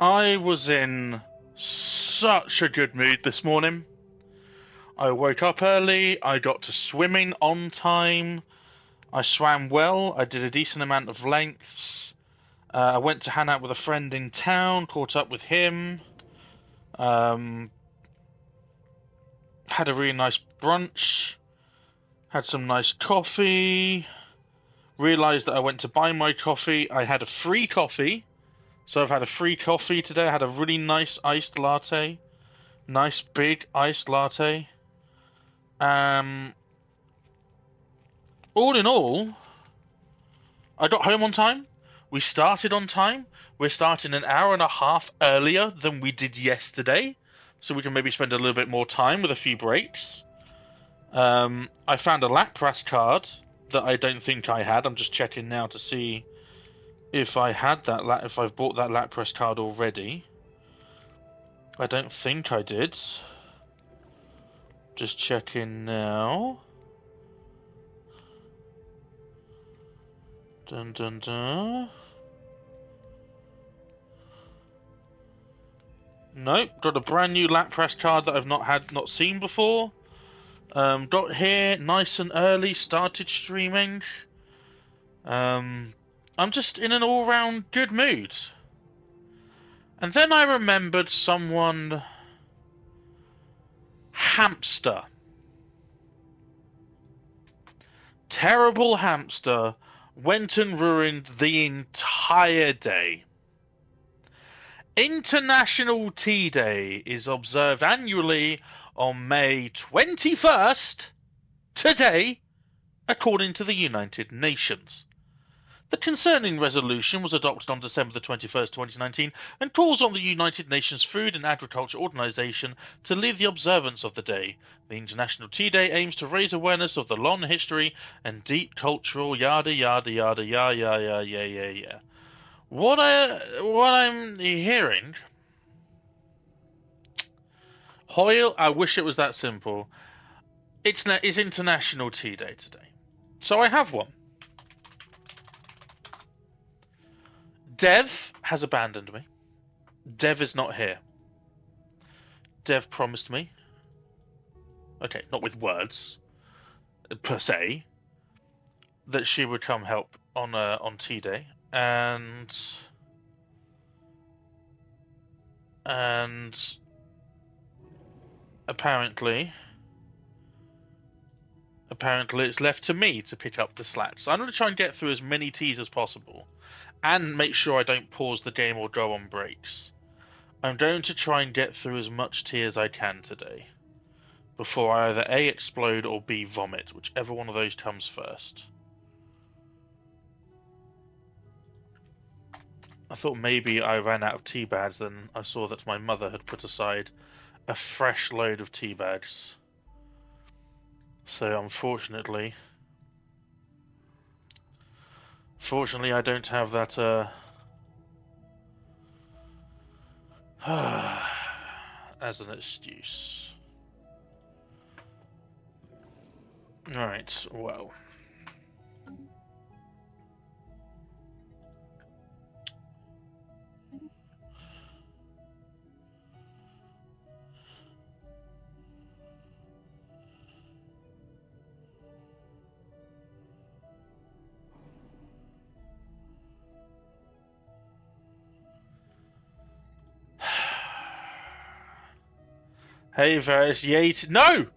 I was in such a good mood this morning. I woke up early, I got to swimming on time, I swam well, I did a decent amount of lengths, I went to hang out with a friend in town, caught up with him, had a really nice brunch, had some nice coffee, realised that I went to buy my coffee, I had a free coffee. So I've had a free coffee today. I had a really nice iced latte. Nice big iced latte. All in all, I got home on time. We started on time. We're starting an hour and a half earlier than we did yesterday. So we can maybe spend a little bit more time with a few breaks. I found a Lapras card that I don't think I had. I'm just checking now to see if I had that, if I've bought that Lapras card already. I don't think I did. Just checking now. Dun dun dun. Nope, got a brand new Lapras card that I've not seen before. Got here nice and early, started streaming. I'm just in an all-round good mood. And then I remembered someone... Hamster. Terrible hamster went and ruined the entire day. International Tea Day is observed annually on May 21st, today, according to the United Nations. The concerning resolution was adopted on December the 21st, 2019, and calls on the United Nations Food and Agriculture Organization to lead the observance of the day. The International Tea Day aims to raise awareness of the long history and deep cultural yada yada yada yada yada yada yada. What I'm hearing, Hoyle, I wish it was that simple. It's International Tea Day today, so I have one. Dev has abandoned me. Dev is not here. Dev promised me. Okay, not with words, per se, that she would come help on Tea Day, and apparently it's left to me to pick up the slack. So I'm going to try and get through as many teas as possible. And make sure I don't pause the game or go on breaks. I'm going to try and get through as much tea as I can today, before I either A, explode, or B, vomit, whichever one of those comes first. I thought maybe I ran out of tea bags, then I saw that my mother had put aside a fresh load of tea bags. So unfortunately... Fortunately, I don't have that, as an excuse. Right, well. Hey, Varys, yay! No!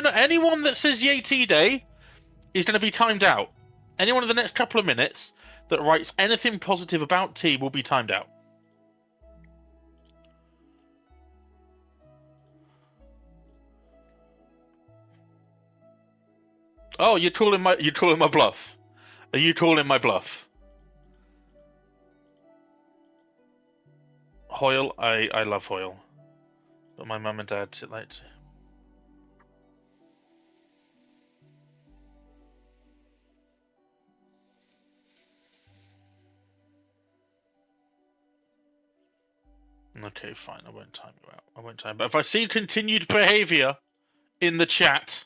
Anyone that says yay tea day is going to be timed out. Anyone in the next couple of minutes that writes anything positive about tea will be timed out. Oh, you're calling my bluff. Are you calling my bluff? Hoyle, I love Hoyle. But my mum and dad like to. Okay, fine. I won't time you out. But if I see continued behaviour in the chat,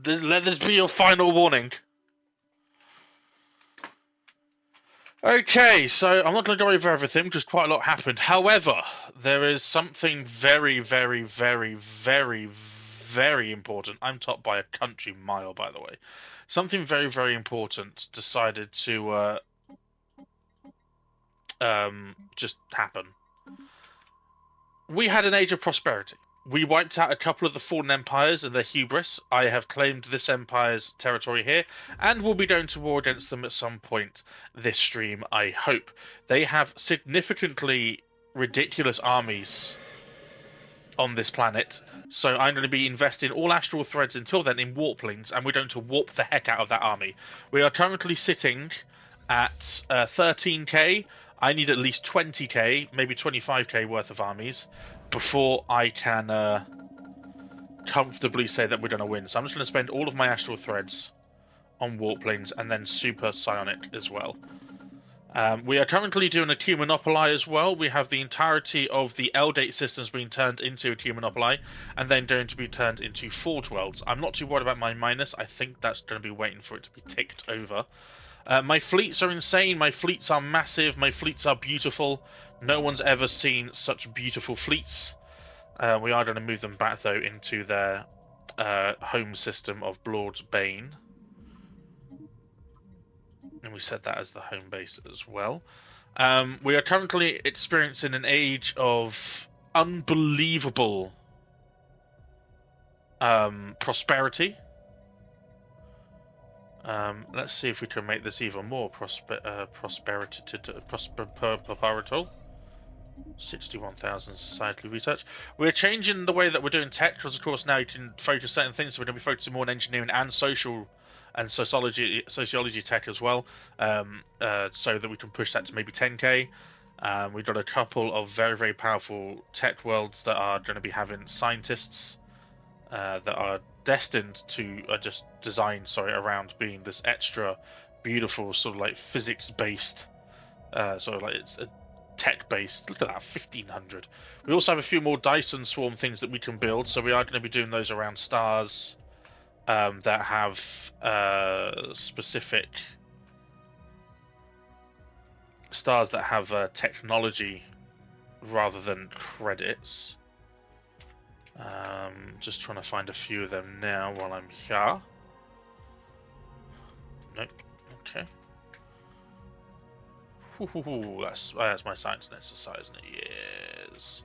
let this be your final warning. Okay, so I'm not going to go over everything because quite a lot happened. However, there is something very, very, very, very, very important. I'm topped by a country mile, by the way. Something very, very important decided to just happen. We had an age of prosperity. We wiped out a couple of the fallen empires and their hubris. I have claimed this empire's territory here, and will be going to war against them at some point this stream, I hope. They have significantly ridiculous armies on this planet, so I'm going to be investing all astral threads until then in warplings, and we're going to warp the heck out of that army. We are currently sitting at 13k. I need at least 20k, maybe 25k worth of armies before I can comfortably say that we're going to win. So I'm just going to spend all of my astral threads on warplanes and then super psionic as well. We are currently doing a Q Monopoly as well. We have the entirety of the L-Date systems being turned into a Q Monopoly and then going to be turned into Forge Worlds. I'm not too worried about my minus. I think that's going to be waiting for it to be ticked over. My fleets are insane. My fleets are massive. My fleets are beautiful. No one's ever seen such beautiful fleets. We are going to move them back, though, into their home system of Blord's Bane. And we set that as the home base as well. We are currently experiencing an age of unbelievable prosperity. Let's see if we can make this even more prosperity. 61,000 societal research. We're changing the way that we're doing tech because, of course, now you can focus certain things. So we're going to be focusing more on engineering and social and sociology tech as well, so that we can push that to maybe 10k. We've got a couple of very, very powerful tech worlds that are going to be having scientists that are destined to just design, around being this extra beautiful sort of like physics-based, sort of like it's a tech-based. Look at that, 1500. We also have a few more Dyson Swarm things that we can build, so we are going to be doing those around stars that have specific stars that have technology rather than credits. Just trying to find a few of them now while I'm here. Nope. Okay. Ooh, that's my science and exercise, isn't it? Yes.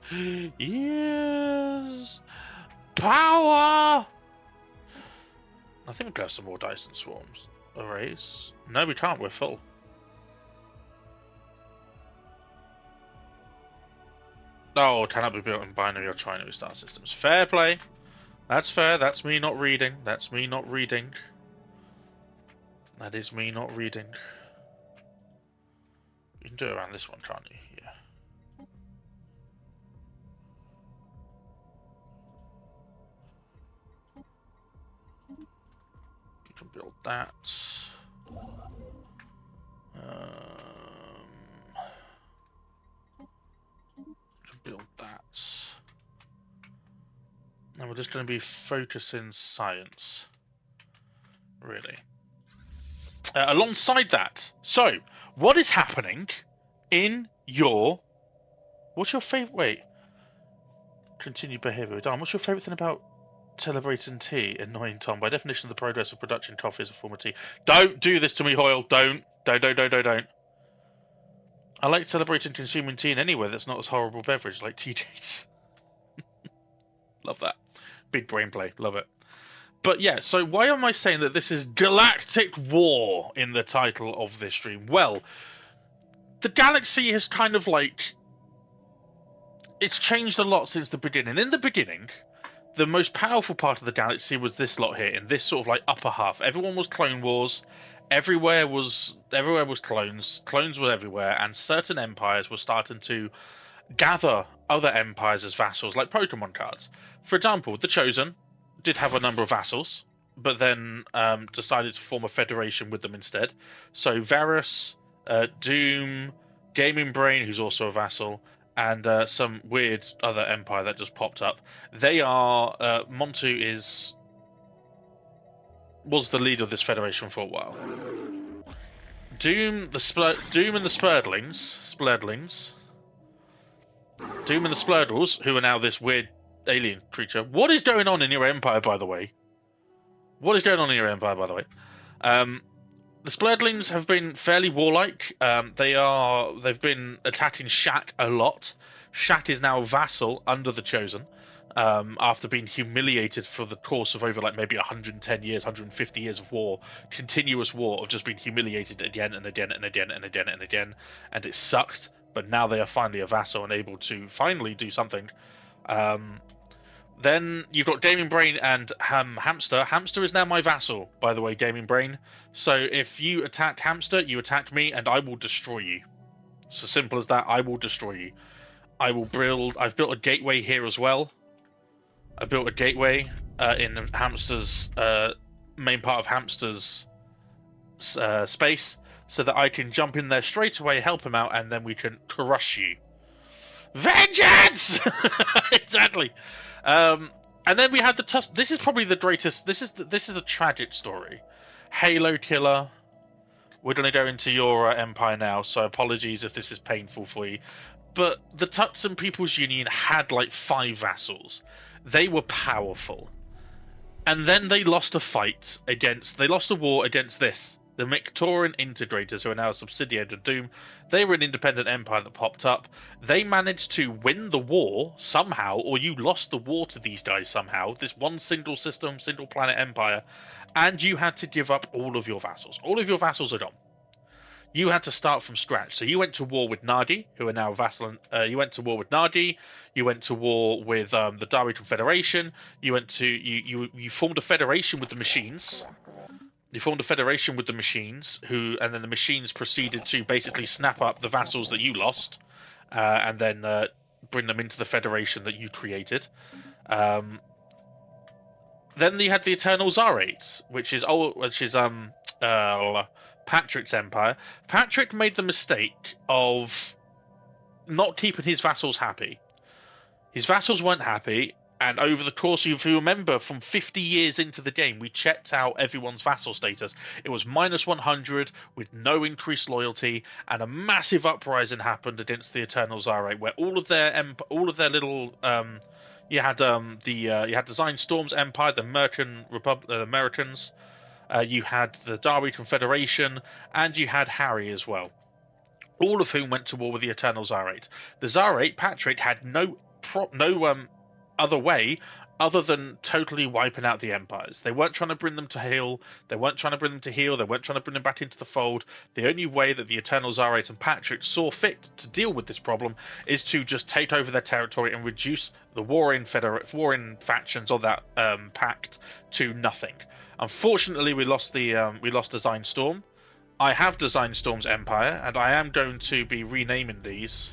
Yes. Power. I think we could have some more Dyson Swarms. Arrays. No, we can't. We're full. Oh, cannot be built in binary or trinary star systems. Fair play. That's fair. That's me not reading. That's me not reading. That is me not reading. You can do it around this one, can't you? Yeah. You can build that. Build that. And we're just going to be focusing science. Really. Alongside that, so what is happening in your... What's your favourite... Wait. Continued behaviour. Darn, what's your favourite thing about celebrating tea? Annoying Tom. By definition, the progress of production coffee is a form of tea. Don't do this to me, Hoyle. Don't. Don't. I like celebrating consuming tea in anywhere that's not as horrible beverage, like TJ's. Love that. Big brain play. Love it. But yeah, so why am I saying that this is Galactic War in the title of this stream? Well, the galaxy has kind of like... It's changed a lot since the beginning. In the beginning, the most powerful part of the galaxy was this lot here, in this sort of like upper half. Everyone was Clone Wars. Everywhere was clones. Clones were everywhere, and certain empires were starting to gather other empires as vassals, like Pokemon cards. For example, the Chosen did have a number of vassals, but then decided to form a federation with them instead. So Varus, Doom, Gaming Brain, who's also a vassal, and some weird other empire that just popped up. They are Montu was the leader of this federation for a while. Doom and the Splurdlings. Doom and the Splurdles, who are now this weird alien creature. What is going on in your empire, by the way? What is going on in your empire, by the way? The Splurdlings have been fairly warlike. They've been attacking Shak a lot. Shak is now vassal under the Chosen, after being humiliated for the course of over like maybe 110 years, 150 years of war, continuous war of just being humiliated again and again and again and again and again, and it sucked. But now they are finally a vassal and able to finally do something. Then you've got Gaming Brain and Hamster. Hamster is now my vassal, by the way, Gaming Brain. So if you attack Hamster, you attack me, and I will destroy you. It's as simple as that. I will destroy you. I've built a gateway here as well. I built a gateway in Hamster's main part of Hamster's space, so that I can jump in there straight away, help him out, and then we can crush you. Vengeance! Exactly. And then we had the This is probably the greatest. This is a tragic story. Halo Killer. We're going to go into your empire now, so apologies if this is painful for you. But the Tuxan People's Union had like 5 vassals. They were powerful. And then they lost a fight against... They lost a war against this. The Mictorian Integrators, who are now a subsidiary of Doom. They were an independent empire that popped up. They managed to win the war somehow, or you lost the war to these guys somehow. This one single system, single planet empire. And you had to give up all of your vassals. All of your vassals are gone. You had to start from scratch. So you went to war with Nagi, who are now vassal. You went to war with Nagi. You went to war with the Dari Confederation. You went to you formed a federation with the machines. You formed a federation with the machines, and then the machines proceeded to basically snap up the vassals that you lost, and then bring them into the federation that you created. Then you had the Eternal Zarate, which is Patrick's empire. Patrick made the mistake of not keeping his vassals happy. His vassals weren't happy, and over the course, if you remember, from 50 years into the game, we checked out everyone's vassal status. It was -100 with no increased loyalty, and a massive uprising happened against the Eternal Zarate, where all of their little you had Design Storm's empire, the Americans. You had the Dari Confederation, and you had Harry as well. All of whom went to war with the Eternal Zarate. The Zarate, Patrick, had no other way other than totally wiping out the empires. They weren't trying to bring them to heal. They weren't trying to bring them to heal. They weren't trying to bring them back into the fold. The only way that the Eternal Zarate and Patrick saw fit to deal with this problem is to just take over their territory and reduce the warring factions of that pact to nothing. Unfortunately, we lost Design Storm. I have Design Storm's empire, and I am going to be renaming these.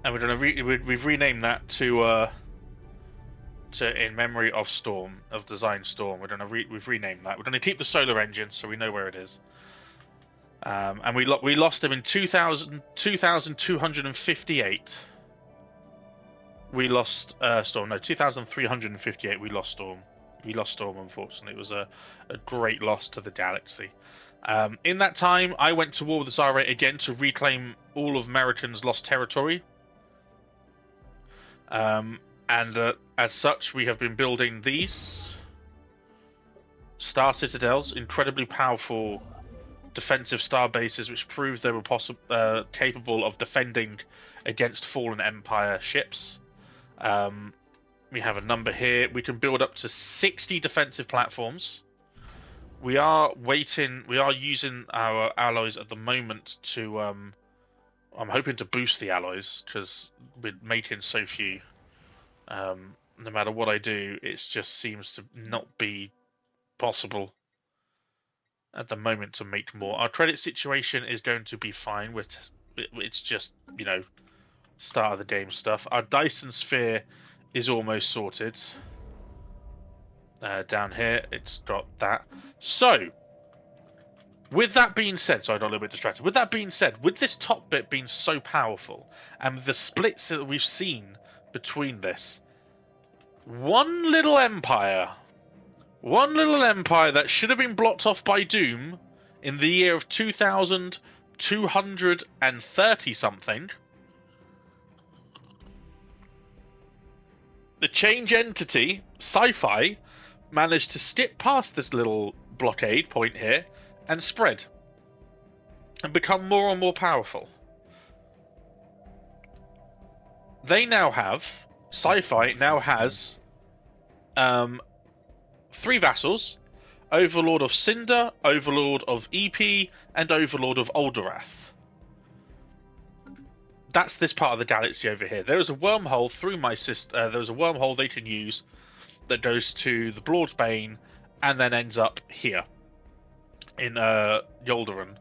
And we've renamed that to in memory of Storm, of Design Storm. We've renamed that. We're gonna keep the solar engine so we know where it is. And we lost him in 2258. We lost Storm. No, 2358. We lost Storm. We lost Storm. Unfortunately, it was a great loss to the galaxy. In that time, I went to war with the Zarate again to reclaim all of American's lost territory. As such, we have been building these Star Citadels, incredibly powerful defensive star bases, which proved they were capable of defending against fallen Empire ships. We have a number here. We can build up to 60 defensive platforms. We are using our alloys at the moment to I'm hoping to boost the alloys, because we're making so few. No matter what I do, it just seems to not be possible at the moment to make more. Our credit situation is going to be fine. It's just, start of the game stuff. Our Dyson Sphere is almost sorted. Down here, it's got that. So, with that being said, sorry, I got a little bit distracted. With that being said, with this top bit being so powerful, and the splits that we've seen between this, one little empire that should have been blocked off by Doom in the year of 2230 something, the change entity, Sci-Fi, managed to skip past this little blockade point here and spread and become more and more powerful. They now have, Sci-Fi now has 3 vassals, Overlord of Cinder, Overlord of EP, and Overlord of Aldorath. That's this part of the galaxy over here. There is a wormhole through my system. There's a wormhole they can use that goes to the Lord's Bane and then ends up here in Yoldaran.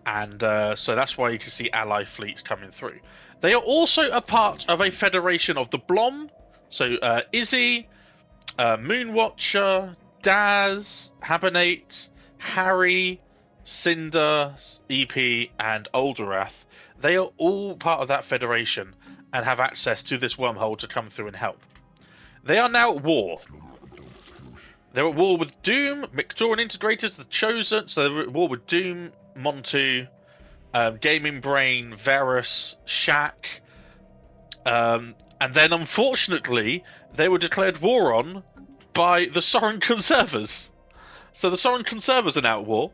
And so that's why you can see ally fleets coming through. They are also a part of a federation of the Blom. So Izzy, Moonwatcher, Daz, Habinate, Harry, Cinder, EP, and Aldorath. They are all part of that federation and have access to this wormhole to come through and help. They are now at war. They're at war with Doom, Mictoran Integrators, the Chosen. So they're at war with Doom, Montu, Gaming Brain, Varus, Shaq. And then, unfortunately, they were declared war on by the Soren Conservers. So the Soren Conservers are now at war.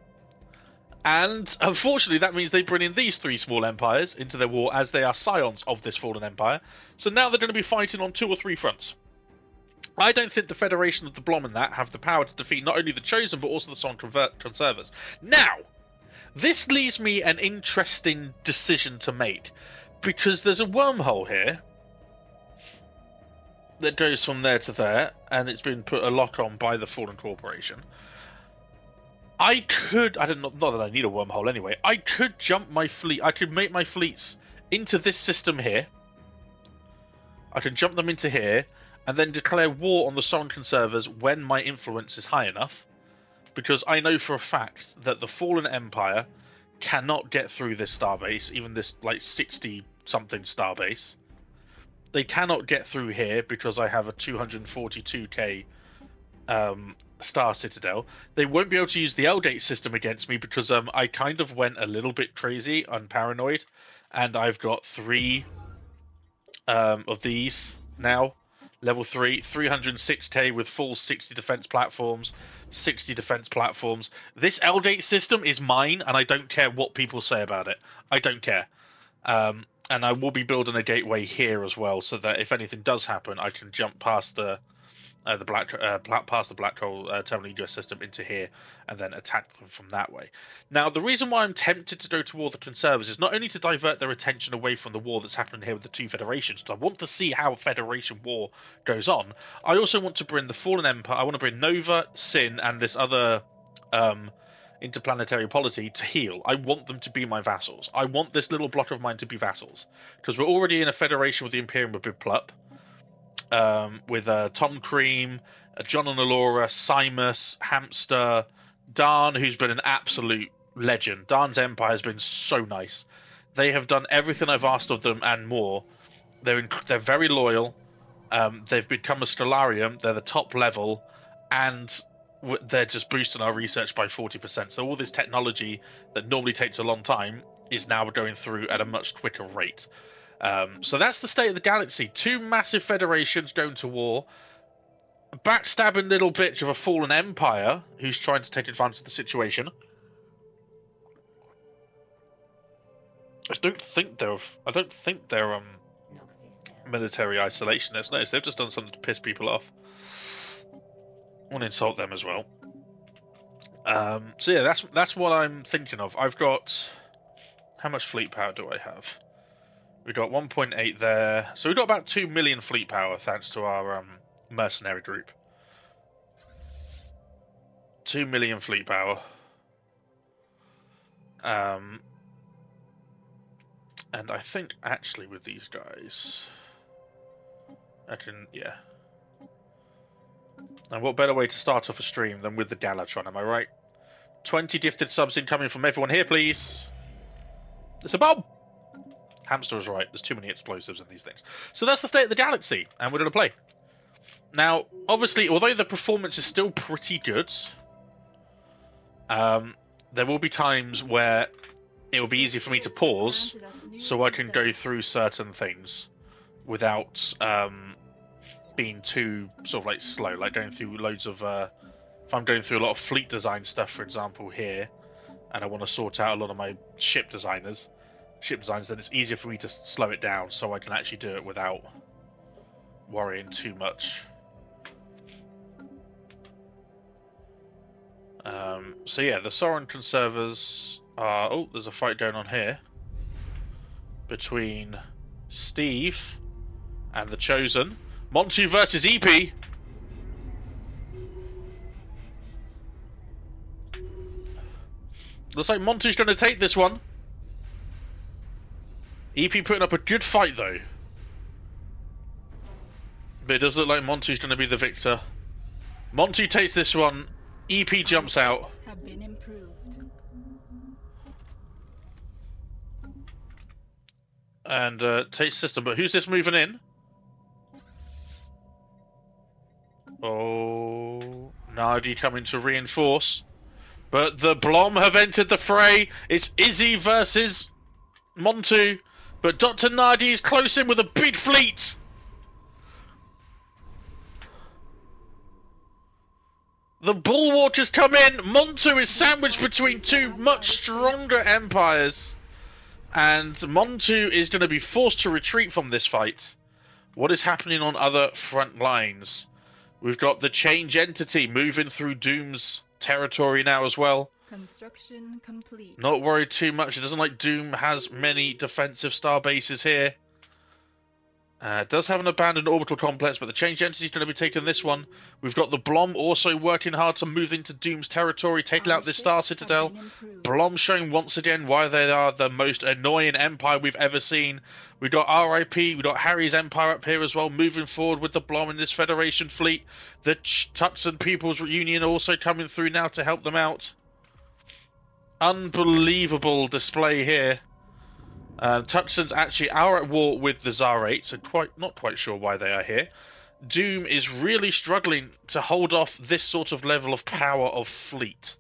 And, unfortunately, that means they bring in these 3 small empires into their war as they are scions of this fallen empire. So now they're going to be fighting on 2 or 3 fronts. I don't think the Federation of the Blom and that have the power to defeat not only the Chosen, but also the Soren Conservers. Now, this leaves me an interesting decision to make. Because there's a wormhole here that goes from there to there, and it's been put a lock on by the Fallen Corporation. I don't know, not that I need a wormhole anyway, I could jump my fleet, I could make my fleets into this system here. I can jump them into here, and then declare war on the Soren Conservers when my influence is high enough. Because I know for a fact that the Fallen Empire cannot get through this starbase, even this like 60-something starbase. They cannot get through here because I have a 242k Star Citadel. They won't be able to use the L-Gate system against me because I kind of went a little bit crazy and paranoid, and I've got 3 of these now. Level 3, 306k with full 60 defense platforms, 60 defense platforms. This L-Gate system is mine, and I don't care what people say about it. I don't care. And I will be building a gateway here as well, so that if anything does happen, I can jump past the black hole terminal egress system into here and then attack them from that way. Now, the reason why I'm tempted to go toward the Conservers is not only to divert their attention away from the war that's happening here with the 2 federations, because I want to see how a Federation war goes on. I also want to bring the Fallen Empire. I want to bring Nova, Sin, and this other interplanetary polity to heal. I want them to be my vassals. I want this little block of mine to be vassals, because we're already in a federation with the Imperium of Bibplup. With Tom Cream, John and Alora, Simus, Hamster, Darn, who's been an absolute legend. Darn's empire has been so nice. They have done everything I've asked of them and more. They're very loyal. They've become a Stellarium. They're the top level, and they're just boosting our research by 40%. So all this technology that normally takes a long time is now going through at a much quicker rate. So that's the state of the galaxy. 2 massive federations going to war. A backstabbing little bitch of a fallen empire who's trying to take advantage of the situation. I don't think they're military isolationists. No, they've just done something to piss people off. I want to insult them as well. So yeah, that's what I'm thinking of. I've got, how much fleet power do I have? We've got 1.8 there. So we've got about 2 million fleet power thanks to our mercenary group. 2 million fleet power. And I think actually with these guys, yeah. And what better way to start off a stream than with the Galatron, am I right? 20 gifted subs incoming from everyone here, please. It's a bomb! Hamster was right, there's too many explosives in these things. So that's the state of the galaxy, and we're going to play. Now, obviously, although the performance is still pretty good, there will be times where it will be easy for me to pause so I can go through certain things without being too sort of like slow, like going through loads of if I'm going through a lot of fleet design stuff, for example, here, and I want to sort out a lot of my ship designs, then it's easier for me to slow it down so I can actually do it without worrying too much. So yeah, the Sovereign Conservers are... Oh, there's a fight going on here between Steve and the Chosen. Montu versus EP. Looks like Montu's going to take this one. EP putting up a good fight though. But it does look like Montu's going to be the victor. Montu takes this one. EP jumps out. Have been improved. And takes system. But who's this moving in? Oh, Nardi coming to reinforce. But the Blom have entered the fray. It's Izzy versus Montu. But Dr. Nardi is close in with a big fleet. The Bulwarkers come in. Montu is sandwiched between two much stronger empires. And Montu is going to be forced to retreat from this fight. What is happening on other front lines? We've got the Change Entity moving through Doom's territory now as well. Construction complete. Not worried too much. It doesn't like Doom has many defensive star bases here. Does have an abandoned orbital complex, but the Change Entity is going to be taking this one. We've got the Blom also working hard to move into Doom's territory, taking out this Star Citadel. Blom showing once again why they are the most annoying empire we've ever seen. We've got RIP, we've got Harry's empire up here as well, moving forward with the Blom in this Federation fleet. The Tucson People's Union also coming through now to help them out. Unbelievable display here. Tucson's actually are at war with the Zarate, so not quite sure why they are here. Doom is really struggling to hold off this sort of level of power of fleet.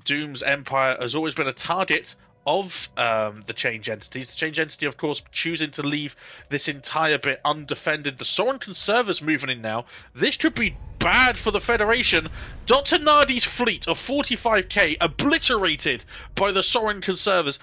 Doom's empire has always been a target of the Change Entities. The Change Entity, of course, choosing to leave this entire bit undefended. The Soren Conservers moving in now. This could be bad for the Federation. Dr. Nardi's fleet of 45k obliterated by the Soren Conservers.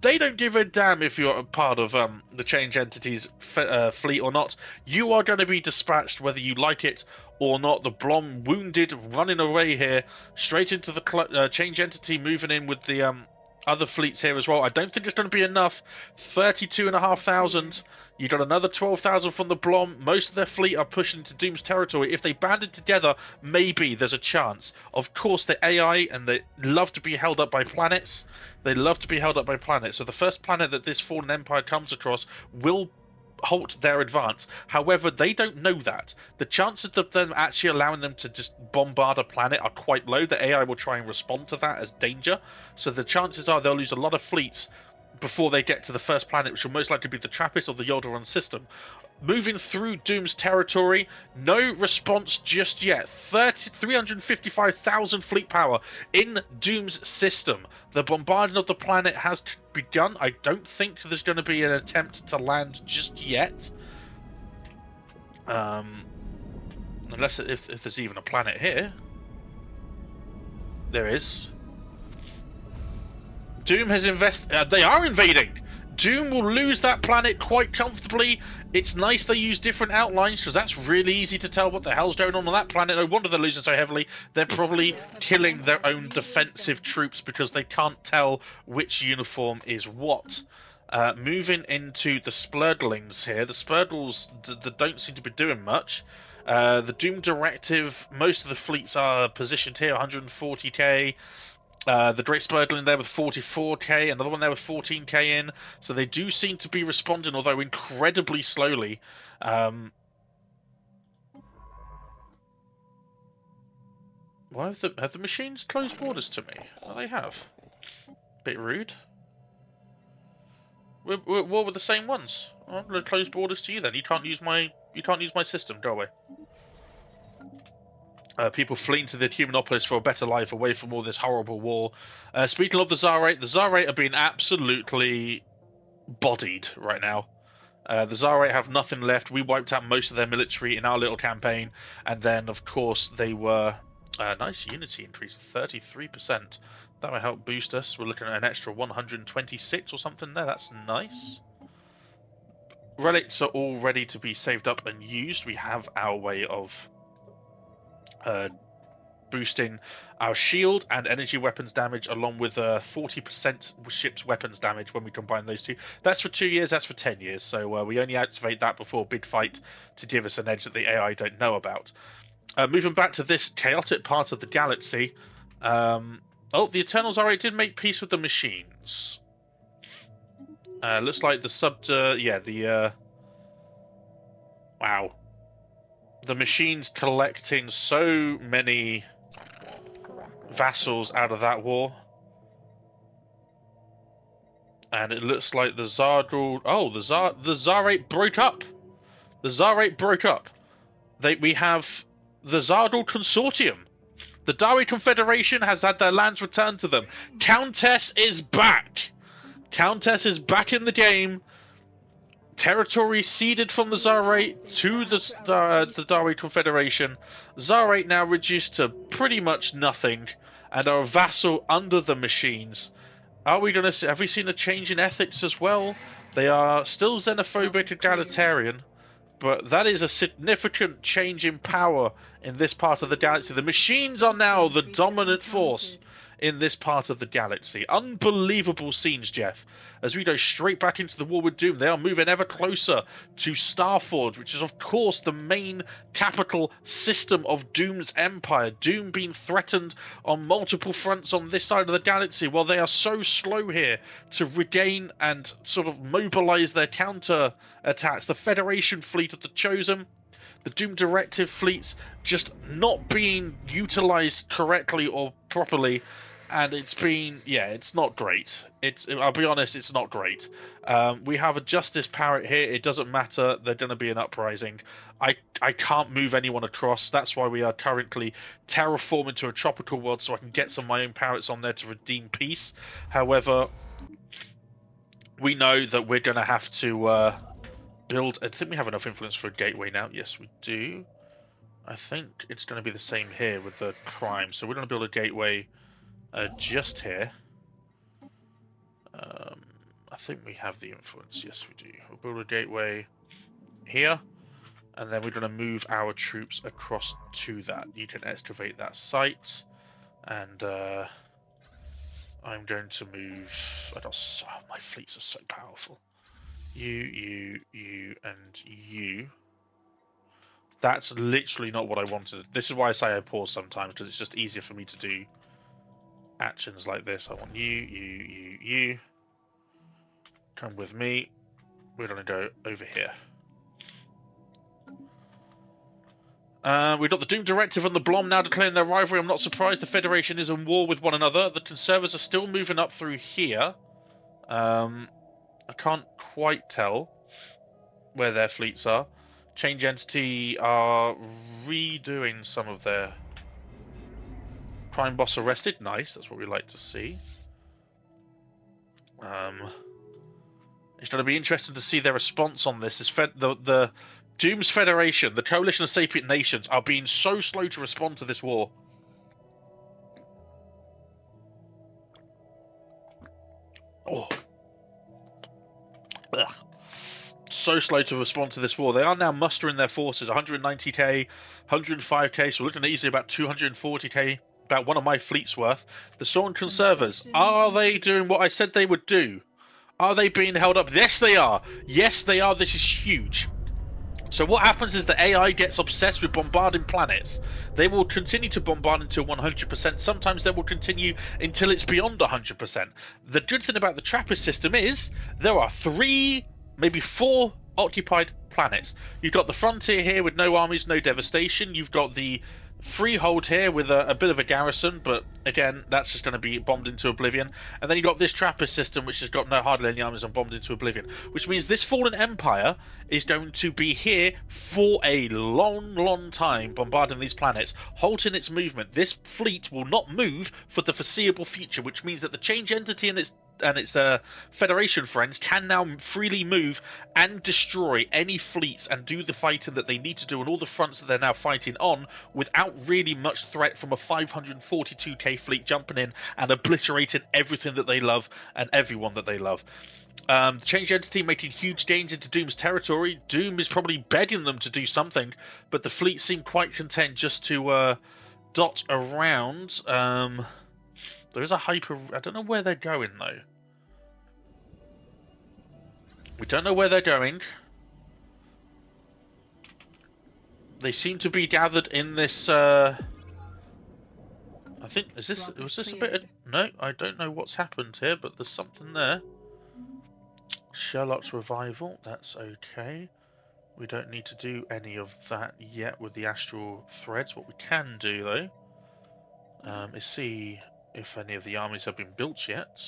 They don't give a damn if you're a part of the Change Entity's fleet or not. You are going to be dispatched whether you like it or not. The Blom wounded, running away here, straight into the Change Entity, moving in with the other fleets here as well. I don't think it's going to be enough. 32,500. You got another 12,000 from the Blom. Most of their fleet are pushing into Doom's territory. If they banded together, maybe there's a chance. Of course, the AI, and they love to be held up by planets. They love to be held up by planets. So the first planet that this fallen empire comes across will halt their advance. However, they don't know that. The chances of them actually allowing them to just bombard a planet are quite low. The AI will try and respond to that as danger. So the chances are they'll lose a lot of fleets before they get to the first planet, which will most likely be the Trappist or the Yoldaron system. Moving through Doom's territory, no response just yet. 355,000 fleet power in Doom's system. The bombardment of the planet has begun. I don't think there's going to be an attempt to land just yet. Unless if there's even a planet here. There is. Doom has invested. They are invading. Doom will lose that planet quite comfortably. It's nice they use different outlines because that's really easy to tell what the hell's going on that planet. No wonder they're losing so heavily. They're probably killing their own defensive troops because they can't tell which uniform is what. Moving into the Splurglings here. The Splurgles don't seem to be doing much. The Doom Directive, most of the fleets are positioned here, 140k. The Great Spurtle in there with 44k, another one there with 14k in. So they do seem to be responding, although incredibly slowly. Why have the machines closed borders to me? Oh, they have. Bit rude. We're at war with the same ones. I'm going to close borders to you then. You can't use my system. Go away. People fleeing to the Humanopolis for a better life away from all this horrible war. Speaking of the Zarate are being absolutely bodied right now. The Zarate have nothing left. We wiped out most of their military in our little campaign, and then of course they were nice unity increase, 33%. That will help boost us. We're looking at an extra 126 or something there. That's nice. Relics are all ready to be saved up and used. We have our way of boosting our shield and energy weapons damage, along with 40% ship's weapons damage when we combine those two. That's for 2 years, that's for 10 years, so we only activate that before a big fight to give us an edge that the AI don't know about. Moving back to this chaotic part of the galaxy, oh, the Eternals already did make peace with the machines. Looks like the wow. The machines collecting so many vassals out of that war. And it looks like the Zardal... Oh, the Zarate broke up. The Zarate broke up. We have the Zardal Consortium. The Dari Confederation has had their lands returned to them. Countess is back. Countess is back in the game. Territory ceded from the Zarate to the Dari Confederation. Zarate now reduced to pretty much nothing, and are a vassal under the machines. Are we gonna have we seen a change in ethics as well? They are still xenophobic and egalitarian, but that is a significant change in power in this part of the galaxy. The machines are now the dominant force in this part of the galaxy. Unbelievable scenes, Jeff. As we go straight back into the war with Doom, they are moving ever closer to Starforge, which is of course the main capital system of Doom's empire. Doom being threatened on multiple fronts on this side of the galaxy, while they are so slow here to regain and sort of mobilize their counter attacks. The Federation fleet of the Chosen, the Doom Directive fleets just not being utilized correctly or properly, and it's been, yeah, it's not great. I'll be honest, it's not great. We have a Justice Parrot here. It doesn't matter. There's going to be an uprising. I can't move anyone across. That's why we are currently terraforming to a tropical world so I can get some of my own parrots on there to redeem peace. However, we know that we're going to have to build... I think we have enough influence for a gateway now. Yes, we do. I think it's going to be the same here with the crime. So we're going to build a gateway just here. I think we have the influence. Yes, we do. We'll build a gateway here, and then we're going to move our troops across to that. You can excavate that site, and I'm going to move... my fleets are so powerful. You, and you. That's literally not what I wanted. This is why I say I pause sometimes, because it's just easier for me to do actions like this. I want you. Come with me. We're going to go over here. We've got the Doom Directive and the Blom now declaring their rivalry. I'm not surprised the Federation is in war with one another. The Conservers are still moving up through here. I can't quite tell where their fleets are. Change Entity are redoing some of their... Crime Boss arrested. Nice, that's what we like to see. It's going to be interesting to see their response on this. The Doom's Federation, the Coalition of Sapient Nations, are being so slow to respond to this war. Oh. Ugh. So slow to respond to this war. They are now mustering their forces, 190k, 105k, so we're looking at easily about 240k, about one of my fleet's worth. The Soren Conservers, are they doing what I said they would do? Are they being held up? Yes, they are. Yes, they are. This is huge. So what happens is the AI gets obsessed with bombarding planets. They will continue to bombard until 100%. Sometimes they will continue until it's beyond 100%. The good thing about the TRAPPIST system is there are 3, maybe 4 occupied planets. You've got the frontier here with no armies, no devastation. You've got the freehold here with a bit of a garrison, but again, that's just going to be bombed into oblivion. And then you've got this TRAPPIST system, which has got no hardly any armies and bombed into oblivion, which means this fallen empire is going to be here for a long time, bombarding these planets, halting its movement. This fleet will not move for the foreseeable future, which means that the change entity and its Federation friends can now freely move and destroy any fleets and do the fighting that they need to do on all the fronts that they're now fighting on without really much threat from a 542k fleet jumping in and obliterating everything that they love and everyone that they love. The change entity making huge gains into Doom's territory. Doom is probably begging them to do something, but the fleet seem quite content just to dot around. There is a hyper... I don't know where they're going, though. We don't know where they're going. They seem to be gathered in this... I think... Was this a bit of... No, I don't know what's happened here, but there's something there. Sherlock's revival. That's okay. We don't need to do any of that yet with the astral threads. What we can do, though, is see... if any of the armies have been built yet.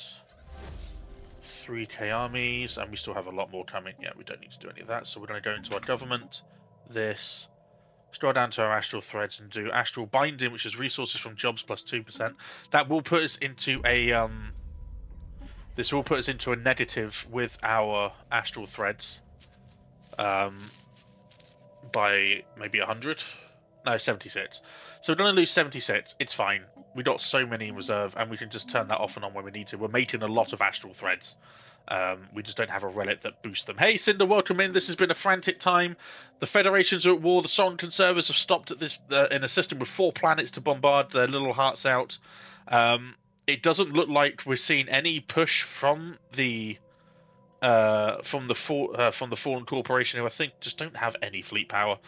3k armies, and we still have a lot more coming. Yeah, we don't need to do any of that, so we're going to go into our government, this, scroll down to our astral threads and do astral binding, which is resources from jobs plus 2%. That will put us into a, this will put us into a negative with our astral threads, by maybe 100? No, 76. So we're going to lose 76. It's fine. We got so many in reserve, and we can just turn that off and on when we need to. We're making a lot of astral threads. We just don't have a relic that boosts them. Hey, Cinder, welcome in. This has been a frantic time. The Federations are at war. The Sovereign Conservers have stopped at this in a system with 4 planets to bombard their little hearts out. It doesn't look like we're seeing any push from the Fallen Corporation, who I think just don't have any fleet power.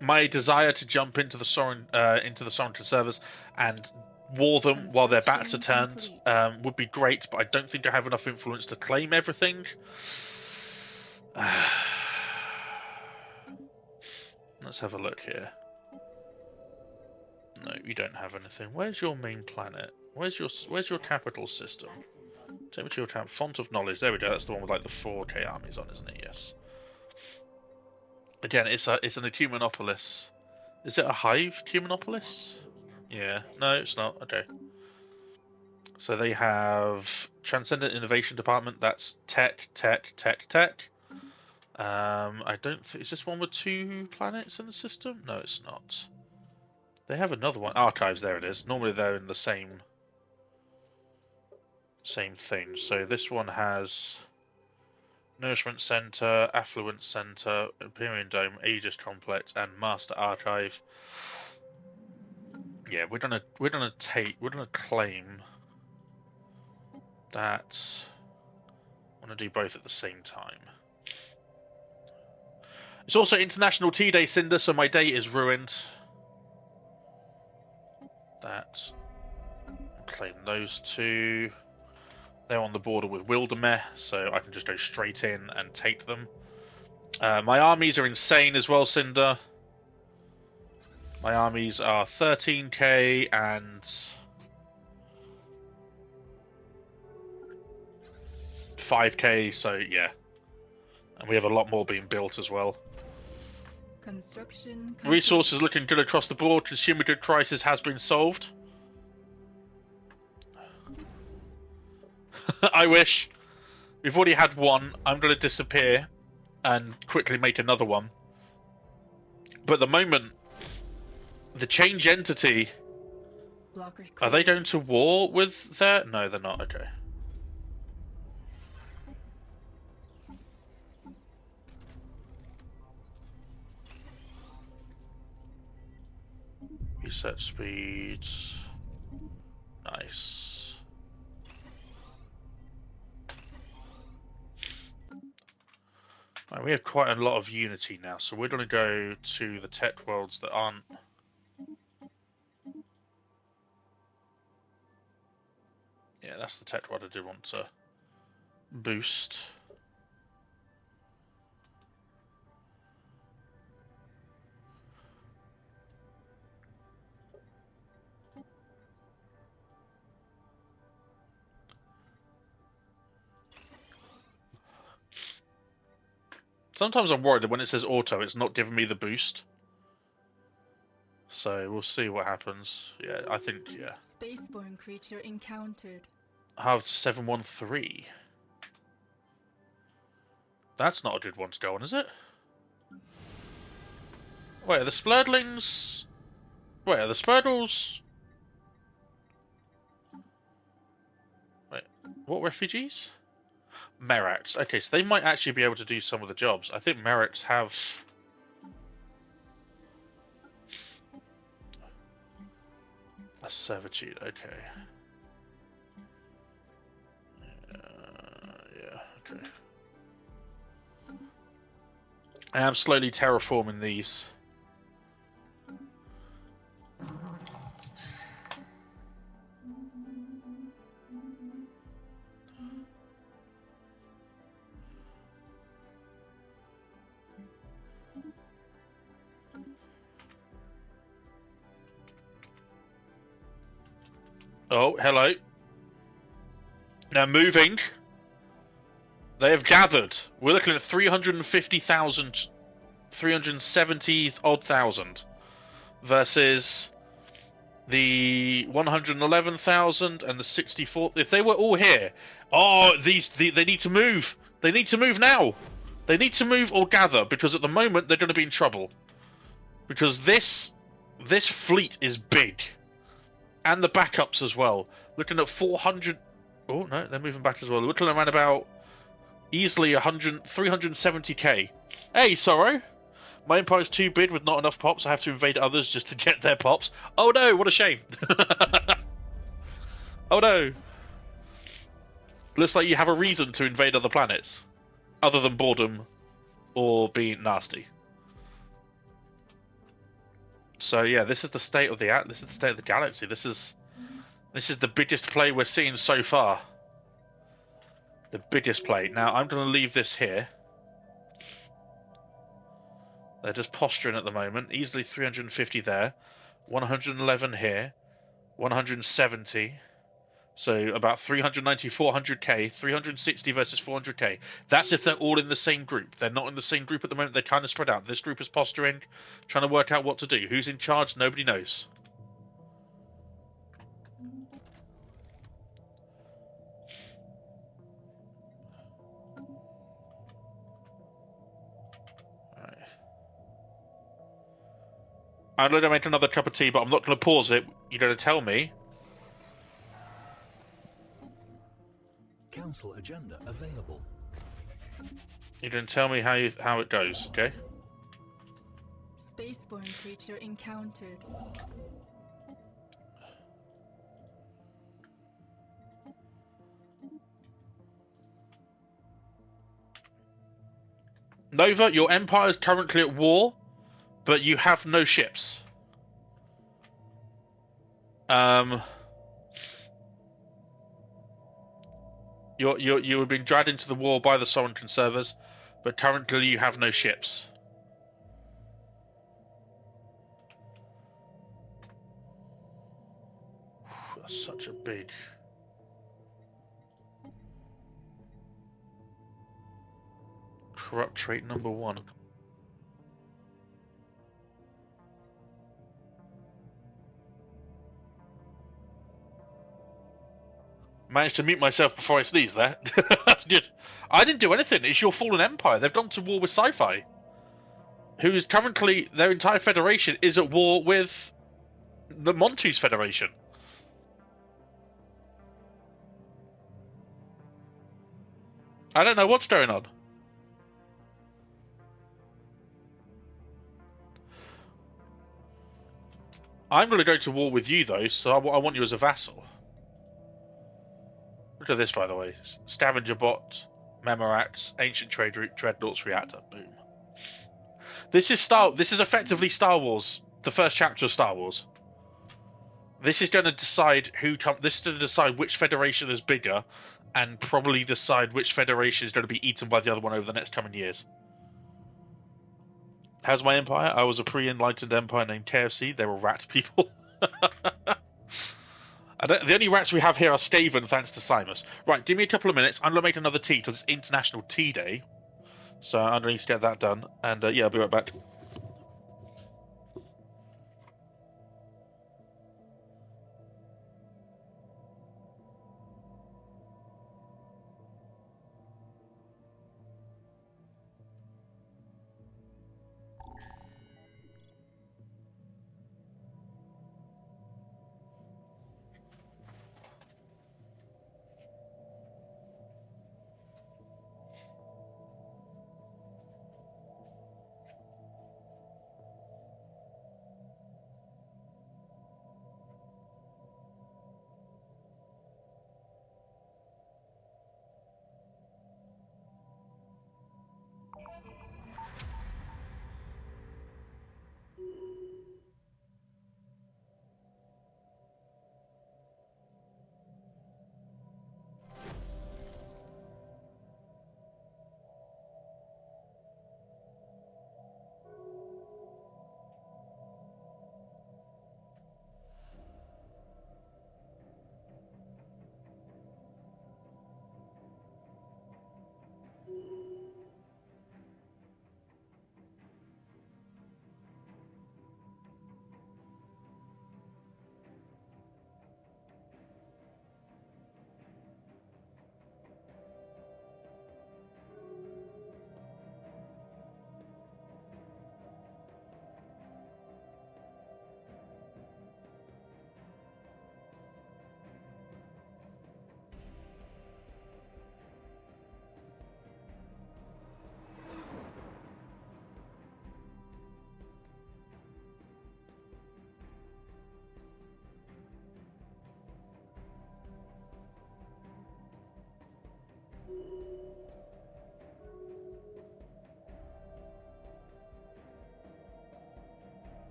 My desire to jump into the Sovereign Conservers and war them while their backs are turned would be great, but I don't think I have enough influence to claim everything. Let's have a look here. No, you don't have anything. Where's your main planet? Where's your capital system? Take me to your town. Font of Knowledge. There we go. That's the one with like the 4k armies on, isn't it? Yes. Again, it's an Ecumenopolis. Is it a hive Ecumenopolis? Yeah. No, it's not. Okay. So they have Transcendent Innovation Department. That's tech. I don't think... Is this one with 2 planets in the system? No, it's not. They have another one. Archives, there it is. Normally they're in the same thing. So this one has Nourishment Center, Affluent Center, Imperium Dome, Aegis Complex, and Master Archive. Yeah, we're gonna claim that. I want to do both at the same time. It's also International Tea Day, Cinder, so my day is ruined. That. Claim those 2. They're on the border with Wildermere, so I can just go straight in and take them. My armies are insane as well, Cinder. My armies are 13k and 5k, so yeah. And we have a lot more being built as well. Construction Resources looking good across the board. Consumer good crisis has been solved. I wish. We've already had one. I'm going to disappear and quickly make another one. But at the moment, the change entity... Are they going to war with their... No, they're not. Okay. Reset speeds. Nice. And we have quite a lot of unity now, so we're going to go to the tech worlds that aren't... Yeah, that's the tech world I do want to boost. Sometimes I'm worried that when it says auto, it's not giving me the boost. So we'll see what happens. Yeah, I think, yeah. Spaceborne creature encountered. I have 713. That's not a good one to go on, is it? Wait, are the Splurdlings... Wait, are the Spurdles... Wait, what refugees? Merats. Okay, so they might actually be able to do some of the jobs. I think Merats have... a servitude, okay. Yeah, okay. I am slowly terraforming these. Oh, hello. Now moving. They have gathered. We're looking at 350,000, 370 odd thousand versus the 111,000 and the 64. If they were all here, oh, they need to move. They need to move now. They need to move or gather because at the moment they're going to be in trouble because this fleet is big. And the backups as well. Looking at 400... Oh, no, they're moving back as well. Looking around about easily 370k. Hey, Sorrow. My empire's too big with not enough pops. I have to invade others just to get their pops. Oh, no, what a shame. Oh, no. Looks like you have a reason to invade other planets. Other than boredom or being nasty. So yeah, this is the state of the galaxy. This is the biggest play we're seeing so far. The biggest play. Now I'm going to leave this here. They're just posturing at the moment. Easily 350 there, 111 here, 170. So about 390, 400k, 360 versus 400k. That's if they're all in the same group. They're not in the same group at the moment. They're kind of spread out. This group is posturing, trying to work out what to do. Who's in charge? Nobody knows. Right. I'm going to make another cup of tea, but I'm not going to pause it. You're going to tell me. Council agenda available. You didn't tell me how it goes, okay? Spaceborne creature encountered. Nova, your empire is currently at war, but you have no ships. You have been dragged into the war by the Sovereign Conservers, but currently you have no ships. That's such a big... Corrupt trait number 1. Managed to mute myself before I sneezed there. That's good. I didn't do anything. It's your fallen empire. They've gone to war with Sci-Fi. Who is currently... Their entire federation is at war with the Montu's federation. I don't know what's going on. I'm going to go to war with you, though, so I want you as a vassal. Look at this, by the way. Scavenger bot Memorax, Ancient Trade Route, Dreadnought's Reactor. Boom. This is effectively Star Wars, the first chapter of Star Wars. This is going to decide this is going to decide which Federation is bigger, and probably decide which Federation is going to be eaten by the other one over the next coming years. How's my empire? I was a pre-enlightened empire named KFC. They were rat people. The only rats we have here are Skaven, thanks to Simus. Right, give me a couple of minutes. I'm going to make another tea because it's International Tea Day. So I'm going to need to get that done. And yeah, I'll be right back.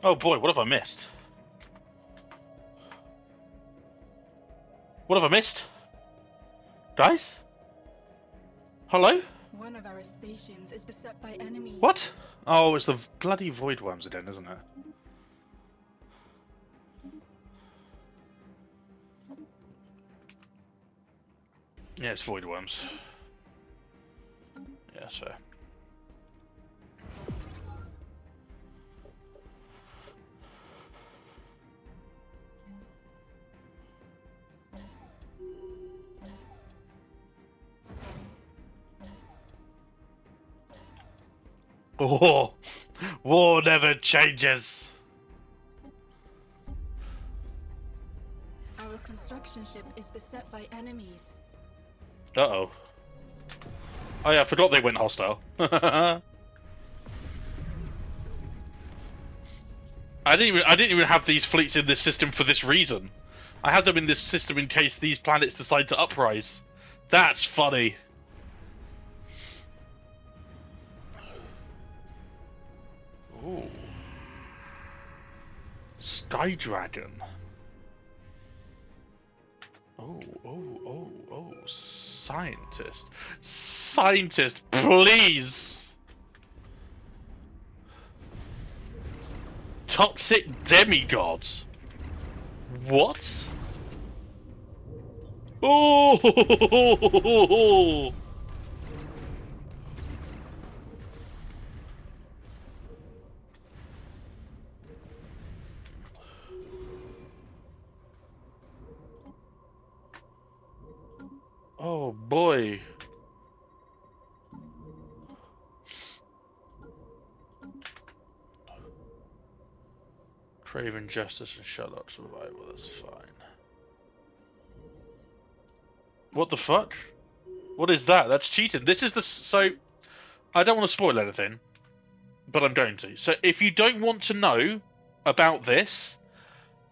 Oh boy, what have I missed? What have I missed? Guys? Hello? One of our stations is beset by enemies. What? Oh, it's the bloody void worms again, isn't it? Yeah, it's void worms. Yeah, so. Oh, war never changes. Our construction ship is beset by enemies. Uh-oh. Oh yeah, I forgot they went hostile. I didn't even have these fleets in this system for this reason. I had them in this system in case these planets decide to uprise. That's funny. Ooh. Sky Dragon. Oh. Scientist. Scientist, please! Toxic demigods. What? Oh! Oh boy. Craving justice and shut up survival, that's fine. What the fuck? What is that? That's cheating. This is the... So, I don't want to spoil anything, but I'm going to. So, if you don't want to know about this,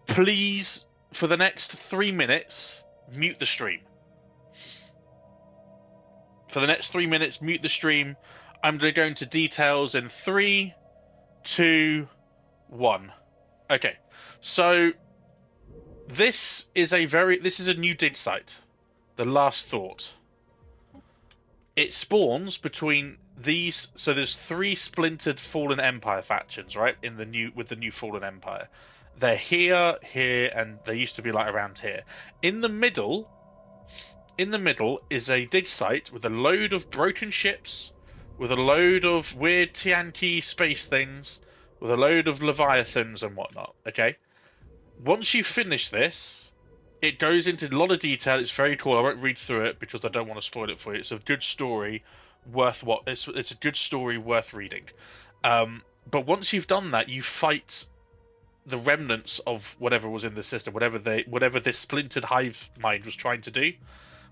please, for the next 3 minutes, mute the stream. For the next 3 minutes, mute the stream. I'm going to go into details in 3, 2, 1. Okay, so this is a new dig site. The Last Thought. It spawns between these. So there's 3 splintered Fallen Empire factions, right? With the new Fallen Empire. They're here, and they used to be like around here. In the middle is a dig site with a load of broken ships, with a load of weird Tianqi space things, with a load of Leviathans and whatnot, okay? Once you finish this, it goes into a lot of detail. It's very cool. I won't read through it because I don't want to spoil it for you. It's a good story worth it's a good story worth reading. But once you've done that, you fight the remnants of whatever was in the system, whatever this splintered hive mind was trying to do.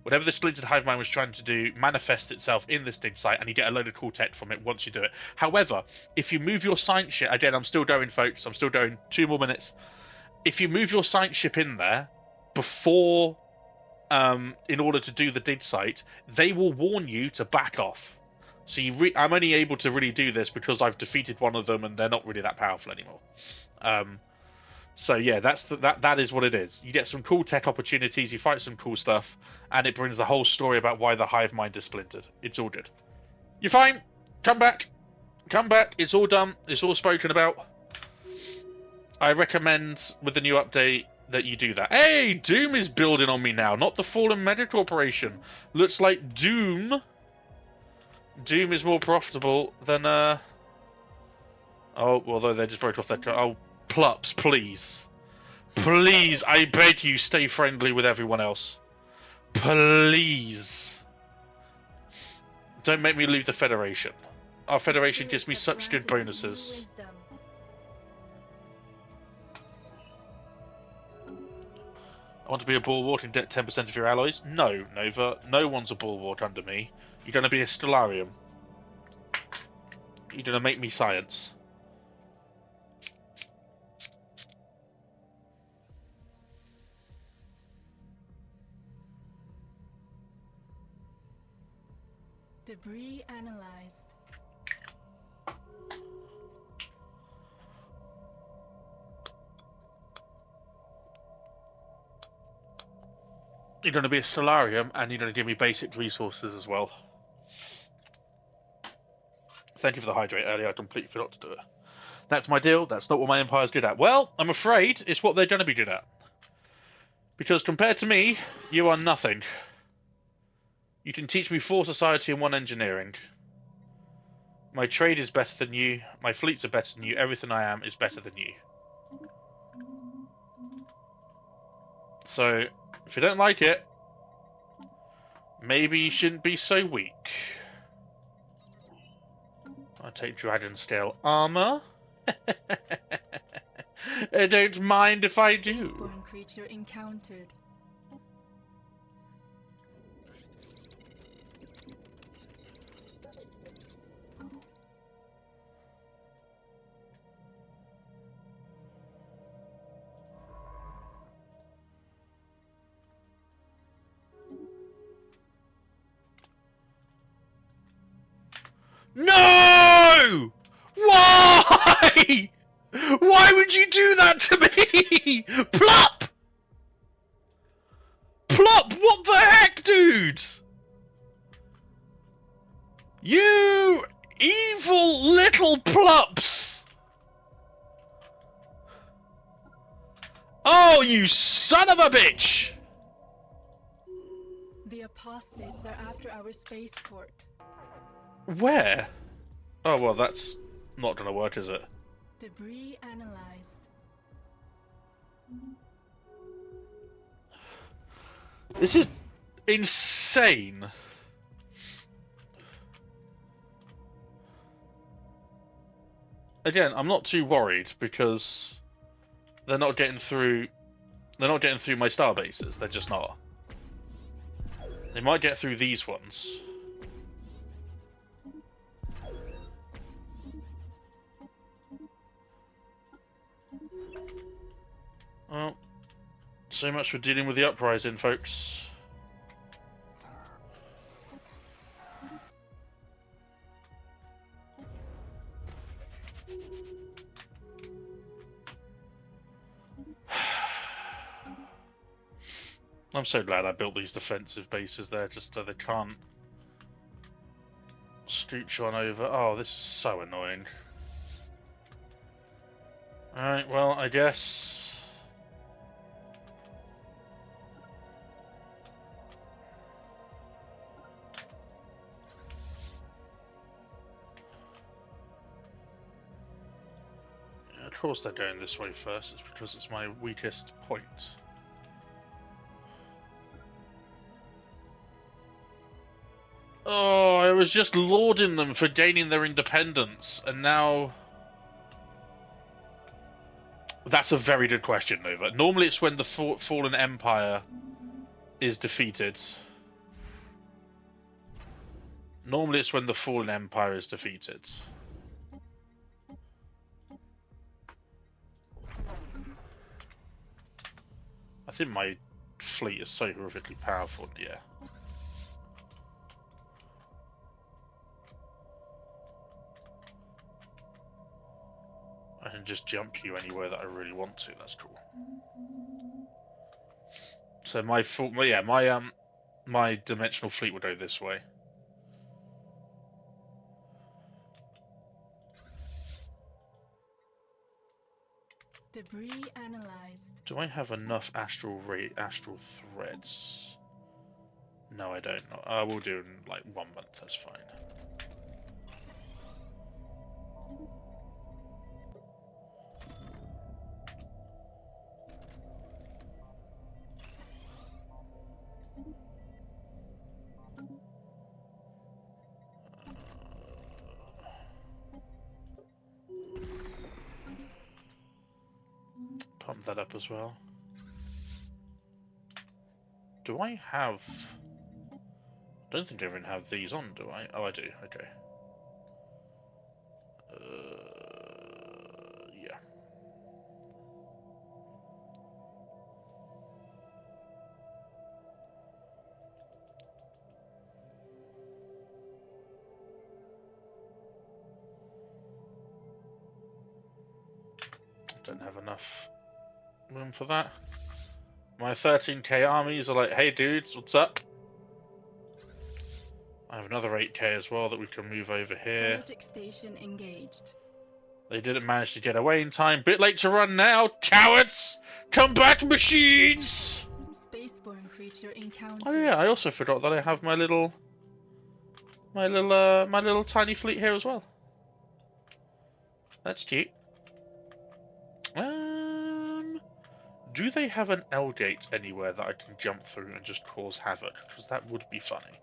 Whatever the splintered hive mind was trying to do manifests itself in this dig site, and you get a load of cool tech from it once you do it. However, if you move your science ship... Again, I'm still going, folks. I'm still going. 2 more minutes. If you move your science ship in there before... in order to do the dig site, they will warn you to back off. So I'm only able to really do this because I've defeated one of them, and they're not really that powerful anymore. So yeah, that is what it is. You get some cool tech opportunities, you fight some cool stuff, and it brings the whole story about why the hive mind is splintered. It's all good. You're fine. Come back. Come back. It's all done. It's all spoken about. I recommend with the new update that you do that. Hey, Doom is building on me now, not the Fallen Mega Corporation. Looks like Doom is more profitable than oh, although they just broke off their... Oh, Plups, please. Please, I beg you, stay friendly with everyone else. Please. Don't make me leave the Federation. Our Federation gives me such good bonuses. I want to be a bulwark and get 10% of your alloys. No, Nova. No one's a bulwark under me. You're going to be a Stellarium. You're going to make me science. Debris analyzed. You're going to be a Stellarium, and you're going to give me basic resources as well. Thank you for the hydrate earlier. I completely forgot to do it. That's my deal. That's not what my Empire's good at. Well, I'm afraid it's what they're going to be good at. Because compared to me, you are nothing. You can teach me 4 society and 1 engineering. My trade is better than you. My fleets are better than you. Everything I am is better than you. So, if you don't like it, maybe you shouldn't be so weak. I take dragon scale armor. I don't mind if I do. Spaceborne creature encountered. No! Why? Why would you do that to me? Plop! Plop, what the heck, dude? You evil little plops! Oh, you son of a bitch! The apostates are after our spaceport. Where? Oh, well, that's not going to work, is it? Debris analyzed. This is insane. Again, I'm not too worried because they're not getting through. They're not getting through my star bases. They're just not. They might get through these ones. Well, so much for dealing with the uprising, folks. I'm so glad I built these defensive bases there, just so they can't scooch on over. Oh, this is so annoying. Alright, well, I guess... yeah, of course they're going this way first, it's because it's my weakest point. Oh, I was just lauding them for gaining their independence, and now... That's a very good question, Nova. Normally it's when the fallen empire is defeated. Normally it's when the fallen empire is defeated. I think my fleet is so horrifically powerful, yeah. I can just jump you anywhere that I really want to. That's cool. So my dimensional fleet will go this way. Debris analyzed. Do I have enough astral threads? No, I don't. I will do in like 1 month. That's fine. Pump that up as well. Do I have... I don't think I even have these on, do I? Oh, I do. Okay. Yeah. Don't have enough room for that. My 13k armies are like, hey dudes, what's up? I have another 8k as well that we can move over here. Galactic station engaged. They didn't manage to get away in time. Bit late to run now, cowards! Come back, machines! Spaceborne creature encountered. Oh yeah, I also forgot that I have my little tiny fleet here as well. That's cute. Do they have an L gate anywhere that I can jump through and just cause havoc? Because that would be funny.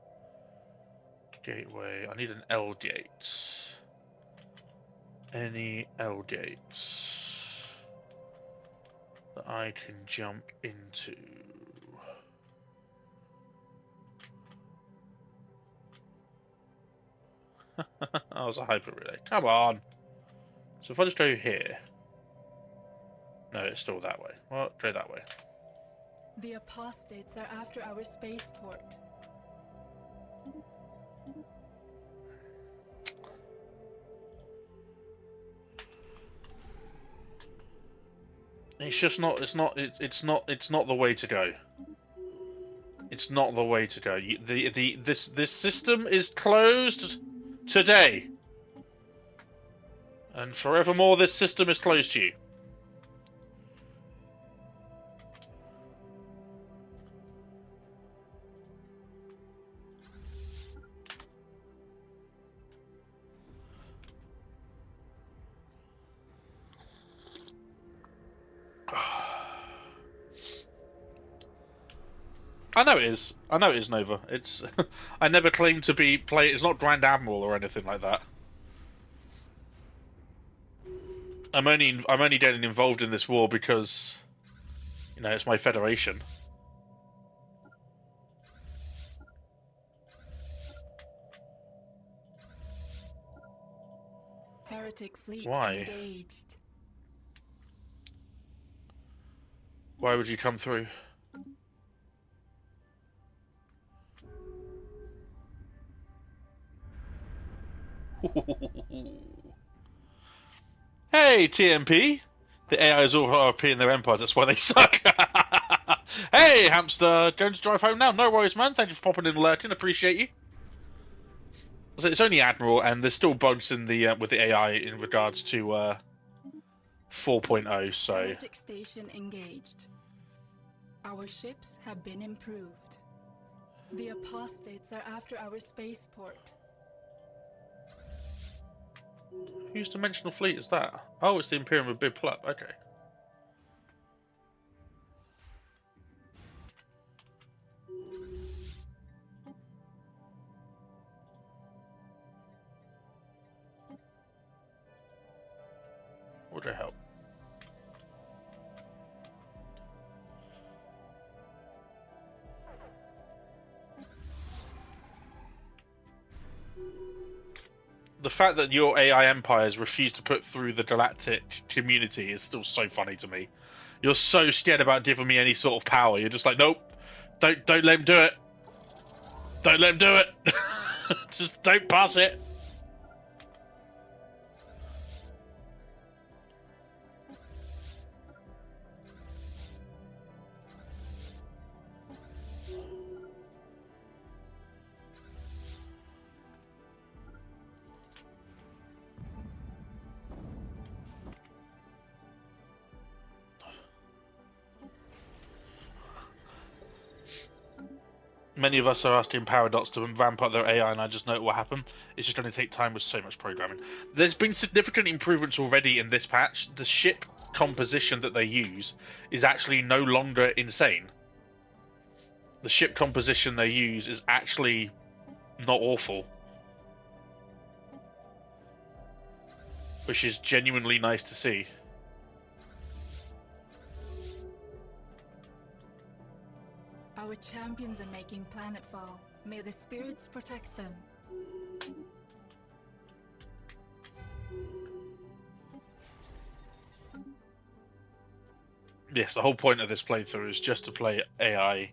Gateway. I need an L gate. Any L gates that I can jump into? That was a hyper relay. Come on. So if I just go here. No, it's still that way. Well, go that way. The apostates are after our spaceport. It's just not. It's not the way to go. It's not the way to go. This system is closed today, and forevermore. This system is closed to you. I know it is. I know it is, Nova. It's. I never claimed to be play. It's not Grand Admiral or anything like that. I'm only getting involved in this war because, you know, it's my federation. Heretic fleet Why? engaged. Why would you come through? Hey, TMP! The AI is all RP in their empires, that's why they suck. Hey, hamster! Going to drive home now? No worries, man. Thank you for popping in and lurking. Appreciate you. So it's only Admiral, and there's still bugs in the with the AI in regards to 4.0, so... Heretic station engaged. Our ships have been improved. The apostates are after our spaceport. Whose dimensional fleet is that? Oh, it's the Imperium of Bib Plup. Okay. Would it help? The fact that your AI empires refuse to put through the Galactic community is still so funny to me. You're so scared about giving me any sort of power. You're just like, nope, don't let him do it. Don't let him do it. Just don't pass it. Many of us are asking Paradox to ramp up their AI, and I just know it will happen. It's just going to take time with so much programming. There's been significant improvements already in this patch. The ship composition that they use is actually no longer insane. The ship composition they use is actually not awful. Which is genuinely nice to see. Our champions are making planetfall. May the spirits protect them. Yes, the whole point of this playthrough is just to play AI.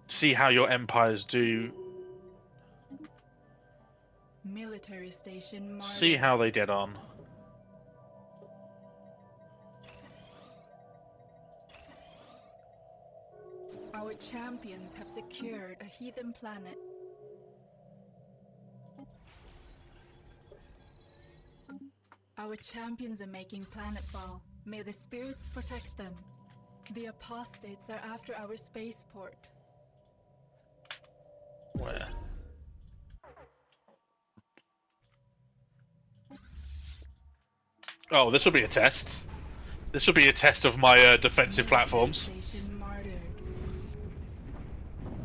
See how your empires do. Military station martyred. See how they get on. Our champions have secured a heathen planet. Our champions are making planetfall. May the spirits protect them. The apostates are after our spaceport. Where? Oh, this will be a test. This will be a test of my defensive platforms.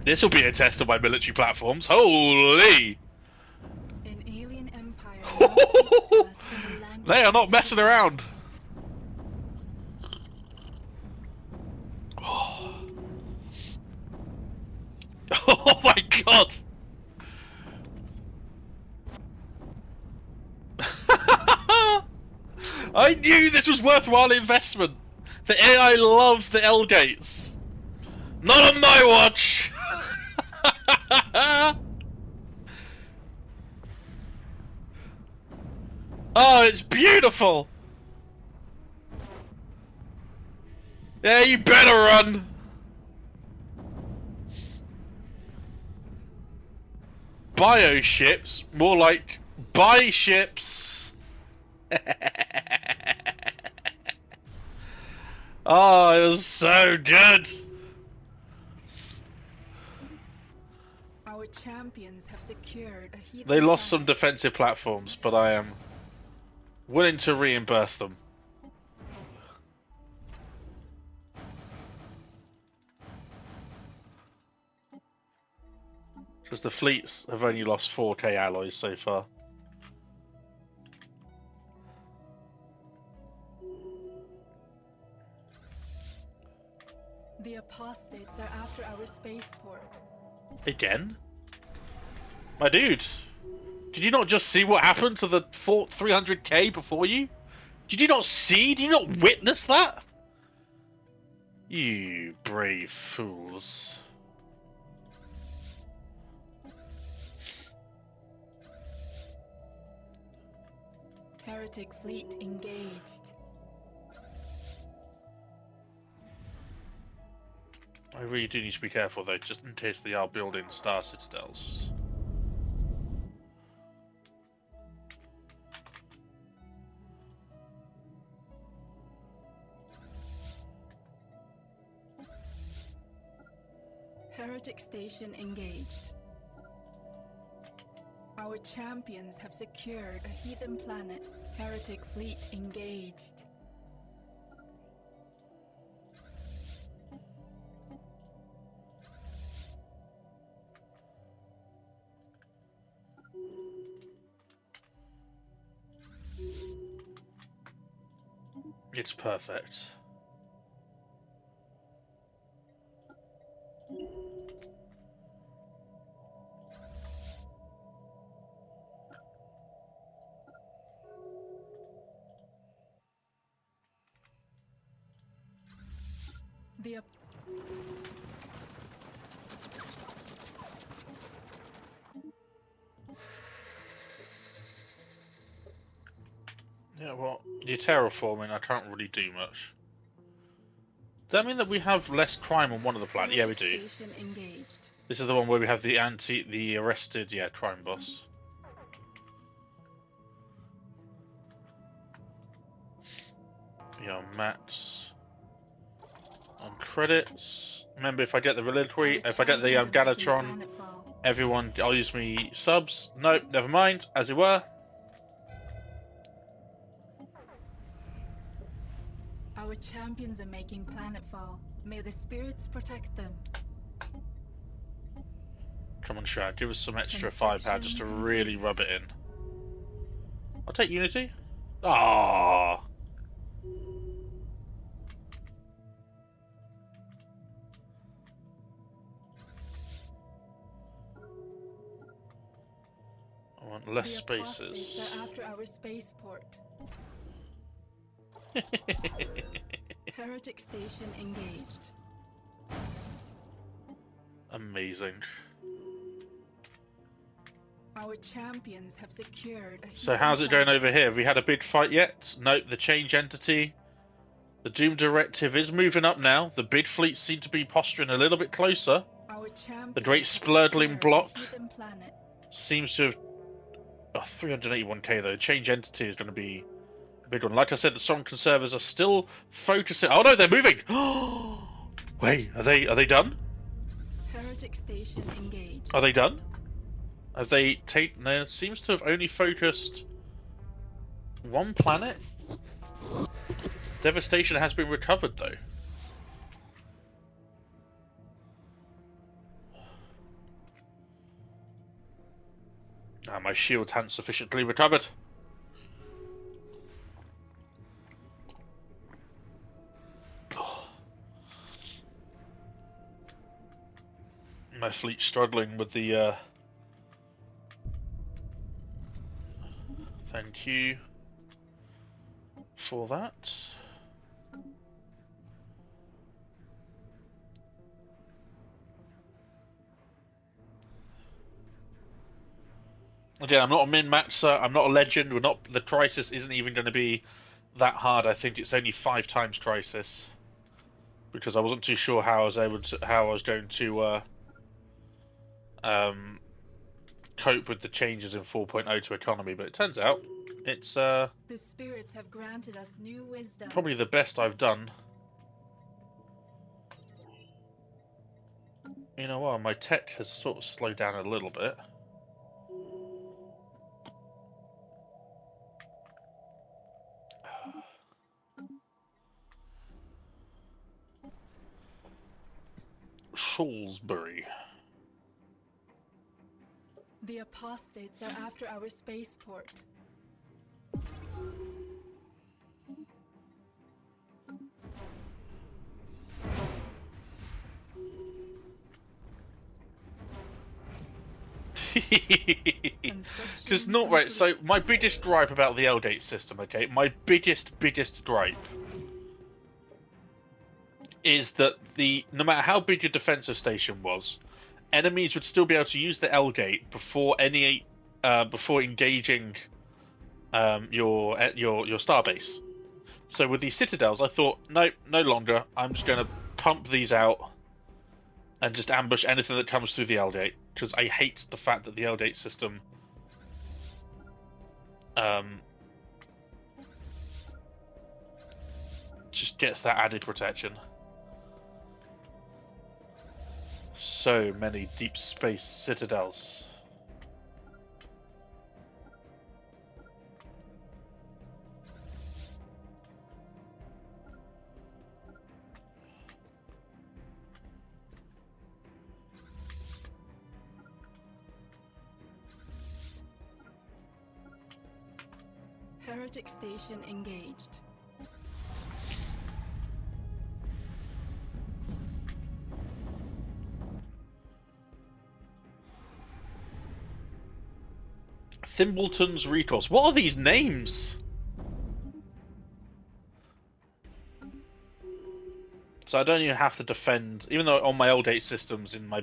This will be a test of my military platforms. Holy! An alien empire now speaks to us in the language. They are not messing around. Oh, oh my god! I knew this was worthwhile investment. The AI love the L gates. Not on my watch. Oh, it's beautiful. Yeah, you better run. Bioships, more like buy ships. Oh, it was so good. Our champions have secured a heathen They lost some planet. defensive platforms, but I am willing to reimburse them. Because the fleets have only lost 4k alloys so far. apostates are after our spaceport. Again? My dude, did you not just see what happened to the 300k before you? Did you not see? Did you not witness that? You brave fools. Heretic fleet engaged. I really do need to be careful though, just in case they are building star citadels. Heretic station engaged. Our champions have secured a heathen planet. Heretic fleet engaged. It's perfect. The Yeah, well, the terraforming, I can't really do much. Does that mean that we have less crime on one of the planets? Yeah, we do. station engaged. This is the one where we have the arrested, yeah, crime boss. Yeah, mats. On credits. Remember, if I get the reliquary, if I get the Galatron, everyone, I'll use me subs. Nope, never mind, as it were. Our champions are making planetfall. May the spirits protect them. Come on, Shroud, give us some extra firepower just to really rub it in. I'll take Unity. Ah. I want less spaces. Are after our spaceport. Heretic station engaged. Amazing. Our champions have secured a So how's it going over here? Have we had a big fight yet? Nope, the change entity. The Doom Directive is moving up now. The big fleets seem to be posturing a little bit closer. The Great Splurdling Block seems to have... Oh, 381k though. Change entity is going to be a big one. Like I said, the Song Conservers are still focusing... Oh no, they're moving! Wait, are they done? Heretic station engaged. Are they done? Have they taken... No, it seems to have only focused one planet. Devastation has been recovered though. My shields hadn't sufficiently recovered. My fleet's struggling with the... Thank you for that. Again, I'm not a min-maxer, I'm not a legend, we're not... The Crisis isn't even going to be that hard. I think it's only 5 times Crisis. Because I wasn't too sure how I was going to cope with the changes in 4.0 to economy, but it turns out it's the spirits have granted us new wisdom. Probably the best I've done. You know what, my tech has sort of slowed down a little bit. Salisbury. The apostates are after our spaceport. Because not right. So my biggest gripe about the L-Gate system, okay, my biggest gripe is that no matter how big your defensive station was, enemies would still be able to use the L-Gate before engaging your starbase. So with these citadels, I thought, no longer. I'm just going to pump these out and just ambush anything that comes through the L-Gate, because I hate the fact that the L-Gate system just gets that added protection. So many deep space citadels. Heretic station engaged. Thimbleton's recourse. What are these names? So I don't even have to defend, even though on my old 8 systems in my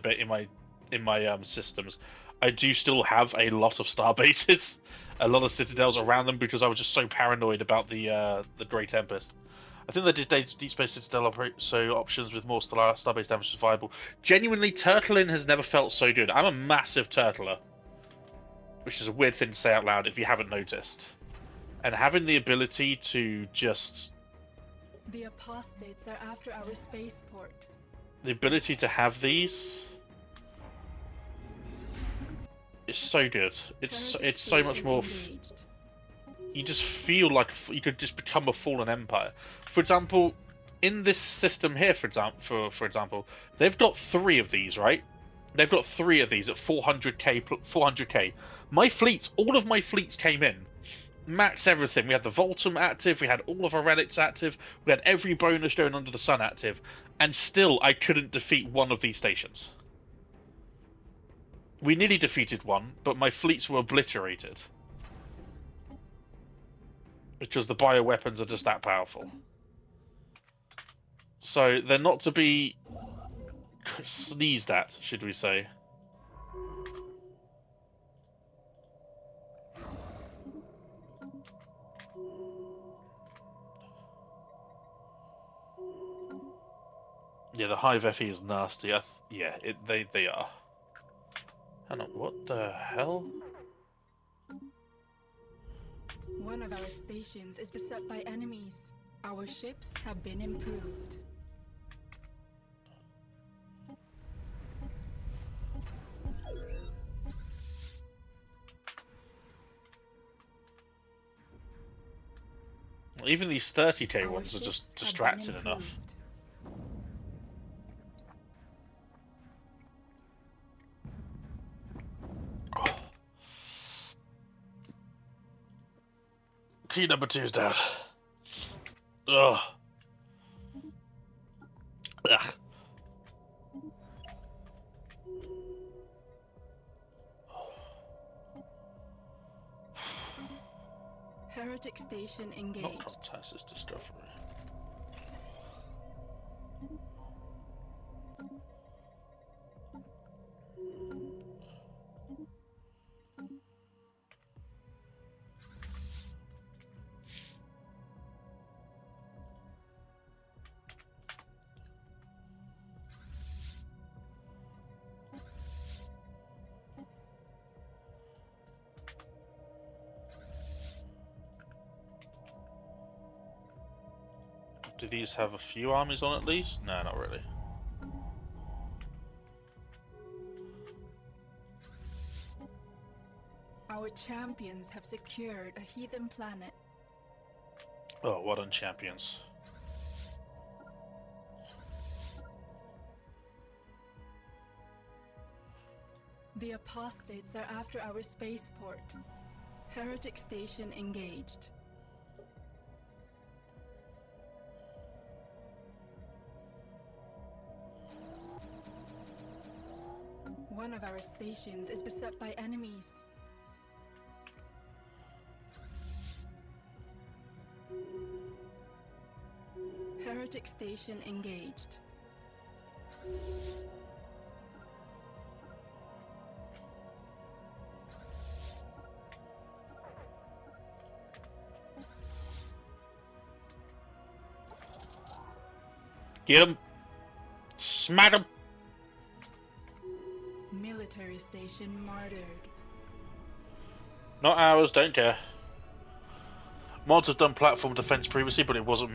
systems, I do still have a lot of star bases, a lot of citadels around them, because I was just so paranoid about the Grey Tempest. I think they did Deep Space Citadel so options with more starbase damage is viable. Genuinely, turtling has never felt so good. I'm a massive turtler, which is a weird thing to say out loud if you haven't noticed. And having the ability to just... The apostates are after our spaceport. The ability to have these is so good. It's so much more... You just feel like you could just become a fallen empire. For example, in this system here, for example, they've got 3 of these, right? They've got 3 of these at 400k. My fleets, all of my fleets came in, max everything. We had the Voltum active, we had all of our relics active, we had every bonus going under the sun active, and still I couldn't defeat one of these stations. We nearly defeated one, but my fleets were obliterated. Because the bioweapons are just that powerful. So they're not to be sneezed at, should we say. Yeah, the Hive FE is nasty. Yeah, they are. Hang on, what the hell? One of our stations is beset by enemies. Our ships have been improved. Even these 30k ones are just distracting enough. T number 2's down. Ugh. Ugh. Heretic station engaged. Not contest, it's discovery. Do these have a few armies on at least? No, not really. Our champions have secured a heathen planet. Oh, what on champions? The apostates are after our spaceport. Heretic station engaged. One of our stations is beset by enemies. Heretic station engaged. Get him! Smack him! Military station martyred. Not ours, don't care. Mods have done platform defense previously, but it wasn't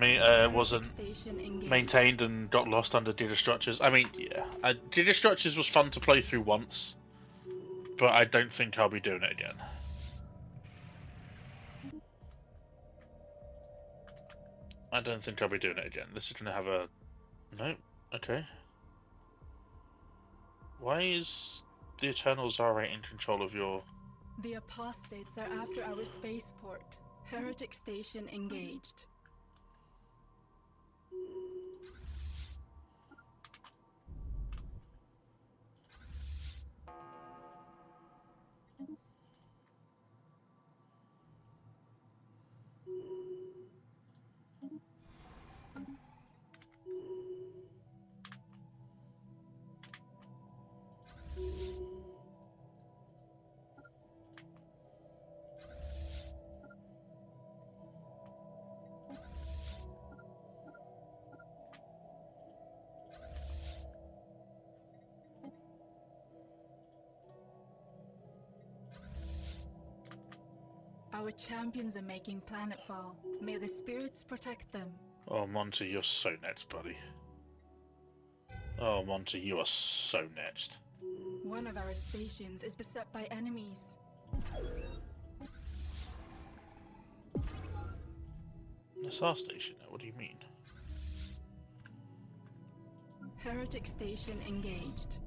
maintained and got lost under Data Structures. I mean, yeah, Data Structures was fun to play through once, but I don't think I'll be doing it again. I don't think I'll be doing it again. This is going to have a... No? Okay. Why is the Eternals R8 in control of your... The apostates are after our spaceport. Heretic station engaged. Our champions are making planetfall. May the spirits protect them. Oh, Monty, you're so next, buddy. Oh, Monty, you are so next. One of our stations is beset by enemies. That's our station now, what do you mean? Heretic station engaged.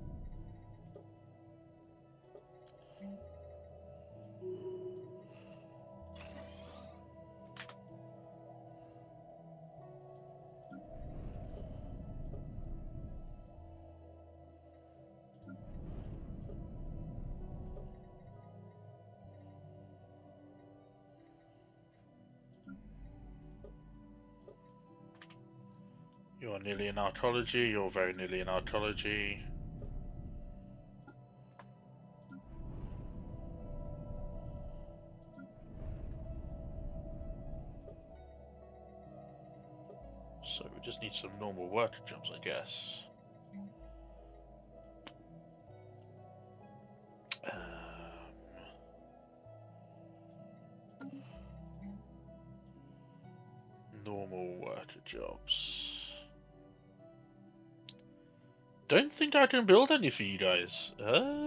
You're nearly in archaeology, you're very nearly in archaeology. So we just need some normal worker jobs, I guess. Normal worker jobs. Don't think I can build any for you guys. No,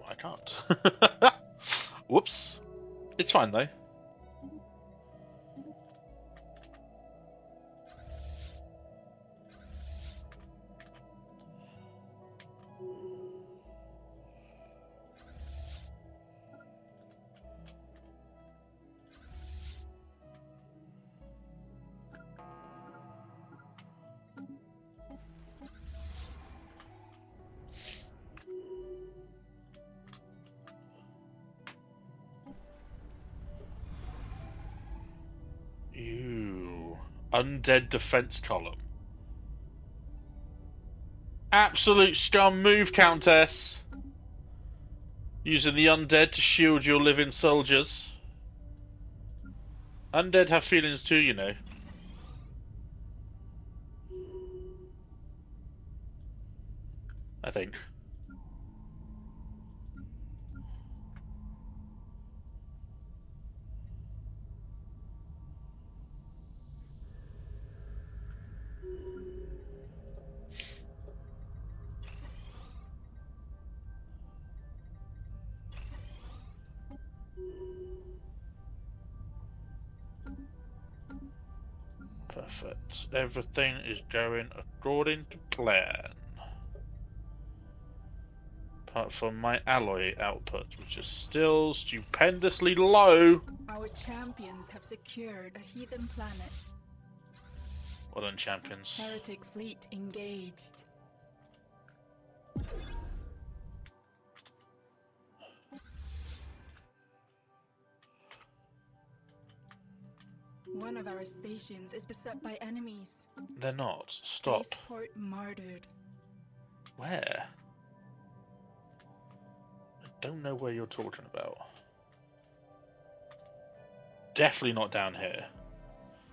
I can't. Whoops. It's fine though. Undead defense column. Absolute scum move, Countess. Using the undead to shield your living soldiers. Undead have feelings too, you know. I think. Perfect. Everything is going according to plan. Apart from my alloy output, which is still stupendously low. Our champions have secured a heathen planet. Well done, champions. Heretic fleet engaged. One of our stations is beset by enemies. They're not. Stop. Spaceport martyred. Where? I don't know where you're talking about. Definitely not down here.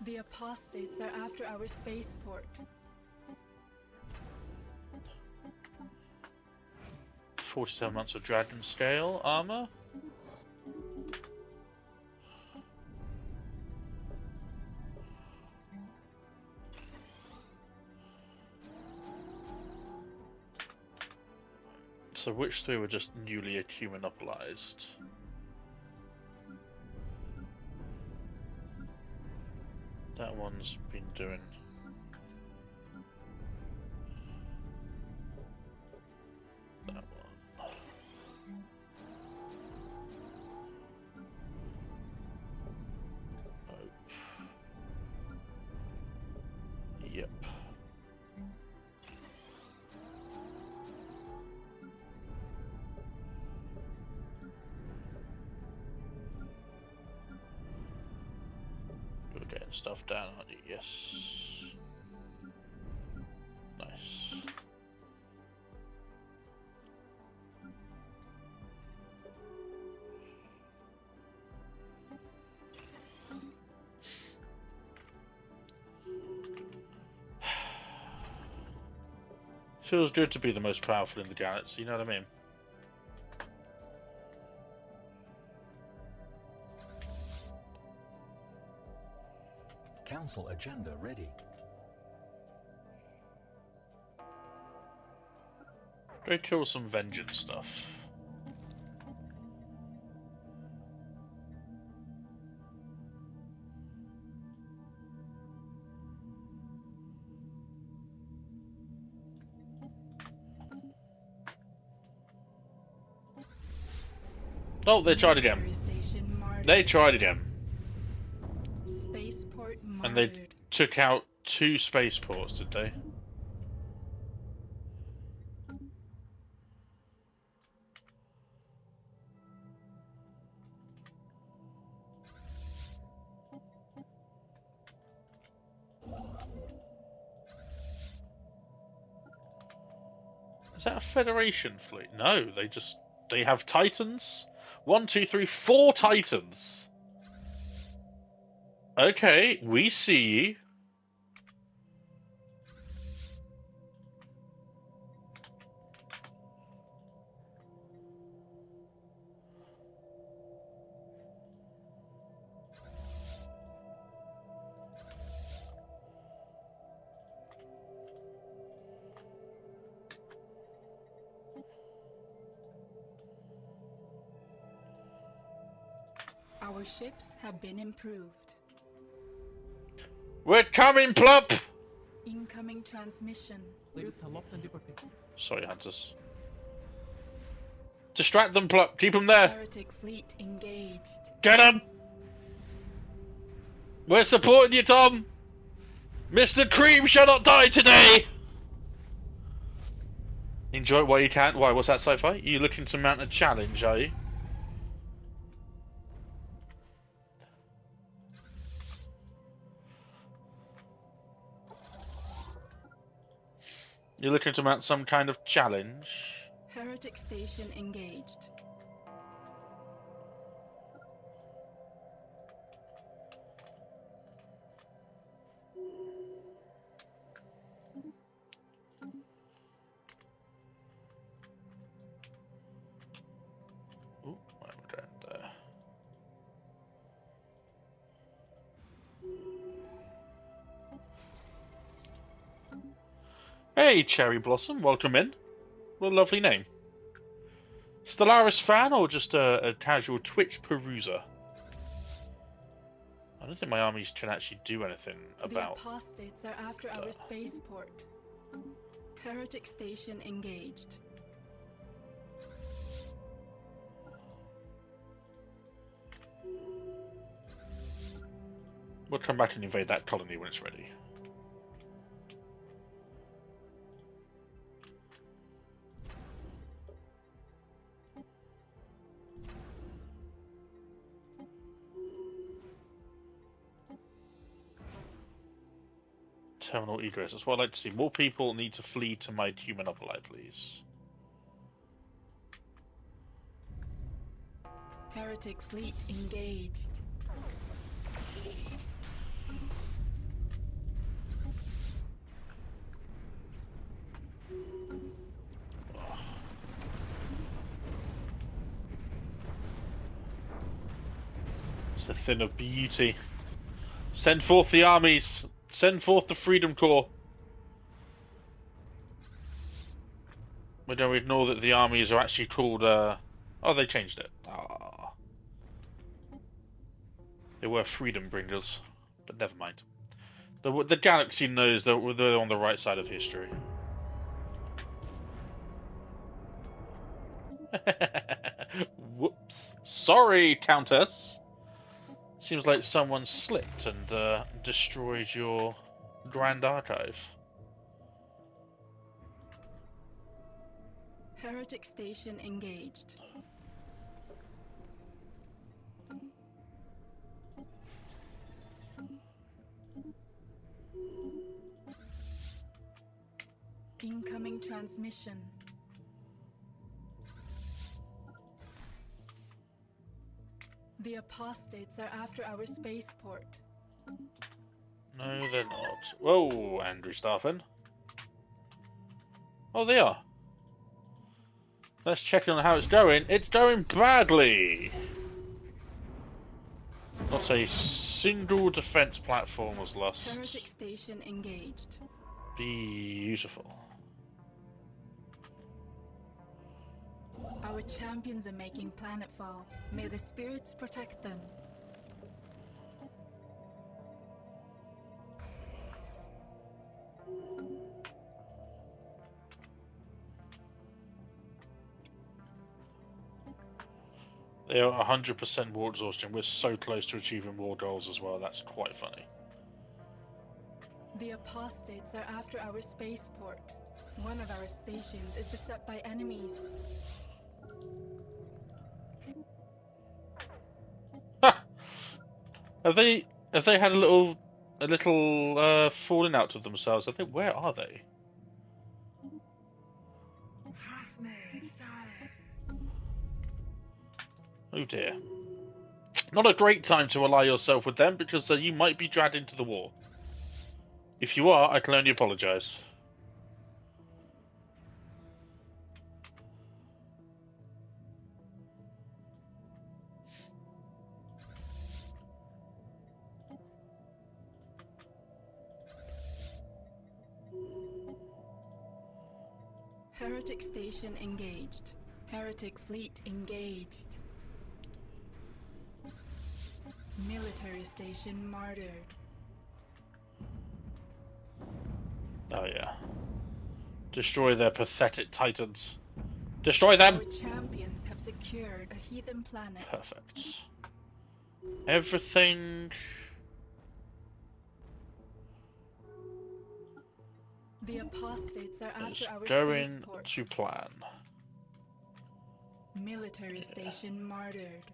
The apostates are after our spaceport. 47 months of dragon scale armor. So which three were just newly ecumenopalized? That one's been doing. That one. Nope. Yep. You're getting stuff down, aren't you? Yes. Nice. Feels good to be the most powerful in the galaxy, you know what I mean? Council agenda ready. Go kill some vengeance stuff. Oh, they tried again. Military station martyred. They tried again. Spaceport martyred. And they took out 2 spaceports, did they? Is that a Federation fleet? No, they have Titans. 1, 2, 3, 4 Titans. Okay, we see you. Our ships have been improved. We're coming, Plop! Incoming transmission. Sorry, Hunters. Distract them, Plop. Keep them there. Heretic fleet engaged. Get them! We're supporting you, Tom! Mr. Cream shall not die today! Enjoy it while you can. Why, what's that, sci-fi? You looking to mount a challenge, are you? You're looking to mount some kind of challenge? Heretic station engaged. Ooh, I'm going there. Hey, Cherry Blossom, welcome in. What a lovely name. Stellaris fan or just a casual Twitch peruser? I don't think my armies can actually do anything about. The apostates are after our spaceport. Heretic station engaged. We'll come back and invade that colony when it's ready. Terminal egress. That's what I'd like to see. More people need to flee to my humanopoli, please. Heretic fleet engaged. It's a thing of beauty. Send forth the armies. Send forth the Freedom Corps. We don't ignore that the armies are actually called, oh, they changed it. Ah. They were Freedom Bringers, but never mind. The Galaxy knows that they're on the right side of history. Whoops. Sorry, Countess. Seems like someone slipped and destroyed your Grand Archive. Heretic station engaged. Incoming transmission. The apostates are after our spaceport. No, they're not. Whoa, Andrew Staffen. Oh, they are. Let's check on how it's going. It's going badly. Not a single defense platform was lost. Heretic station engaged. Beautiful. Our champions are making planetfall. May the spirits protect them. They are 100% war exhaustion. We're so close to achieving war goals as well. That's quite funny. The apostates are after our spaceport. One of our stations is beset by enemies. Ha! Have they had a little falling out of themselves? I think, where are they? Oh dear. Not a great time to ally yourself with them, because you might be dragged into the war. If you are, I can only apologise. Heretic station engaged. Heretic fleet engaged. Military station martyred. Oh yeah. Destroy their pathetic titans. Destroy them! Our champions have secured a heathen planet. Perfect. Everything... The apostates are is after our going spaceport. to plan. Military station martyred.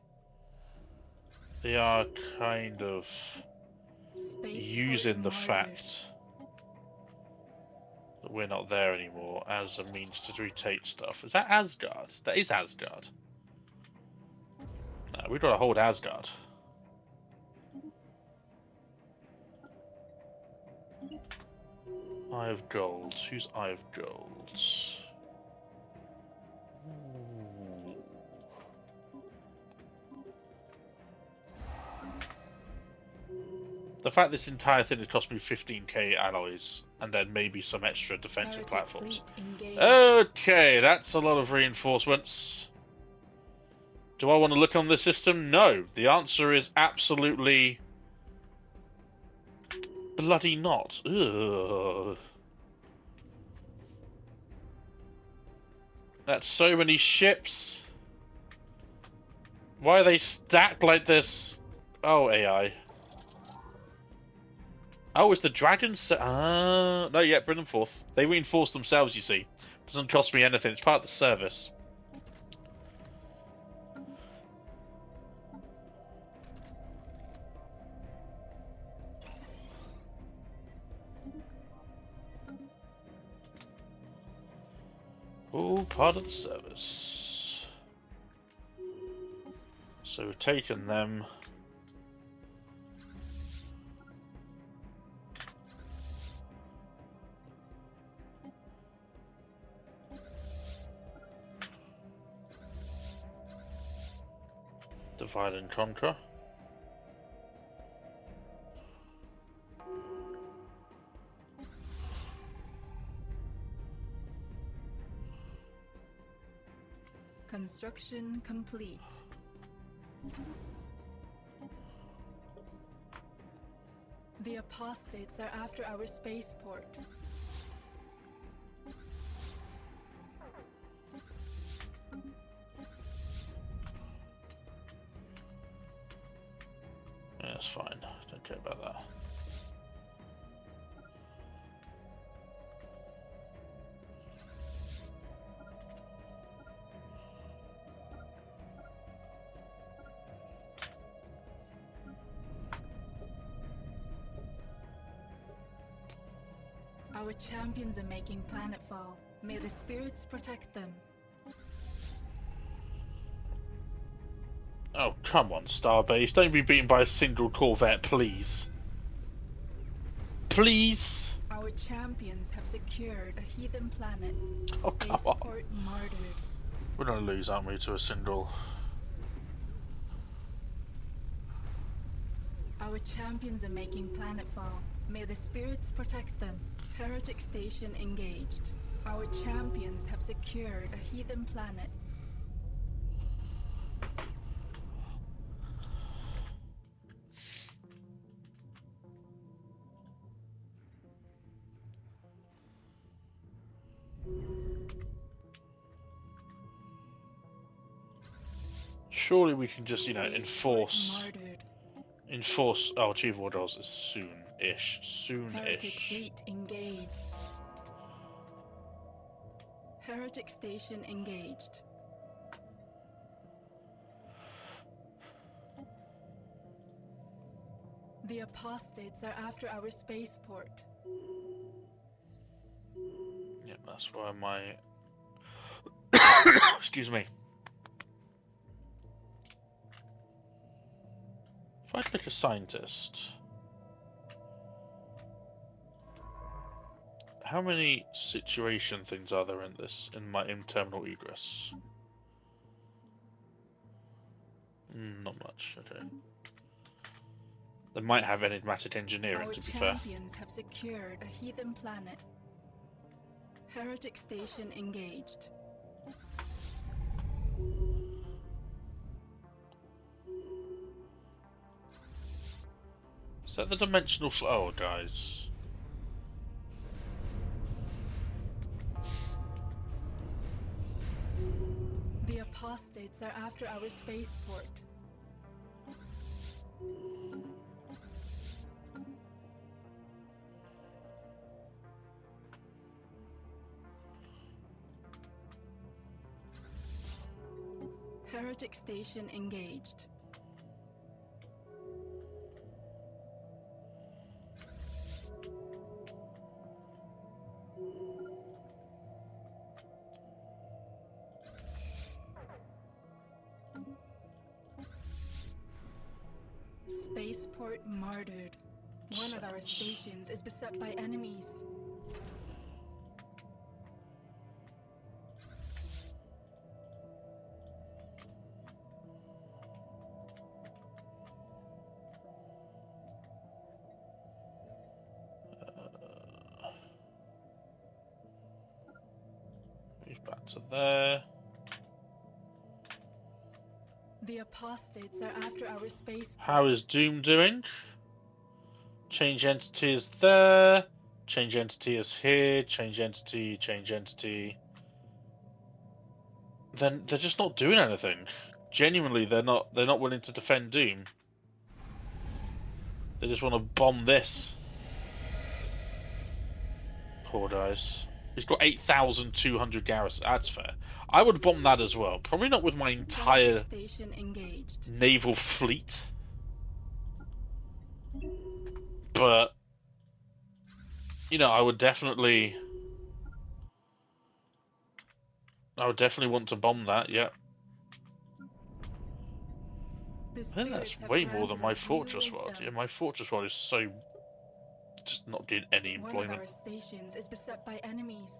They are kind of Spaceport using the martyred. fact that we're not there anymore as a means to retake stuff. Is that Asgard? That is Asgard. No, we've got to hold Asgard. Eye of Gold. Who's Eye of Gold? Ooh. The fact this entire thing has cost me 15k alloys and then maybe some extra defensive Heretic platforms. fleet engaged. Okay, that's a lot of reinforcements. Do I want to look on this system? No. The answer is absolutely bloody not. Ugh. That's so many ships. Why are they stacked like this? Oh, AI. Oh, it's the dragons. No, yeah, bring them forth. They reinforce themselves, you see. Doesn't cost me anything. It's part of the service. All part of the service. So we've taken them. Divide and conquer. Construction complete. The apostates are after our spaceport. Yeah, that's fine. Don't care about that. Our champions are making planetfall. May the spirits protect them. Oh, come on, Starbase. Don't be beaten by a single Corvette, please. Please? Our champions have secured a heathen planet. Oh, come on. Spaceport martyred. We're gonna lose, aren't we, to a single... Our champions are making planetfall. May the spirits protect them. Heretic station engaged. Our champions have secured a heathen planet. Surely we can just, you know, Spaceport enforce... martyred. Enforce... Oh, Chief Orders is soon-ish. Heretic Soon-ish. fleet engaged. Heretic station engaged. The apostates are after our spaceport. Yep, that's why my... Excuse me. If I click a scientist... How many situation things are there in this, in my terminal egress? Not much, okay. They might have enigmatic engineering, Our to be fair. champions have secured a heathen planet. Heretic station engaged. Is that the dimensional flow, guys? The apostates are after our spaceport. Heretic station engaged. Spaceport martyred. One of our stations is beset by enemies. Move back to there. The apostates are after our spaceport. How is Doom doing? Change entity is there. Change entity is here. Change entity. Change entity. Then they're just not doing anything. Genuinely, they're not willing to defend Doom. They just want to bomb this. Poor guys. He's got 8,200 garrisons. That's fair. I would bomb that as well. Probably not with my entire Heretic station engaged. naval fleet. But, you know, I would definitely I would definitely want to bomb that, yeah. The I think that's spirits have way more than granted my us new fortress world. wisdom. Yeah, my fortress world is so... just not getting any One of employment. our stations is beset by enemies.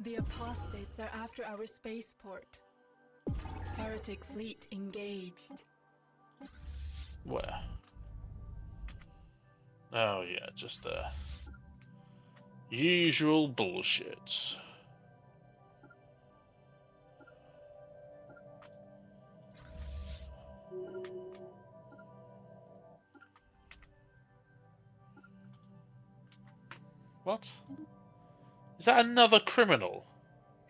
The apostates are after our spaceport. Heretic fleet engaged. Where? Oh yeah, just there. Usual bullshit. What? Is that another criminal?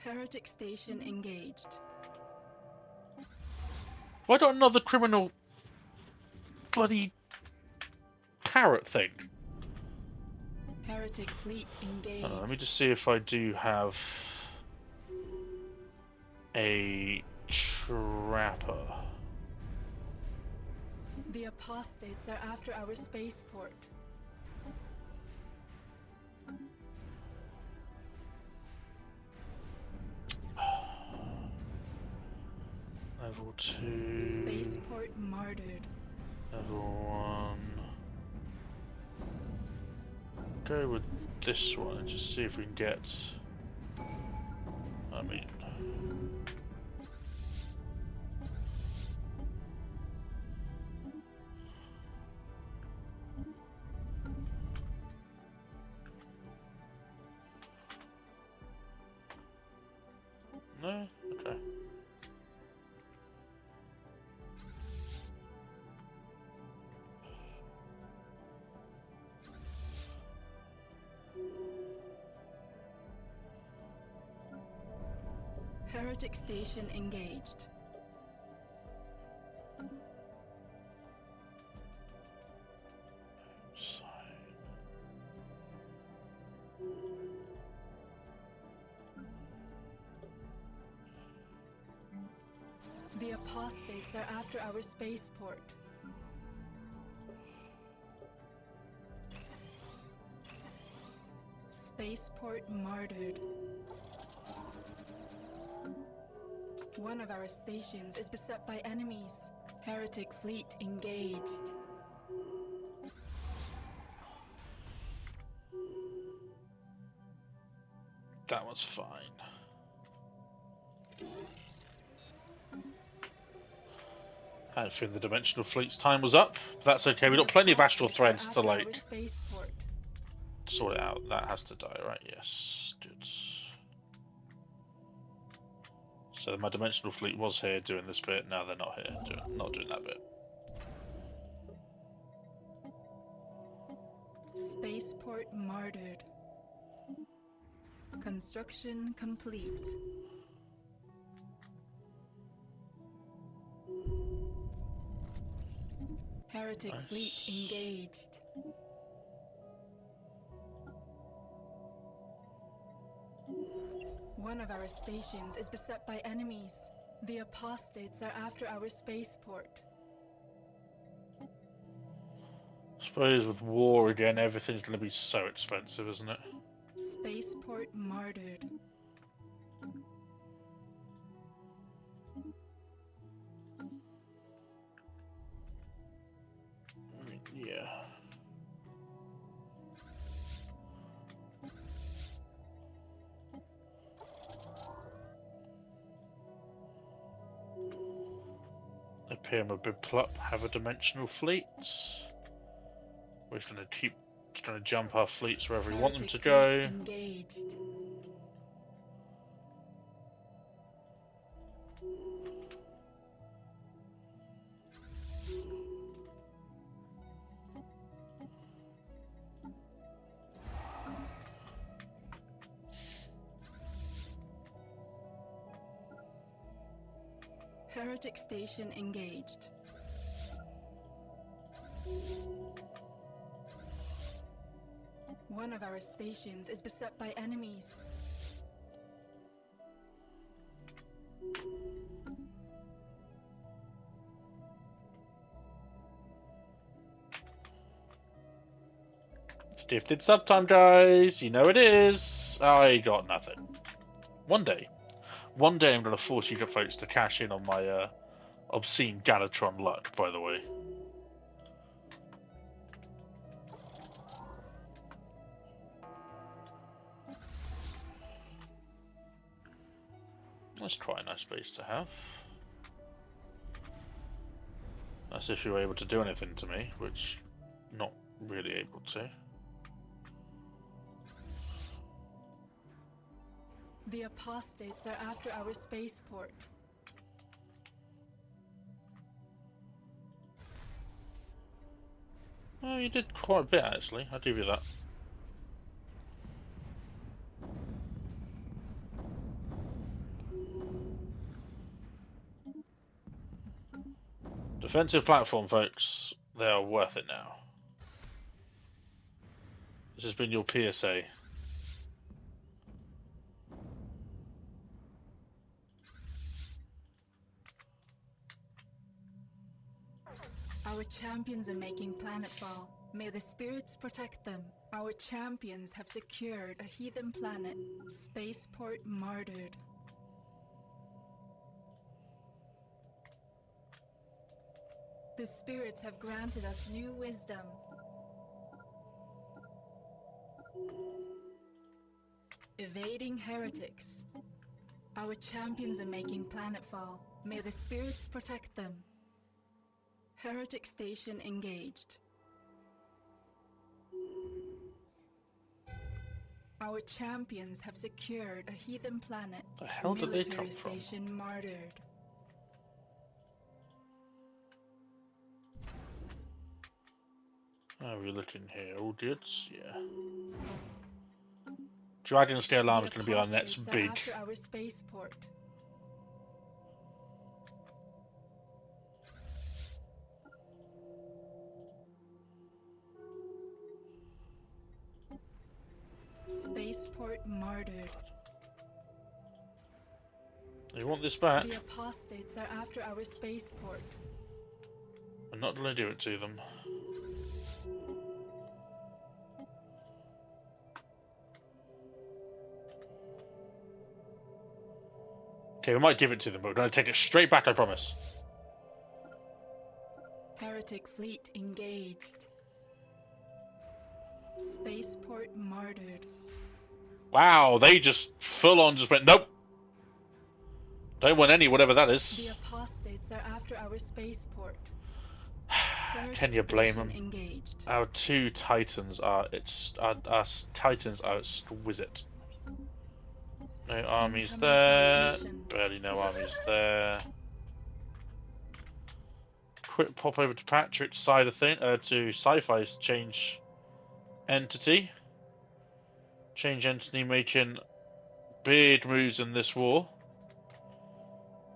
Heretic station engaged. Why not another criminal bloody parrot thing? Heretic fleet engaged. Let me just see if I do have a trapper. The apostates are after our spaceport. Level 2. Spaceport martyred. Level 1. Go with this one and just see if we can get... I mean... No? Okay. Heretic station engaged. The apostates are after our spaceport. Spaceport martyred. One of our stations is beset by enemies. Heretic fleet engaged. That was fine. I had a feeling the dimensional fleet's time was up, but that's okay. We've got plenty of astral threads to like sort it out. That has to die, right? Yes, good. So my dimensional fleet was here doing this bit. Now they're not here, not doing that bit. Spaceport martyred. Construction complete. Heretic fleet engaged. One of our stations is beset by enemies. The apostates are after our spaceport. I suppose with war again, everything's going to be so expensive, isn't it? Spaceport martyred. Yeah. Appear a big plup, have a dimensional fleet. We're just going to keep trying to jump our fleets wherever we want them to go. Engaged. Heretic station engaged. One of our stations is beset by enemies. Gifted sub time, guys. You know it is. I got nothing. One day I'm going to force you folks to cash in on my obscene Galatron luck, by the way. That's quite a nice base to have. That's if you were able to do anything to me, which not really able to. The apostates are after our spaceport. Oh, you did quite a bit actually, I'll give you that. Defensive platform, folks. They are worth it now. This has been your PSA. Our champions are making planetfall. May the spirits protect them. Our champions have secured a heathen planet, spaceport martyred. The spirits have granted us new wisdom. Evading heretics. Our champions are making planetfall. May the spirits protect them. Heretic station engaged. Our champions have secured a heathen planet. The hell did they come Military from? station martyred. How are we looking here, audience? Yeah. Dragon scale arm is going to be our next big. After our spaceport. Spaceport martyred. You want this back? The apostates are after our spaceport. I'm not going to do it to them. Okay, we might give it to them, but we're going to take it straight back, I promise. Heretic fleet engaged. Spaceport martyred. Wow, they just full on just went, nope. Don't want any, whatever that is. The apostates are after our spaceport. Can you blame them? Engaged. Our two titans are our titans are exquisite. No armies there. Barely no armies there. Quick pop over to Patrick's side of thing, to Sci-Fi's change entity. Change entity making big moves in this war.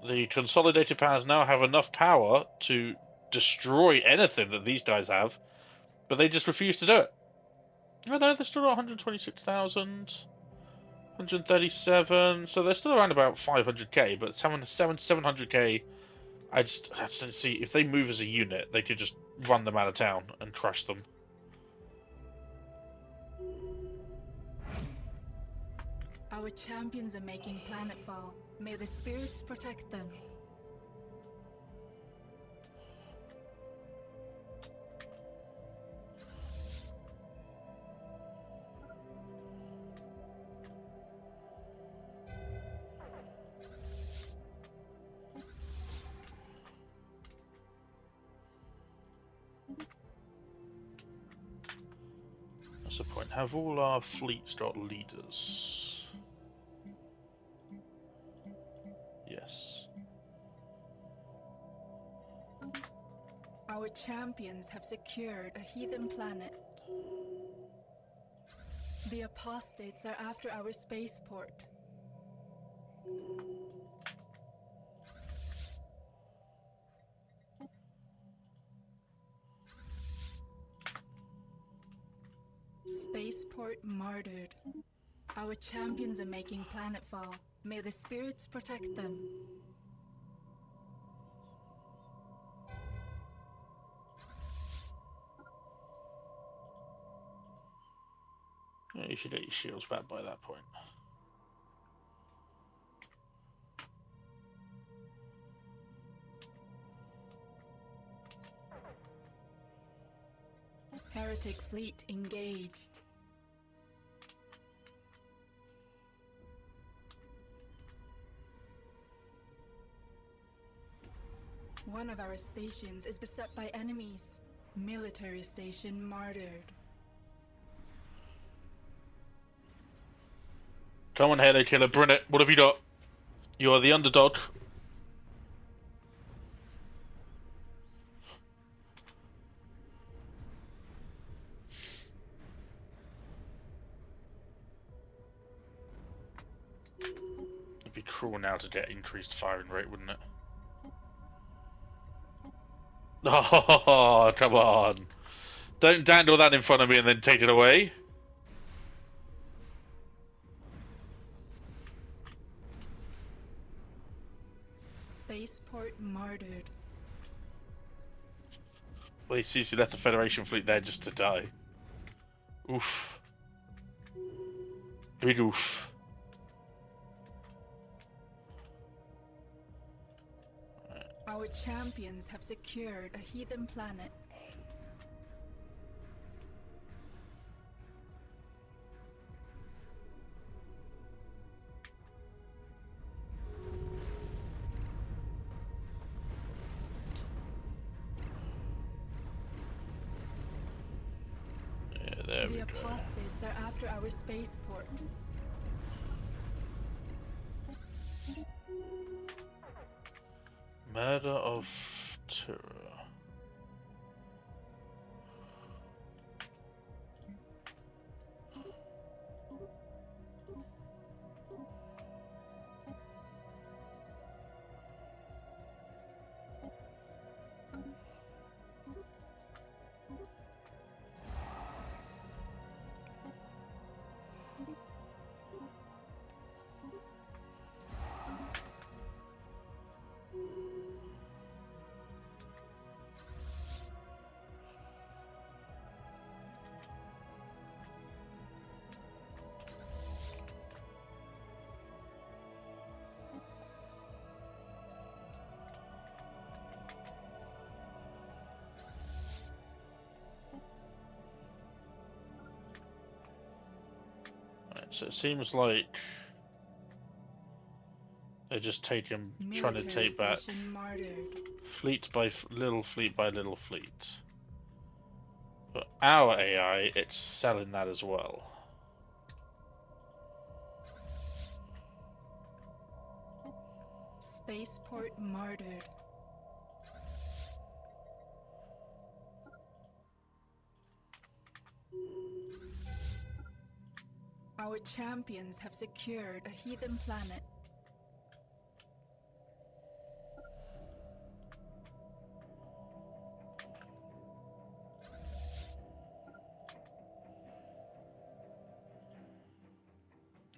The consolidated powers now have enough power to destroy anything that these guys have, but they just refuse to do it. Oh no, they're still at 126,000, 137, so they're still around about 500k, but 700k, I just don't see, if they move as a unit, they could just run them out of town and crush them. Our champions are making planetfall. May the spirits protect them. That's the point. Have all our fleets got leaders? Yes. Our champions have secured a heathen planet. The apostates are after our spaceport. Spaceport martyred. Our champions are making planetfall. May the spirits protect them. Yeah, you should get your shields back by that point. Heretic fleet engaged. One of our stations is beset by enemies. Military station martyred. Come on, Halo Killer, bring it. What have you got? You are the underdog. It'd be cruel now to get increased firing rate, wouldn't it? Oh, come on. Don't dandle that in front of me and then take it away. Spaceport martyred. Well, he sees you left the Federation fleet there just to die. Oof. Big oof. Our champions have secured a heathen planet. Yeah, there we The go. apostates are after our spaceport. Murder of Terror. So it seems like they're just taking, trying to Military take back station martyred. fleet by little fleet by little fleet. But our AI, it's selling that as well. Spaceport martyred. Our champions have secured a heathen planet.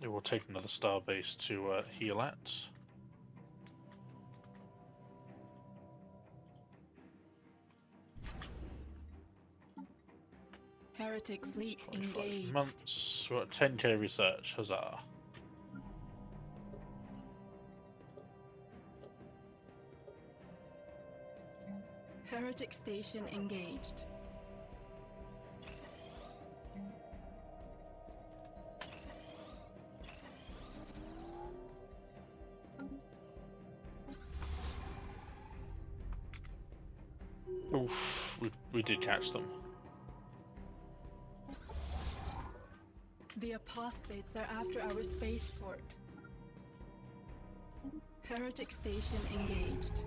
It will take another starbase to heal at. Heretic fleet 25 engaged. months. We're at 10k research. Huzzah. Heretic station engaged. Oof, we did catch them. The apostates are after our spaceport. Heretic station engaged.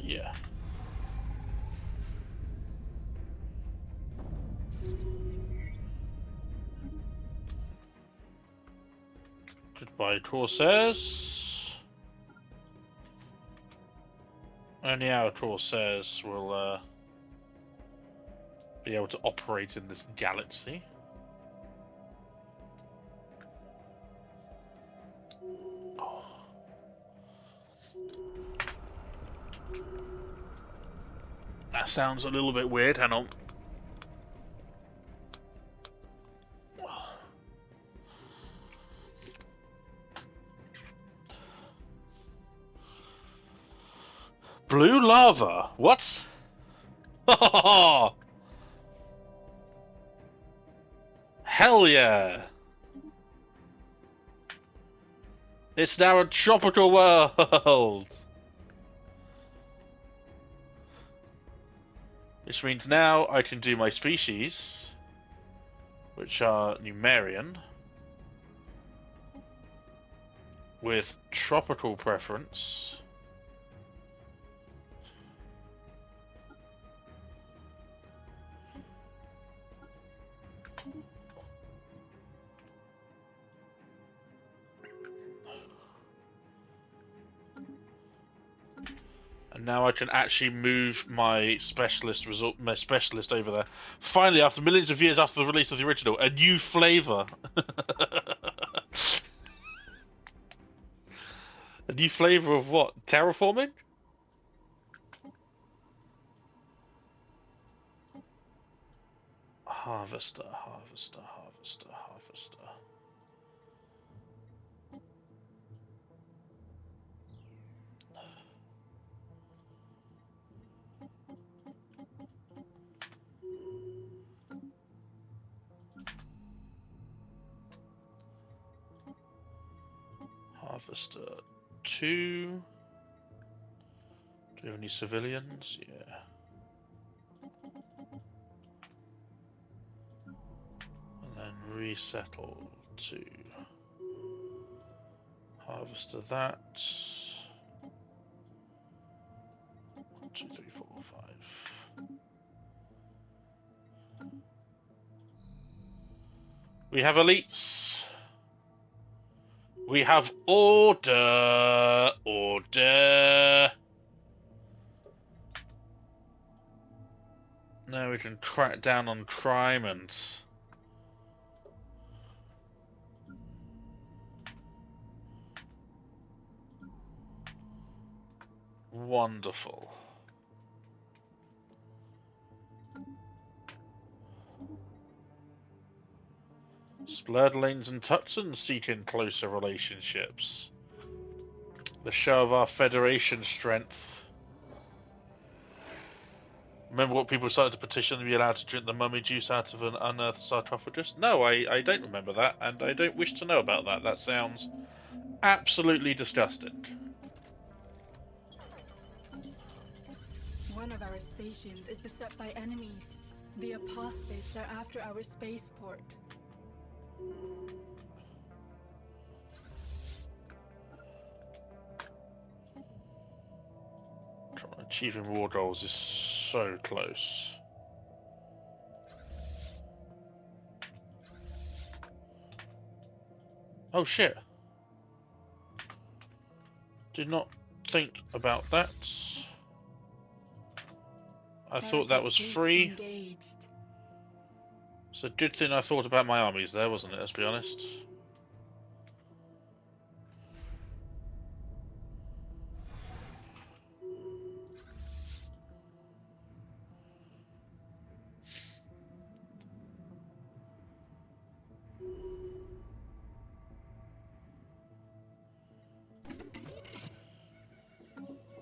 Yeah. Goodbye, Corsairs. Only our Corsairs will be able to operate in this galaxy. That sounds a little bit weird. Hang on. Blue lava? What? Hell yeah! It's now a tropical world! Which means now I can do my species, which are Numerian, with tropical preference. And now I can actually move my specialist over there. Finally, after millions of years after the release of the original, a new flavor. A new flavor of what? Terraforming? Harvester, harvester, harvester, harvester. Harvester 2. Do we have any civilians? Yeah. And then resettle 2. Harvester that. 1, 2, 3, 4, 5. We have elites. We have order. Order. Now we can crack down on crime and... Wonderful. Splurdlings and Tutsons seeking closer relationships. The show of our Federation strength. Remember what people started to petition to be allowed to drink the mummy juice out of an unearthed sarcophagus? No, I don't remember that, and I don't wish to know about that. That sounds absolutely disgusting. One of our stations is beset by enemies. The apostates are after our spaceport. Achieving war goals is so close. Oh shit. Did not think about that. I thought that was free. Engaged. It's a good thing I thought about my armies there, wasn't it? Let's be honest.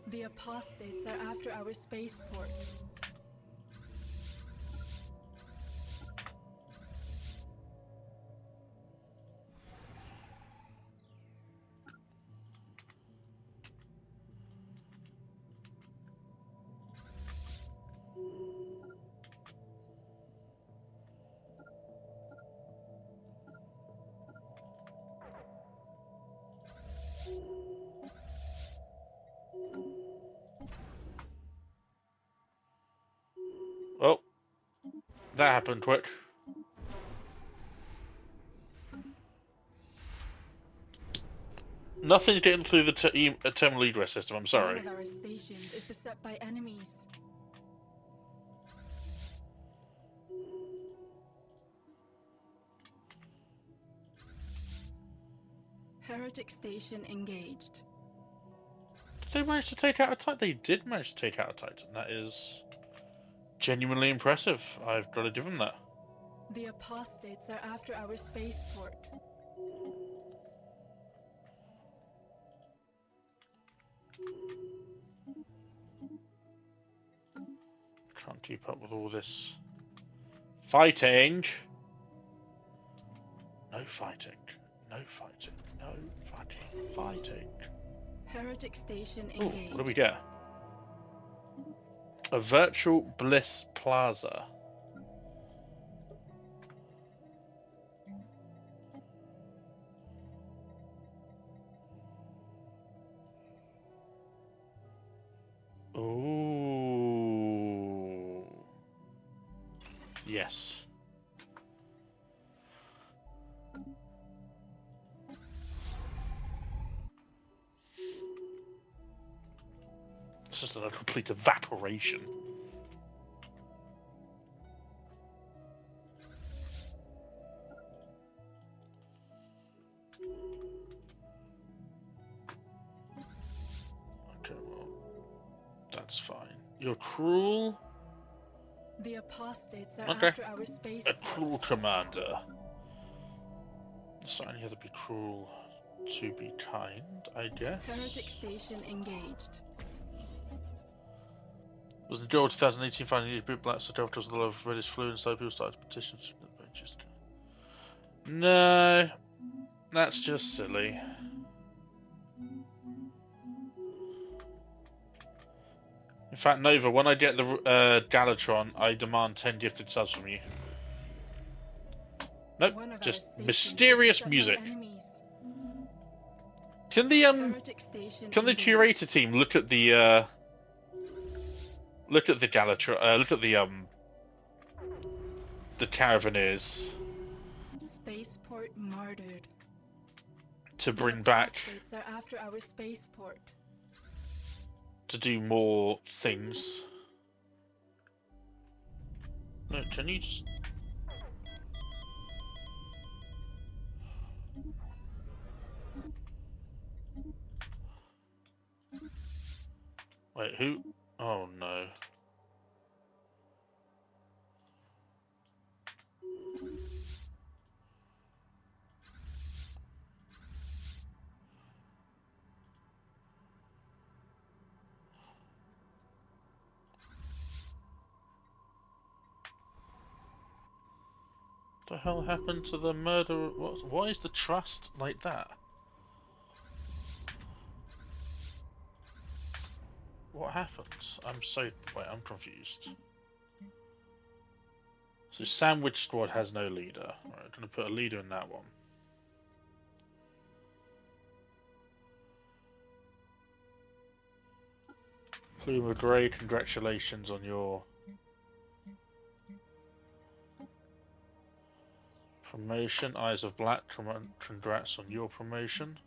The apostates are after our spaceport. Oh, that happened quick. Nothing's getting through the terminal egress system, I'm sorry. One of our stations is beset by enemies. Heretic station engaged. Did they manage to take out a Titan? They did manage to take out a Titan. That is genuinely impressive. I've got to give them that. The apostates are after our spaceport. Can't keep up with all this fighting. No fighting. No fighting. No fucking fighting. Heretic station Ooh, engaged. what do we get? A virtual bliss plaza. Ooh. Yes. It's just a complete evaporation. Okay, well, that's fine. You're cruel. The apostates are Okay. after our A spaceport. cruel commander. So I only have to be cruel to be kind, I guess. Heretic station engaged. Was in Joel 2018 finding these boot blacks, so Delta was the love of Reddish flu, and so people started petitions. No, that's just silly. In fact, Nova, when I get the Galatron, I demand 10 gifted subs from you. Nope, One of our just stations mysterious is beset by music. enemies. Can the Heretic station engaged. curator team look at the Galatron? Look at the Caravaneers Spaceport martyred. to bring The back apostates are after our spaceport. to do more things. No, can you just... Wait, who? Oh no. What the hell happened to the murder? Why is the trust like that? What happened? Wait, I'm confused. So Sandwich Squad has no leader. Right, I'm gonna put a leader in that one. Plume of Grey, congratulations on your promotion. Eyes of Black, congrats on your promotion.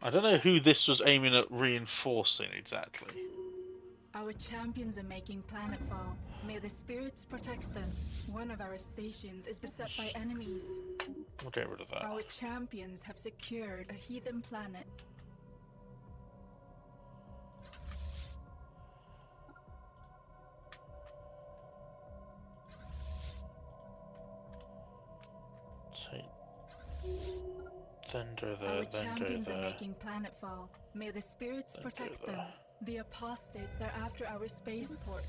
I don't know who this was aiming at reinforcing exactly. Our champions are making planetfall. May the spirits protect them. One of our stations is beset by enemies. We'll get rid of that. Our champions have secured a heathen planet. Take then go there, Our then go champions are there. making planetfall. May the spirits Then protect go them. there. The apostates are after our spaceport.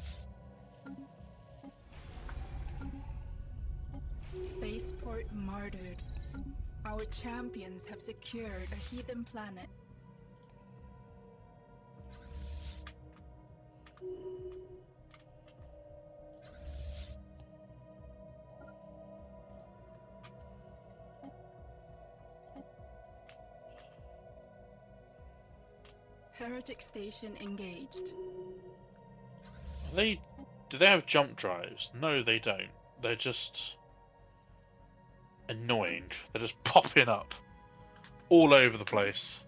Spaceport martyred. Our champions have secured a heathen planet. Heretic station engaged. Do they have jump drives? No, they don't. They're just annoying. They're just popping up all over the place.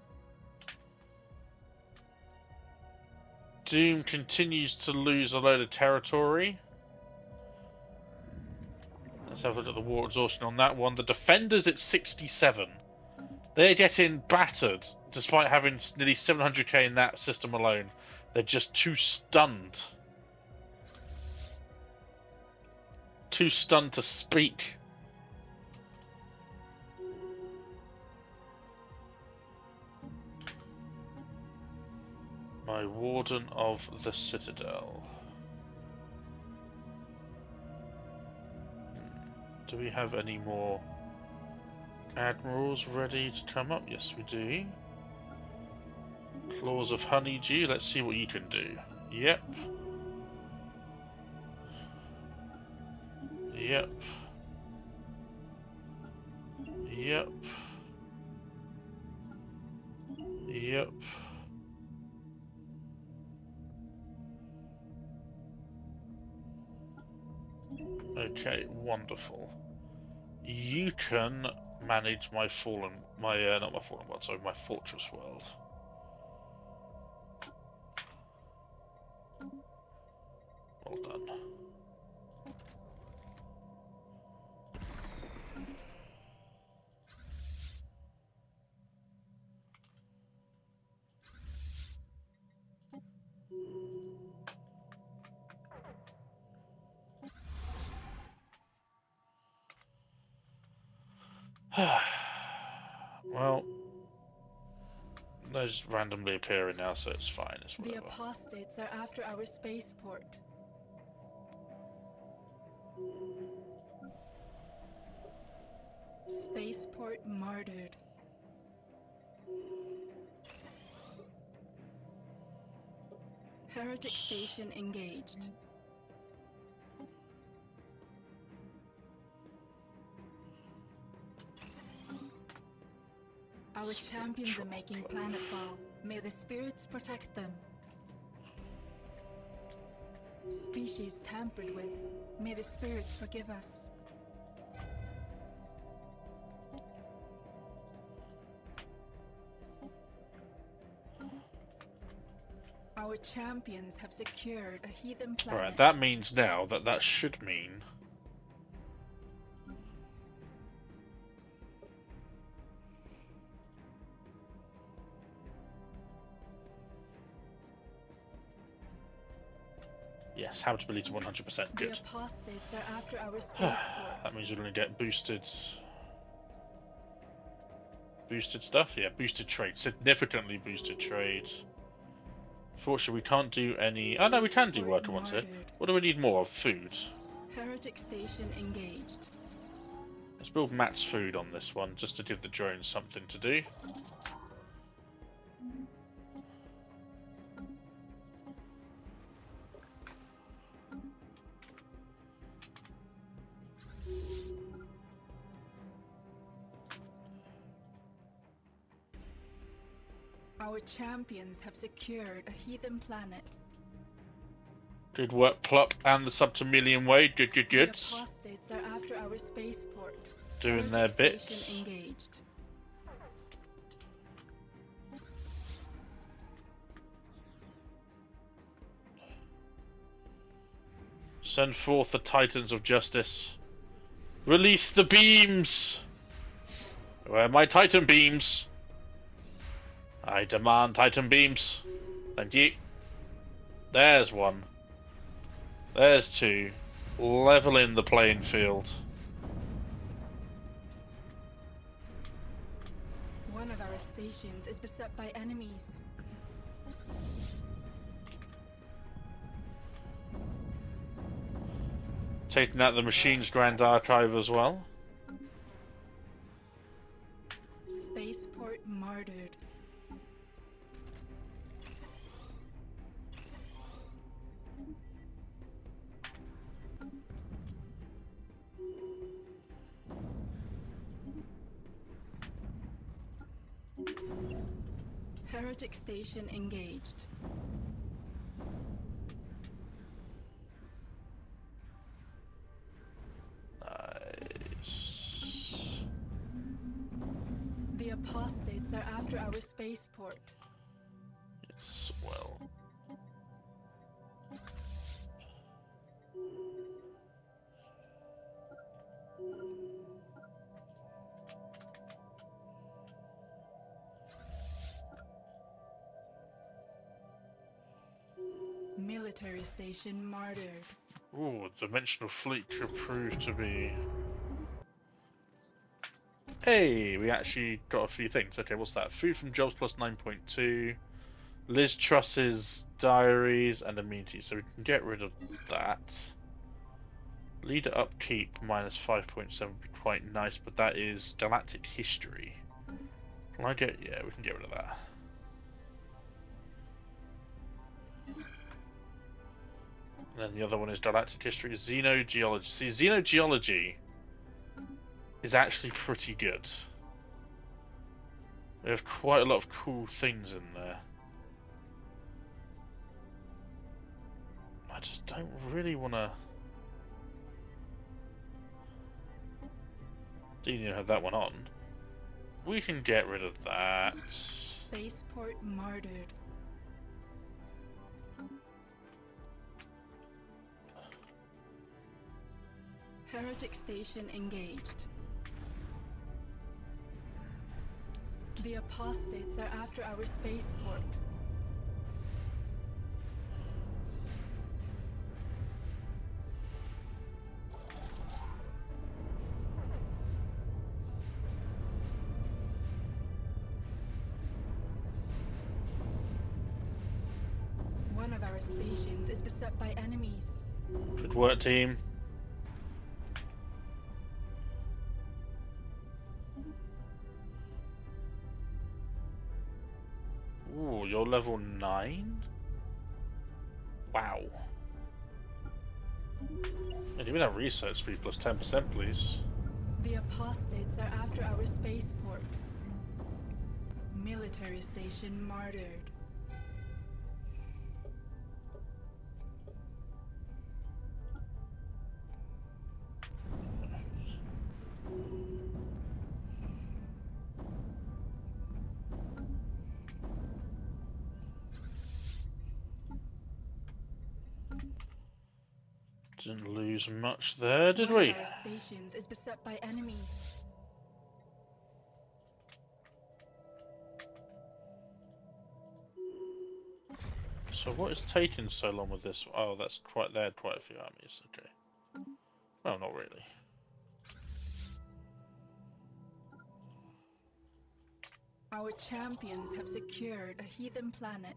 Doom continues to lose a load of territory. Let's have a look at the war exhaustion on that one. The defenders at 67. They're getting battered, despite having nearly 700k in that system alone. They're just too stunned. too stunned to speak. My Warden of the Citadel. Do we have any more admirals ready to come up? Yes, we do. Claws of Honeydew. Let's see what you can do. Yep. Yep. Yep. Yep. Okay, wonderful. You can manage my fallen, not my fallen world, sorry, my fortress world. Well done. Well, those randomly appearing now, so it's fine. It's whatever. The apostates are after our spaceport. Spaceport martyred. Heretic station engaged. Our champions are making planetfall. May the spirits protect them. Species tampered with. May the spirits forgive us. Our champions have secured a heathen planet. Alright, that means now that should mean... Yes, habitability 100%, good. The apostates are after our spaceport. That means we're going to get boosted stuff? Yeah, boosted trade. Significantly boosted trade. Fortunately, we can't do any... Oh no, we can do worker ones here. What do we need more of? Food. Heretic station engaged. Let's build Matt's food on this one, just to give the drones something to do. Our champions have secured a heathen planet. Good work, Plop and the Subtermillion Way. Good. The apostates are after our spaceport. Doing their bits. Station engaged. Send forth the Titans of Justice. Release the beams! Where are my Titan beams? I demand Titan beams. Thank you. There's one. There's two. Leveling the playing field. One of our stations is beset by enemies. Taking out the machine's Grand Archive as well. Spaceport martyred. Heretic station engaged. Nice. The apostates are after our spaceport. Yes, well. Military station martyred. Ooh, dimensional fleet could prove to be... Hey, we actually got a few things. Okay, what's that? Food from jobs plus 9.2. Liz Truss's diaries and immunity, so we can get rid of that. Leader upkeep minus 5.7 would be quite nice, but that is galactic history. Can I get... yeah, we can get rid of that. And then the other one is galactic history, xenogeology. See, xenogeology is actually pretty good. We have quite a lot of cool things in there. I just don't really want to... didn't even have that one on. We can get rid of that. Spaceport martyred. Heretic station engaged. The apostates are after our spaceport. One of our stations is beset by enemies. Good work, team. Ooh, you're level 9? Wow. Yeah, give me that research speed plus 10%, please. The apostates are after our spaceport. Military station martyred. Didn't lose much there, did One we? of our stations is beset by enemies. So what is taking so long with this? Oh, that's quite... they had quite a few armies, okay. Well, not really. Our champions have secured a heathen planet.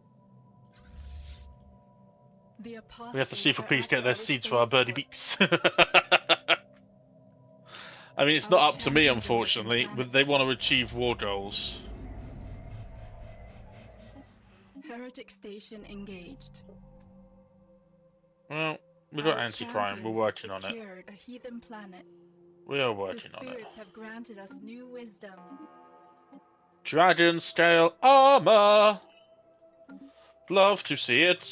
The We have to see if apostates are please get after their our seeds for our birdie spaceport. beaks. I mean, it's Our not up to me, champions are making unfortunately, planet but they want to fall. achieve war goals. Heretic station engaged. Well, we've got Our anti-crime, we're champions working have on it. secured a heathen planet. We are The working on it. spirits have granted us new wisdom. Dragon scale armor! Love to see it.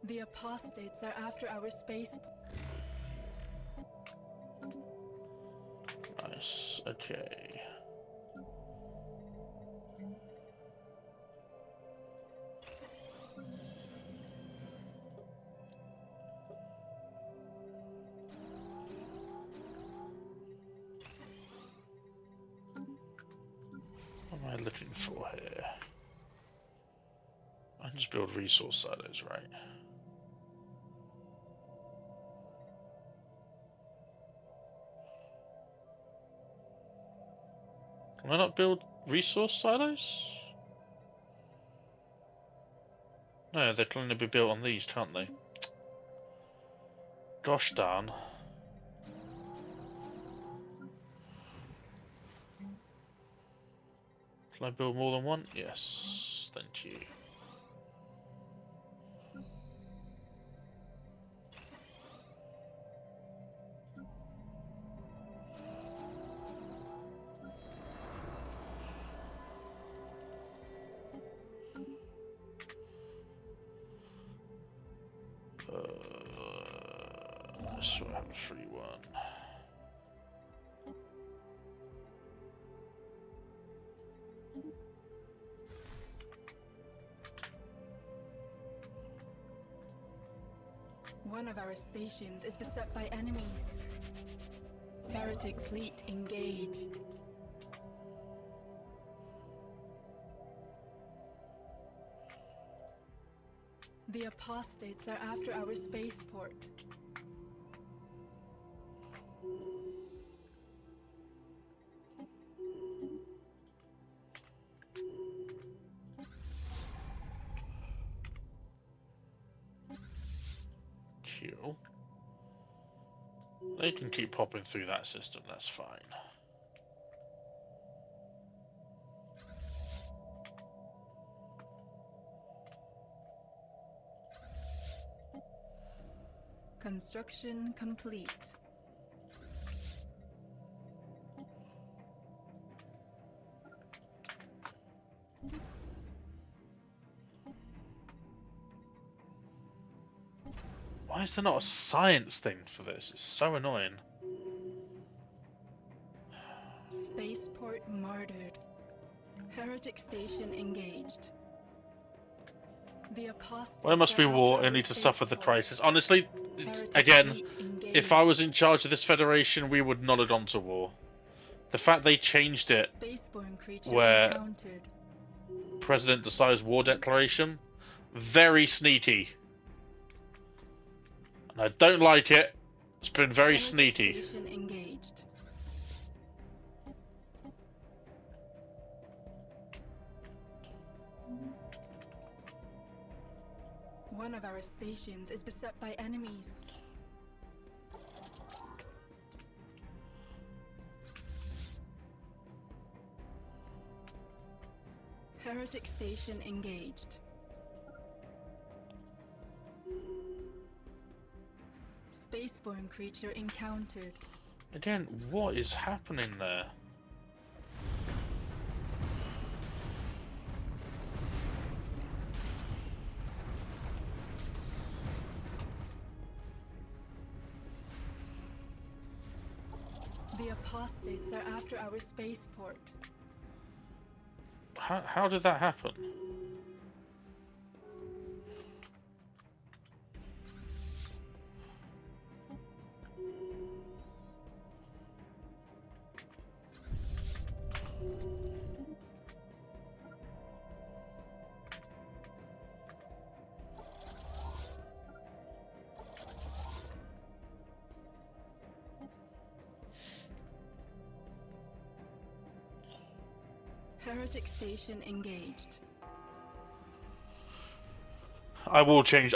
The apostates are after our space. Nice, okay. What am I looking for here? I can just build resource silos, right? Can I not build resource silos? No, they can only be built on these, can't they? Gosh darn. Can I build more than one? Yes, thank you. So I have a free one. One of our stations is beset by enemies. Heretic fleet engaged. The apostates are after our spaceport. Cool. They can keep popping through that system, that's fine. Construction complete. Why is there not a science thing for this? It's so annoying. Spaceport martyred. Heretic station engaged. The apostates Well, there must be are war, after and our need to suffer the spaceport. crisis. Honestly, Heretic again, fleet if I was engaged. in charge of this federation, we would not have gone to war. The fact they changed it, Spaceborne creature where encountered. President decides war declaration, very sneaky. And I don't like it. It's been very Heretic sneaky. station engaged. One of our stations is beset by enemies. Heretic station engaged. Spaceborne creature encountered. Again, what is happening there? The apostates are after our spaceport. How did that happen? Heretic station engaged. I will change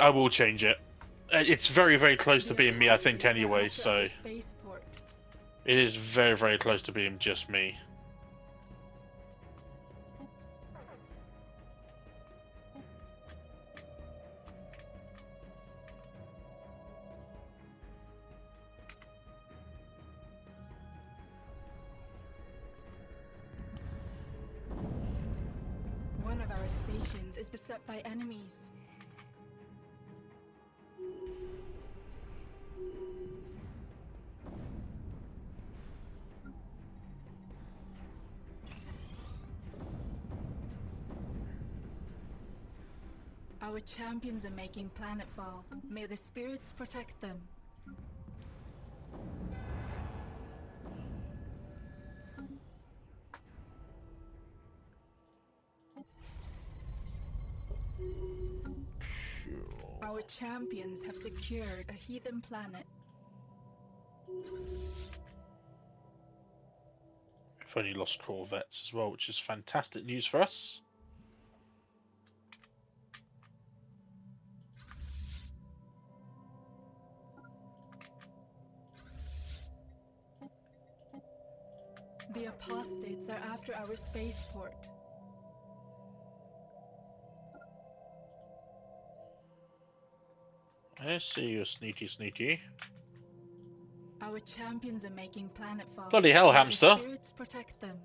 it. It's very, very close to The being me, I think, apostates are anyway, after so our spaceport. it is very, very close to being just me. One of our stations is beset by enemies. Our champions are making planetfall. May the spirits protect them. Our champions have secured a heathen planet. We've only lost corvettes as well, which is fantastic news for us. The apostates are after our spaceport. I see you, sneaky, sneaky. Our champions are making planetfall. Bloody hell, May the hamster. spirits protect them.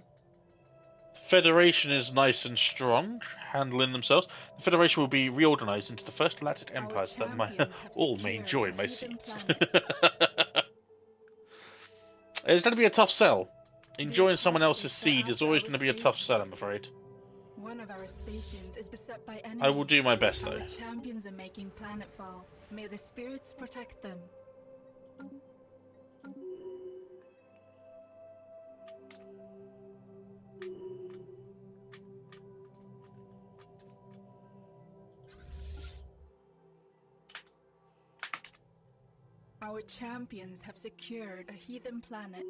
Federation is nice and strong, handling themselves. The Federation will be reorganized into the first Galactic empires that champions have all may secured enjoy a my heathen seats. planet. It's going to be a tough sell. Enjoying someone else's apostates are seed is after always our going to be a tough sell, spaceport. I'm afraid. One of our stations is beset by enemies. I will do my best, though. Our champions are making planetfall. May the spirits protect them. Our champions have secured a heathen planet.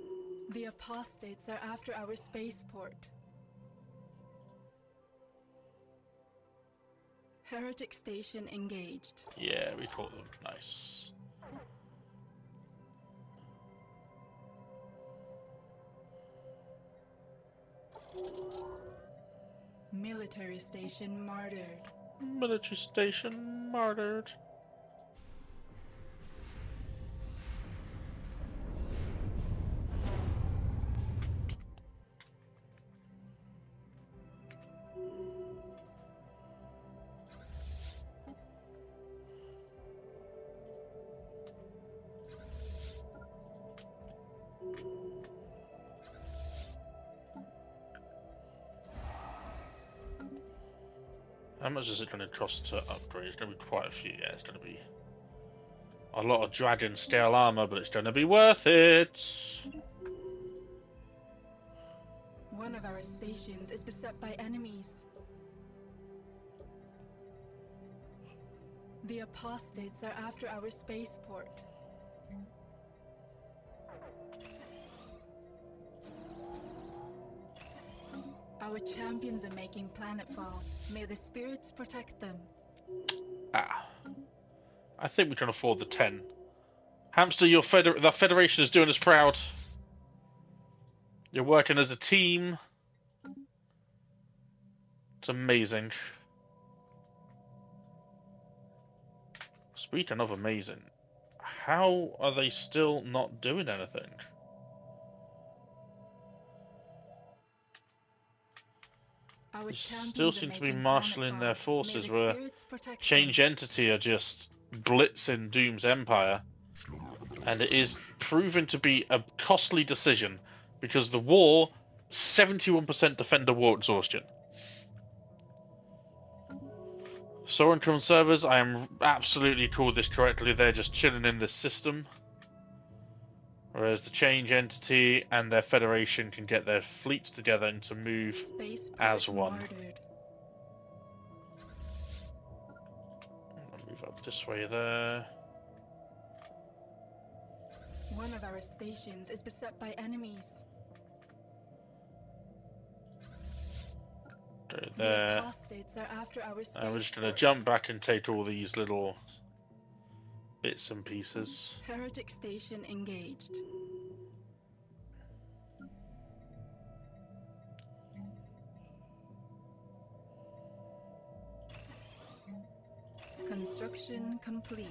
The apostates are after our spaceport. Heretic station engaged. Yeah, we caught them. Nice. Military station martyred. Military station martyred. How much is it going to cost to upgrade? It's going to be quite a few. Yeah, it's going to be a lot of dragon scale armor, but it's going to be worth it. One of our stations is beset by enemies. The apostates are after our spaceport. Our champions are making planetfall. May the spirits protect them. Ah. I think we can afford the 10. Hamster, the Federation is doing us proud. You're working as a team. It's amazing. Speaking of amazing, how are they still not doing anything? Our Still seem to be marshalling their forces, where Change Entity are just blitzing Doom's Empire. And it is proven to be a costly decision, because the war, 71% Defender war exhaustion. Soren servers, I am absolutely called this correctly, they're just chilling in this system. Whereas the Change Entity and their Federation can get their fleets together and to move as one. I'll move up this way there. One of our stations is beset by enemies. Go there. The apostates are after our spaceport. And we're just going to jump back and take all these little bits and pieces. Heretic station engaged. Construction complete.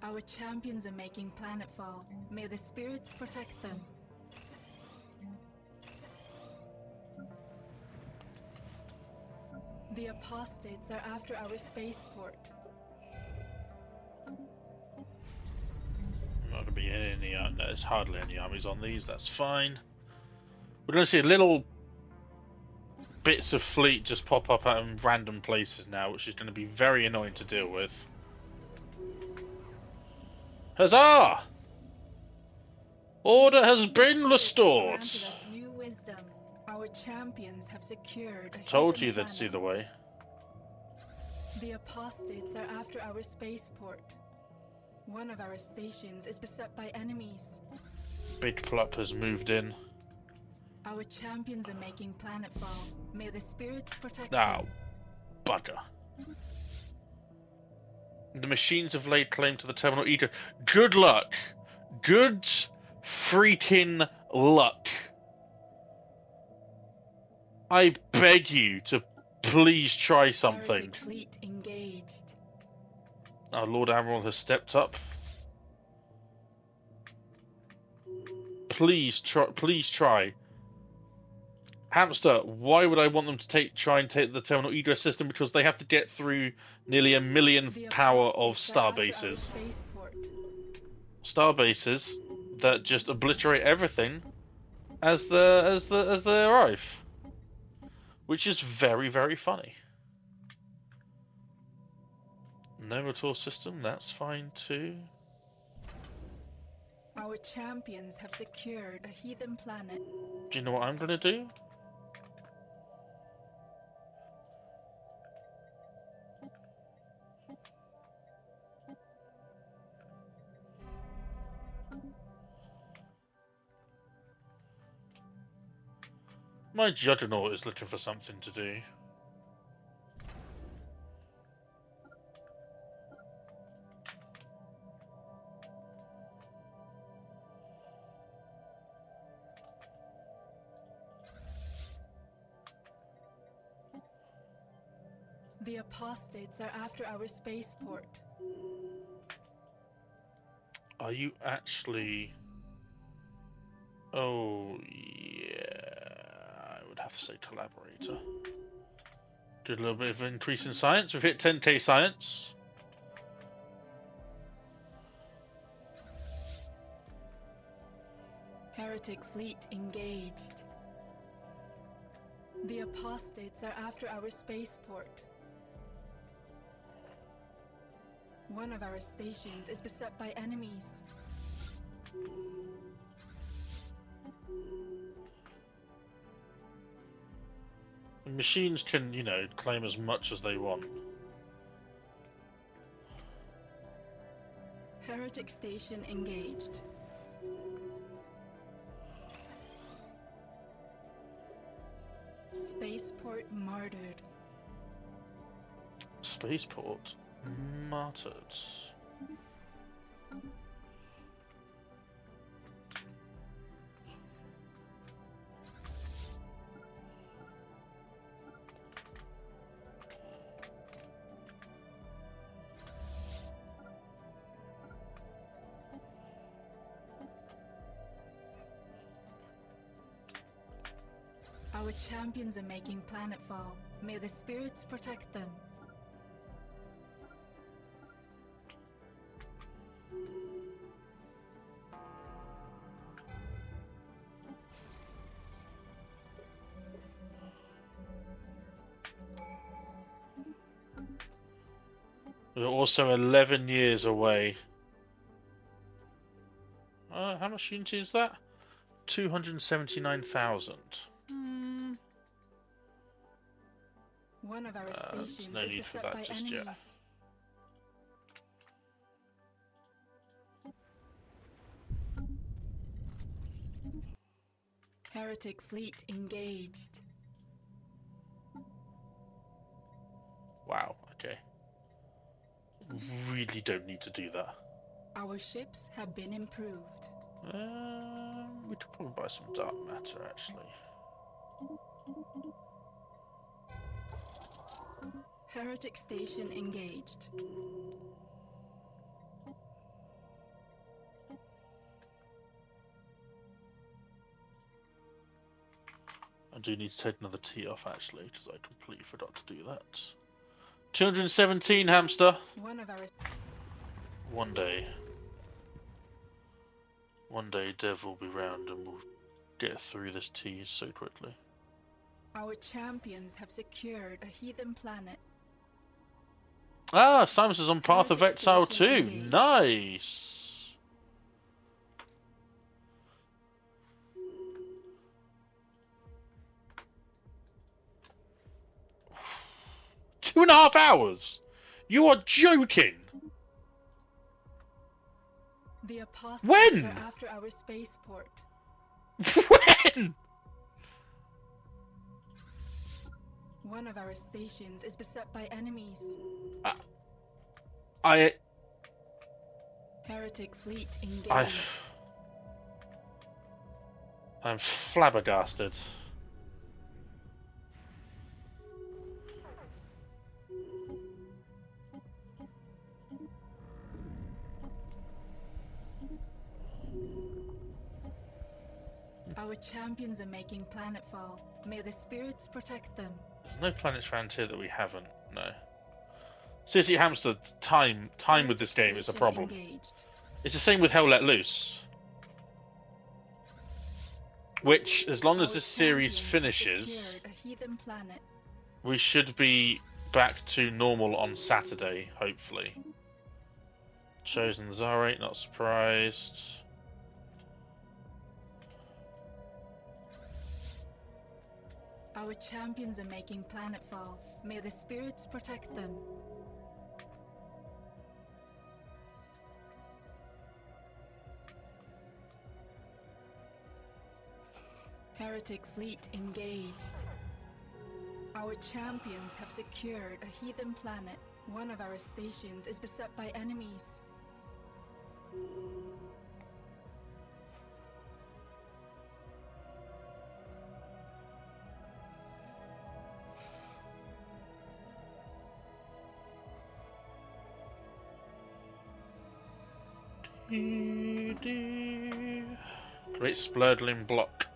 Our champions are making planetfall. May the spirits protect them. The apostates are after our spaceport. Not going to be any. There's hardly any armies on these. That's fine. We're going to see little bits of fleet just pop up at random places now, which is going to be very annoying to deal with. Huzzah! Order has been restored. New wisdom. Our champions have secured a Told you hidden they'd see the way. The apostates are after our spaceport. One of our stations is beset by enemies. Big Plup has moved in. Our champions are making planetfall. May the spirits protect Now, them. bugger. The machines have laid claim to the terminal eater. Good luck. Good freaking luck. I beg you to please try something. Heretic fleet engaged. Our Lord Admiral has stepped up. Please try. Please try. Hamster, why would I want them to try and take the terminal egress system? Because they have to get through nearly 1 million power of star bases. Star bases that just obliterate everything as they arrive. Which is very, very funny. Novator system, that's fine too. Our champions have secured a heathen planet. Do you know what I'm gonna do? My Juggernaut is looking for something to do. The apostates are after our spaceport. Are you actually... Oh, yeah... I would have to say collaborator. Did a little bit of increase in science. We've hit 10k science. Heretic fleet engaged. The apostates are after our spaceport. One of our stations is beset by enemies. The machines can, you know, claim as much as they want. Heretic station engaged. Spaceport martyred. Spaceport martyred. Our champions are making planetfall. May the spirits protect them. We're also 11 years away. How much unity is that? 279,000. One of our stations no is need for beset that by just enemies. yet. Heretic fleet engaged. Wow, okay. Really don't need to do that. Our ships have been improved. We could probably buy some dark matter, actually. Heretic station engaged. I do need to take another T off, actually, because I completely forgot to do that. 217, hamster! One of our... One day, Dev will be round and we'll get through this T so quickly. Our champions have secured a heathen planet. Ah, Simus is on Path of Heretic Exile station too. engaged. Nice. Two and a half hours. You are joking. The apostates When? are after our spaceport. When? One of our stations is beset by enemies. Heretic fleet engaged. I'm flabbergasted. Our champions are making planetfall. May the spirits protect them. There's no planets around here that we haven't. No. Seriously, hamster, time with this game is a problem. Engaged. It's the same with Hell Let Loose. Which, as long as Our this series champions finishes, secured a heathen planet. we should be back to normal on Saturday, hopefully. Chosen Zarate, not surprised. Our champions are making planetfall. May the spirits protect them. Heretic fleet engaged. Our champions have secured a heathen planet. One of our stations is beset by enemies. Great splurdling block.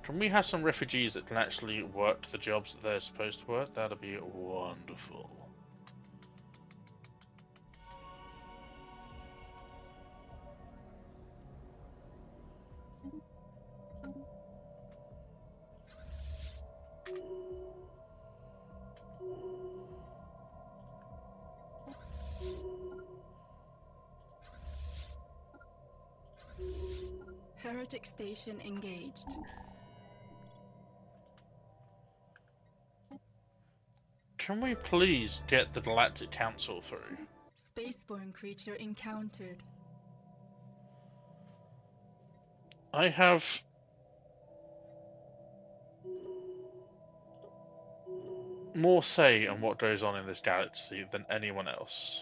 Can we have some refugees that can actually work the jobs that they're supposed to work? That'd be wonderful. Heretic station engaged. Can we please get the Galactic Council through? Spaceborne creature encountered. I have more say on what goes on in this galaxy than anyone else.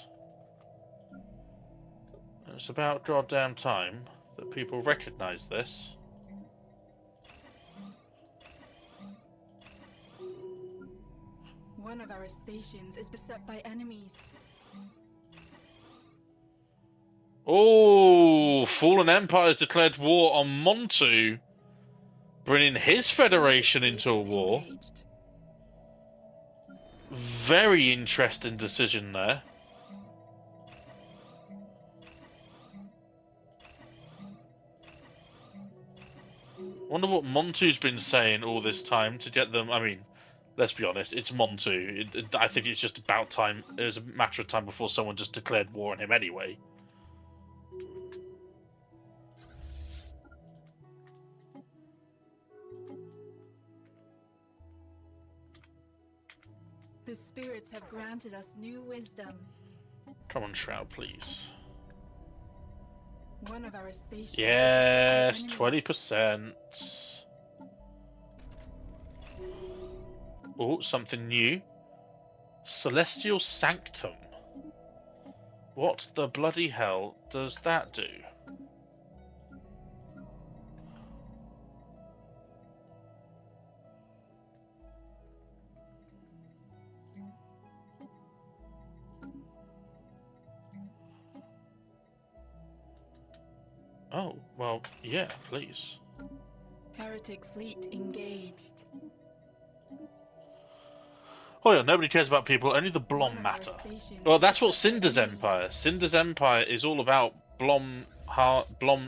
And it's about goddamn time that people recognize this. One of our stations is beset by enemies. Oh, Fallen Empire has declared war on Montu, bringing his federation into a war. Engaged. Very interesting decision there. Wonder what Montu's been saying all this time to get them. I mean, let's be honest, it's Montu. I think it's just about time. It was a matter of time before someone just declared war on him anyway. The spirits have granted us new wisdom. Come on, Shroud, please. One of our stations Yes, is beset by enemies. 20%. Oh, something new. Celestial Sanctum. What the bloody hell does that do? Oh, well, yeah, please. Heretic fleet engaged. Oh yeah, nobody cares about people, only the One Blom of our matter. stations Well, is that's what beset by Cinder's enemies. Empire. Cinder's Empire is all about Blom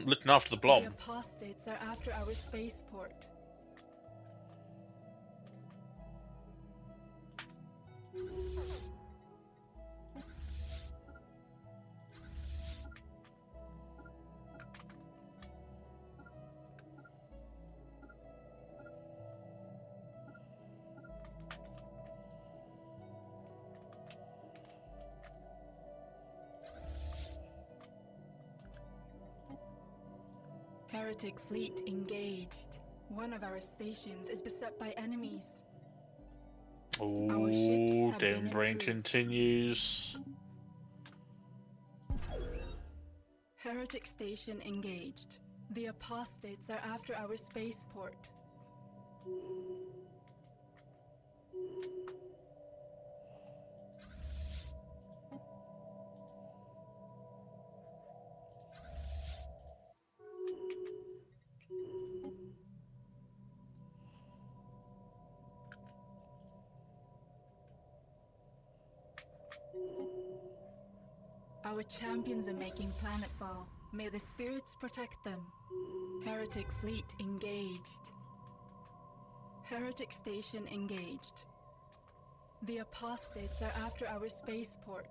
looking after the The Blom. apostates are after our spaceport. Heretic fleet engaged. One of our stations is beset by enemies. Our ships Oh, have been Dim Brain improved. continues. Heretic station engaged. The apostates are after our spaceport. Our champions are making planetfall. May the spirits protect them. Heretic fleet engaged. Heretic station engaged. The apostates are after our spaceport.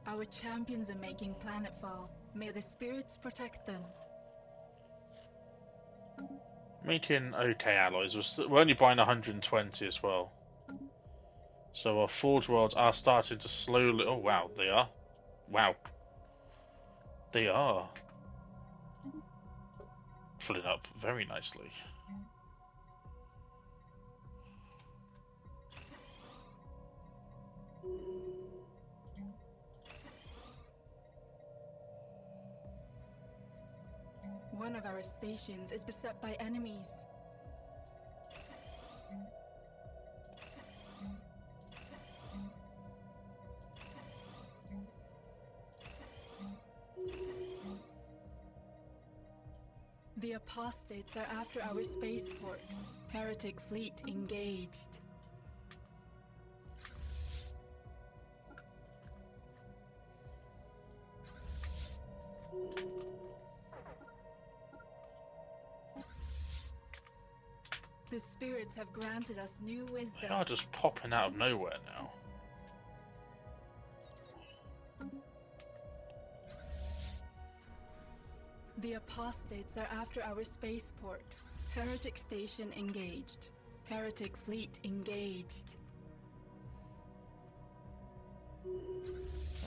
Our champions are making planetfall. May the spirits protect them. Making okay alloys. We're only buying 120 as well. So our Forge Worlds are starting to slowly... Oh wow, they are. Wow. They are. Filling up very nicely. One of our stations is beset by enemies. The apostates are after our spaceport. Heretic fleet engaged. The spirits have granted us new wisdom. They are just popping out of nowhere now. The apostates are after our spaceport. Heretic station engaged. Heretic fleet engaged.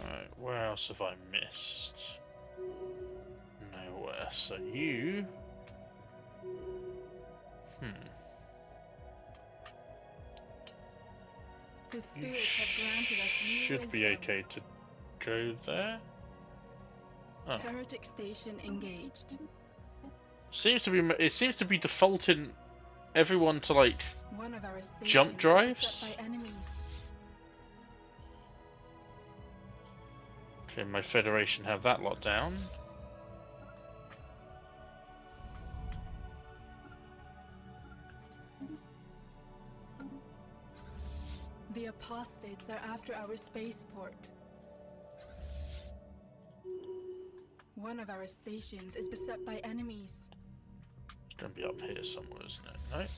Alright, where else have I missed? Nowhere. So you... The spirits have granted us new should wisdom. be okay to go there. Oh. Heretic station engaged. It seems to be defaulting everyone to like One of our stations jump is drives. beset by enemies. Okay, my Federation have that lot down. The apostates are after our spaceport. One of our stations is beset by enemies. It's going to be up here somewhere, isn't it? Nope.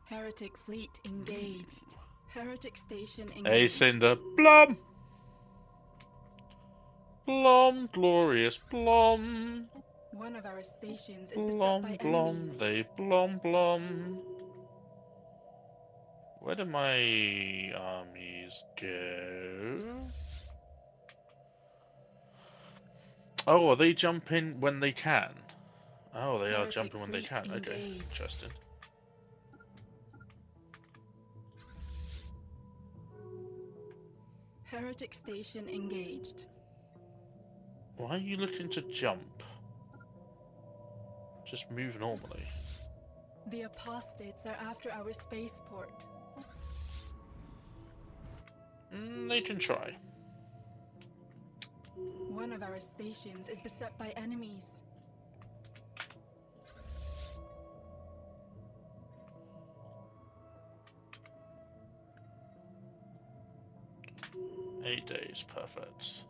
Heretic fleet engaged. Heretic station engaged. Hey, Cinder. Blom! Blom, glorious Blom. One of our stations is beset Blom, by blom, enemies. they blom, blom. Where do my armies go? Oh, are they jumping when they can? Oh, they are Heretic jumping when they fleet can. Okay, engaged. interesting. Heretic station engaged. Why are you looking to jump? Just move normally. The apostates are after our spaceport. They can try. One of our stations is beset by enemies. Eight days, perfect.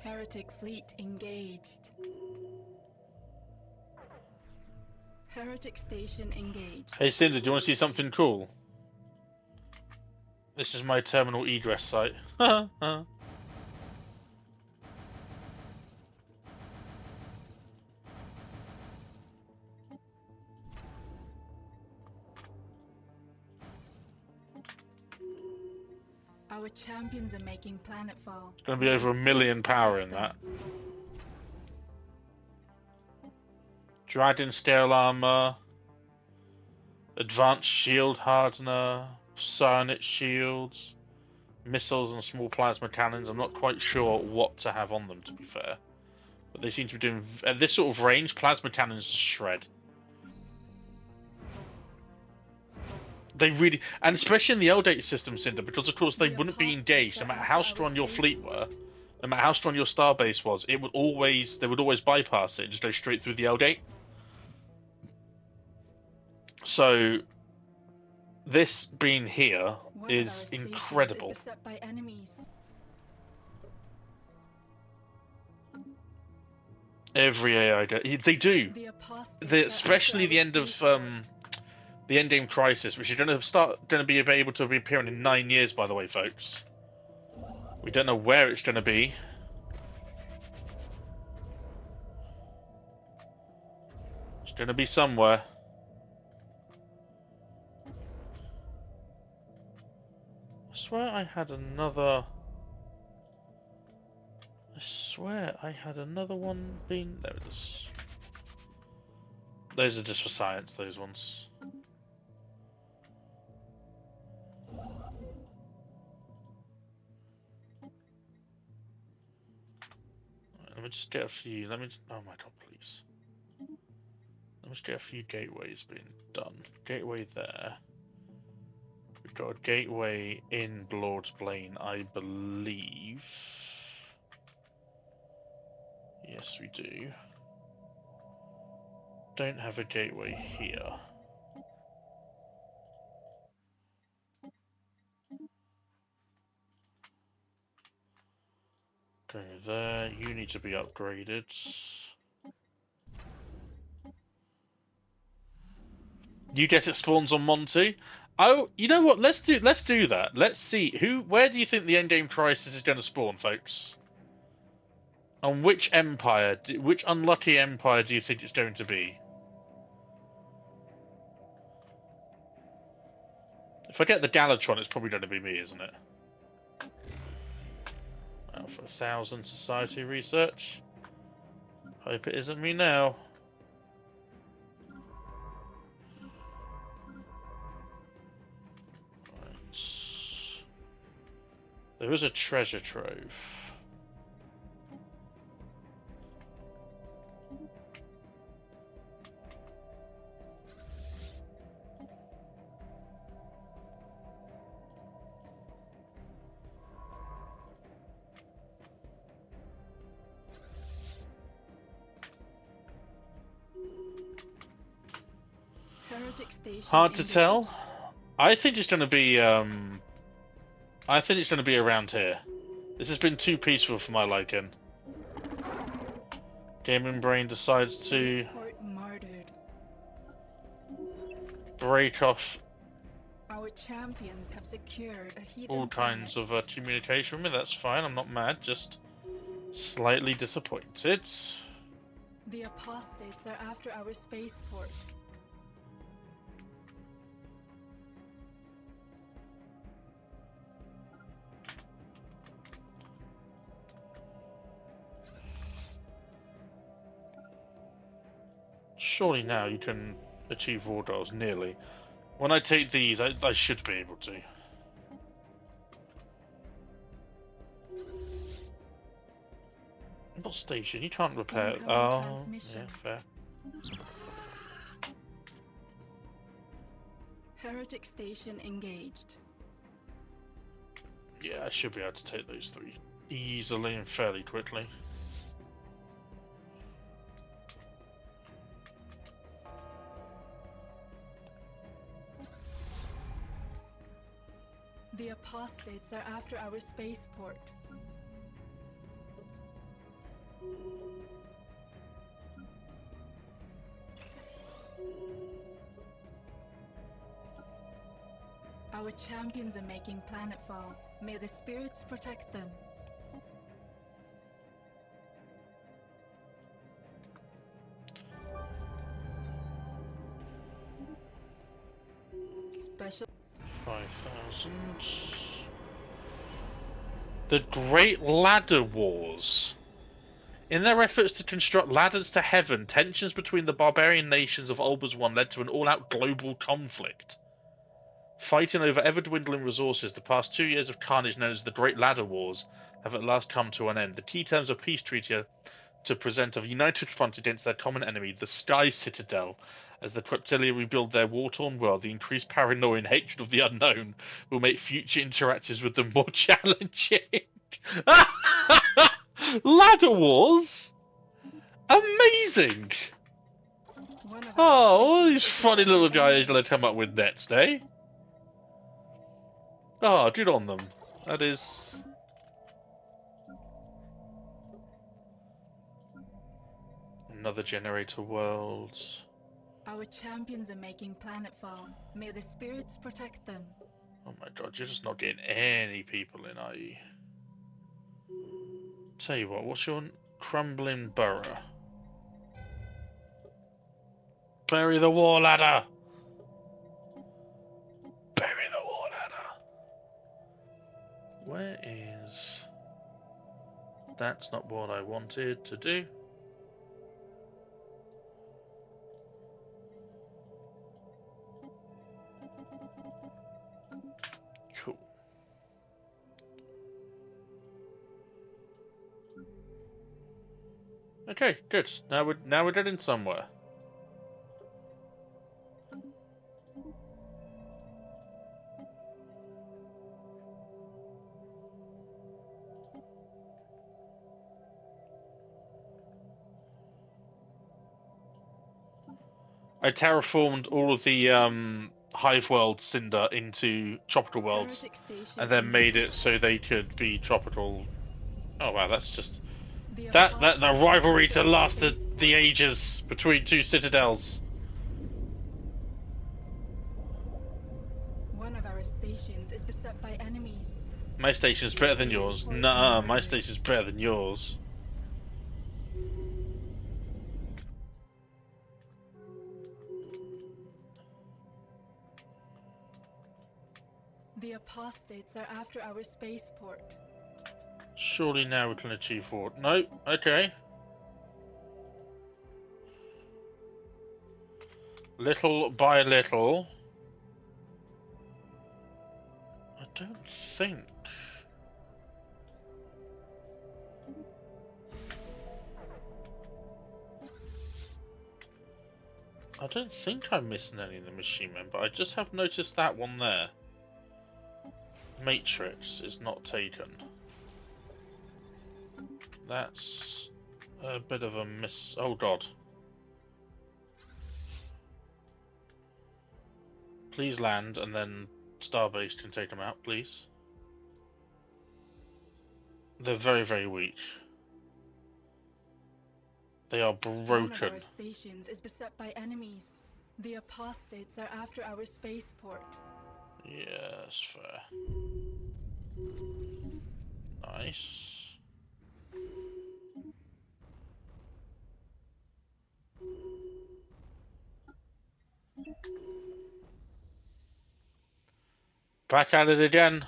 Heretic fleet engaged. Heretic station engaged. Hey Cinder, do you want to see something cool? This is my terminal egress site. Our champions are making planetfall. It's going to be over 1 million power in that. Dragon scale armor, advanced shield hardener, psionic shields, missiles and small plasma cannons. I'm not quite sure what to have on them, to be fair. But they seem to be doing... At this sort of range, plasma cannons just shred. They really... And especially in the L-Date system, Cinder, because of course they wouldn't be engaged no matter how strong your fleet were. No matter how strong your starbase was, it would always... They would always bypass it and just go straight through the L-Date. So... This being here is incredible. Every AI they do. Especially the end of the Endgame Crisis, which is going to be able to be appearing in 9 years, by the way, folks. We don't know where it's going to be. It's going to be somewhere. I swear I had another one being... There it is. Those are just for science, those ones. Let me just get a few... Oh my god, please. Let me just get a few gateways being done. Gateway there. We've got a gateway in Lord's Plain, I believe. Yes, we do. Don't have a gateway here. Go there. You need to be upgraded. You get it spawns on Monty. Oh, you know what? Let's do that. Let's see where do you think the Endgame Crisis is going to spawn, folks? On which empire? Which unlucky empire do you think it's going to be? If I get the Galatron, it's probably going to be me, isn't it? Well, for 1,000 society research. Hope it isn't me now. There is a treasure trove. Hard to tell. I think it's going to be around here. This has been too peaceful for my liking. Gaming Brain decides to break off our champions have secured a all kinds of communication with me. That's fine. I'm not mad. Just slightly disappointed. The apostates are after our spaceport. Surely now you can achieve war goals, nearly. When I take these, I should be able to. What station? You can't repair... Oh, yeah, fair. Heretic station engaged. Yeah, I should be able to take those three easily and fairly quickly. The apostates are after our spaceport. Our champions are making planetfall. May the spirits protect them. Special 5,000. The Great Ladder Wars. In their efforts to construct ladders to heaven, tensions between the barbarian nations of Olbers 1 led to an all-out global conflict. Fighting over ever-dwindling resources, the past 2 years of carnage known as the Great Ladder Wars have at last come to an end. The key terms of peace treaty are to present a united front against their common enemy, the Sky Citadel. As the Queptilia rebuild their war-torn world, the increased paranoia and hatred of the unknown will make future interactions with them more challenging. Ladder Wars? Amazing! Oh, all these funny little guys let come up with next, eh? Oh, good on them. That is... Another generator world. Our champions are making planetfall. May the spirits protect them. Oh my god, you're just not getting any people in, are you? Tell you what, what's your crumbling borough? Bury the war ladder! Bury the war ladder! Where is... That's not what I wanted to do. Cool. Okay, good. Now we're getting somewhere. I terraformed all of the Hive World Cinder into tropical worlds, and then made it so they could be tropical. Oh wow, that's just that rivalry to last the ages between two citadels. One of our stations is beset by enemies. My station's better than yours. Nah, my station's better than yours. The apostates are after our spaceport. Surely now we can achieve what? No, okay. Little by little. I don't think. I don't think I'm missing any of the machine men, but I just have noticed that one there. Matrix is not taken. That's a bit of a miss. Oh god. Please land, and then Starbase can take them out, please. They're very, very weak. They are broken. One of our stations is beset by enemies. The apostates are after our spaceport. Yes, fair. Nice. Back at it again.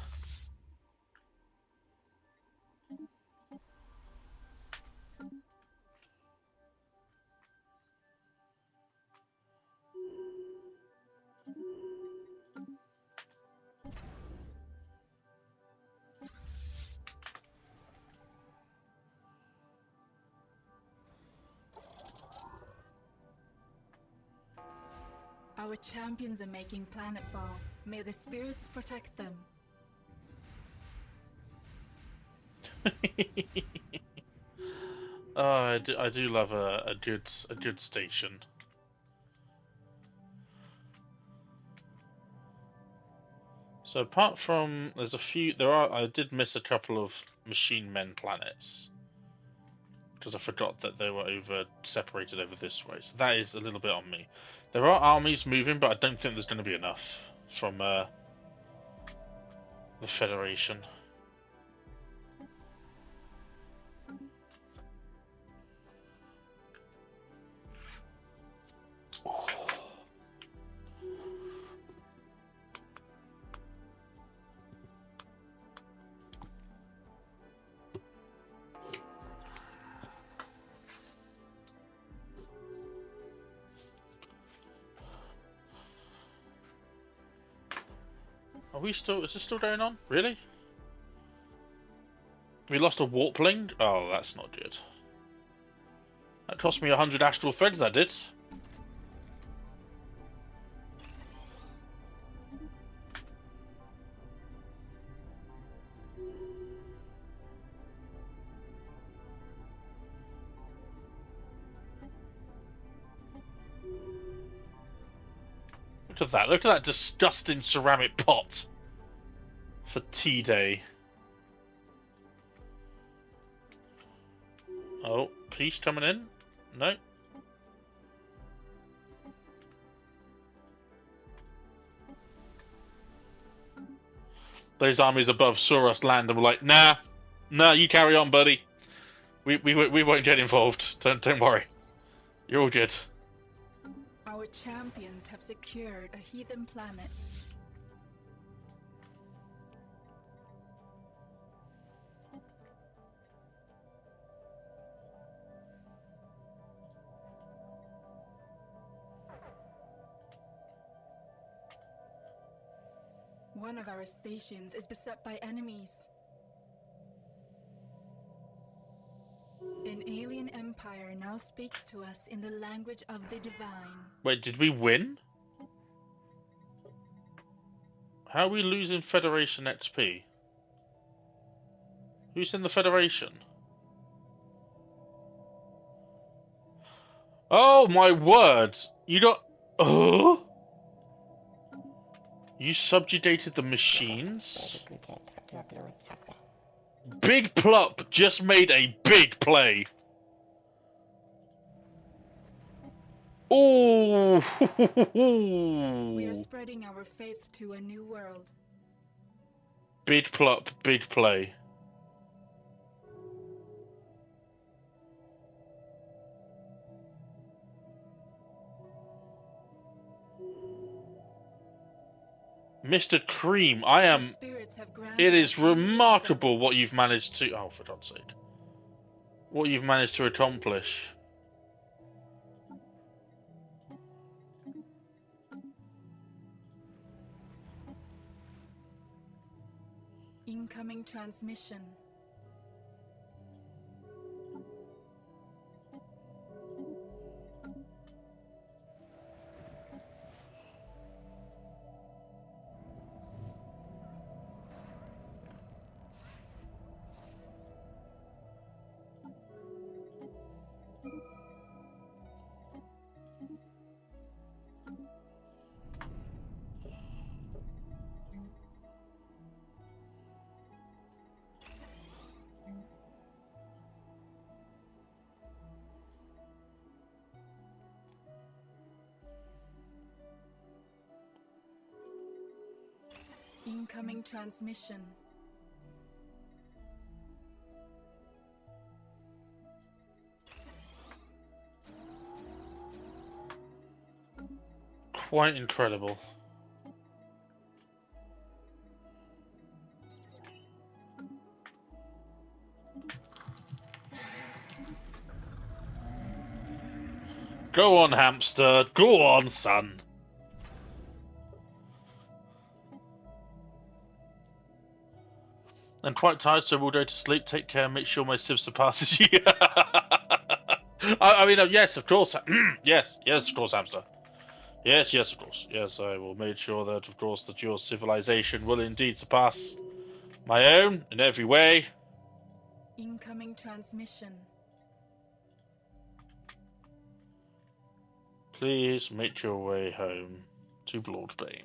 Our champions are making planetfall. May the spirits protect them. Oh, I do love a good station. So apart from there's a few, I did miss a couple of machine men planets because I forgot that they were separated over this way. So that is a little bit on me. There are armies moving, but I don't think there's going to be enough from the Federation. Are we still... Is this still going on? Really? We lost a warpling? Oh, that's not good. That cost me 100 astral threads, that did. Look at that. Look at that disgusting ceramic pot for tea day. Oh, peace coming in? No. Those armies above saw us land and were like, nah, you carry on, buddy. We won't get involved. Don't worry. You're all good. Our champions have secured a heathen planet. One of our stations is beset by enemies. An alien empire now speaks to us in the language of the divine. Wait, did we win? How are we losing Federation XP? Who's in the Federation? Oh my word! You got... Oh! You subjugated the machines? Big Plup just made a big play. Oh! We are spreading our faith to a new world. Big Plup, big play. Mr. Cream, I am... It is remarkable what you've managed to... Oh, for God's sake. What you've managed to accomplish. Incoming transmission. Incoming transmission. Quite incredible. Go on, hamster. Go on, son. I'm quite tired, so we'll go to sleep. Take care. Make sure my Civ surpasses you. I mean, yes, of course. yes, of course, hamster. Yes, of course. Yes, I will make sure that, of course, that your civilization will indeed surpass my own in every way. Incoming transmission. Please make your way home to Bloodbane.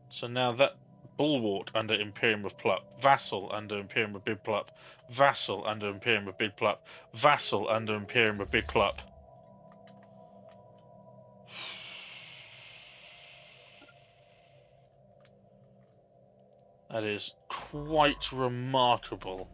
So now that Bulwart under Imperium of Plup, Vassal under Imperium of Big Plup, Vassal under Imperium of Big Plup, Vassal under Imperium of Big Plup. That is quite remarkable.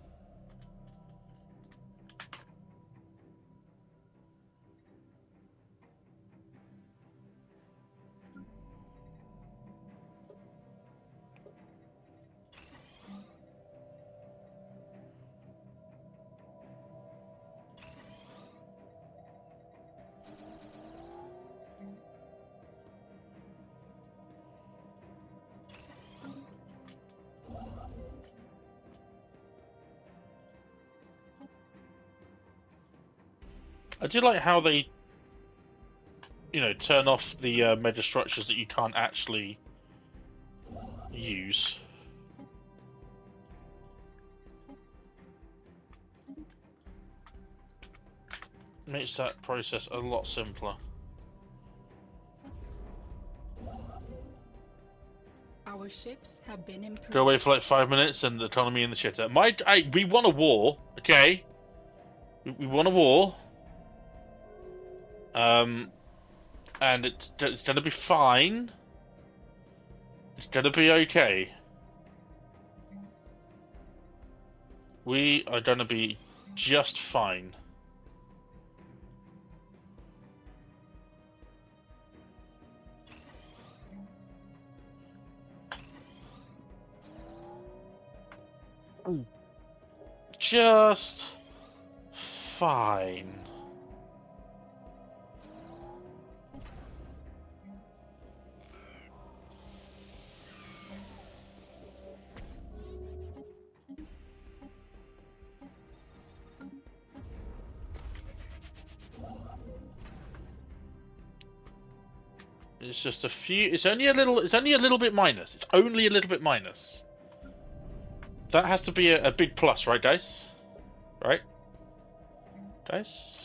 I do like how they, you know, turn off the meta structures that you can't actually use. Makes that process a lot simpler. Our ships have been improved. Go away for like 5 minutes and autonomy in the shitter. We won a war, okay? We won a war. And it's gonna be fine. It's gonna be okay. We are gonna be just fine. Just fine. It's just a few. It's only a little. It's only a little bit minus. It's only a little bit minus. That has to be a big plus, right, guys? Right, guys.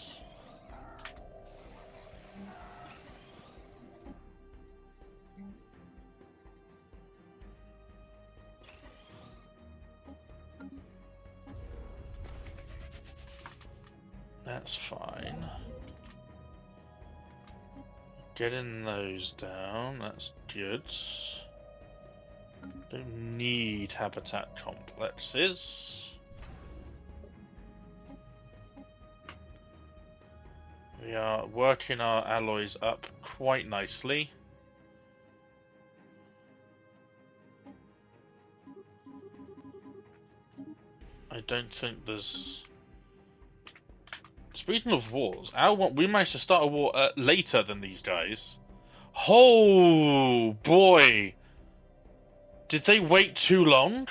That's fine. Getting those down, that's good. Don't need habitat complexes. We are working our alloys up quite nicely. I don't think there's... Speaking of wars, we managed to start a war later than these guys. Oh boy! Did they wait too long?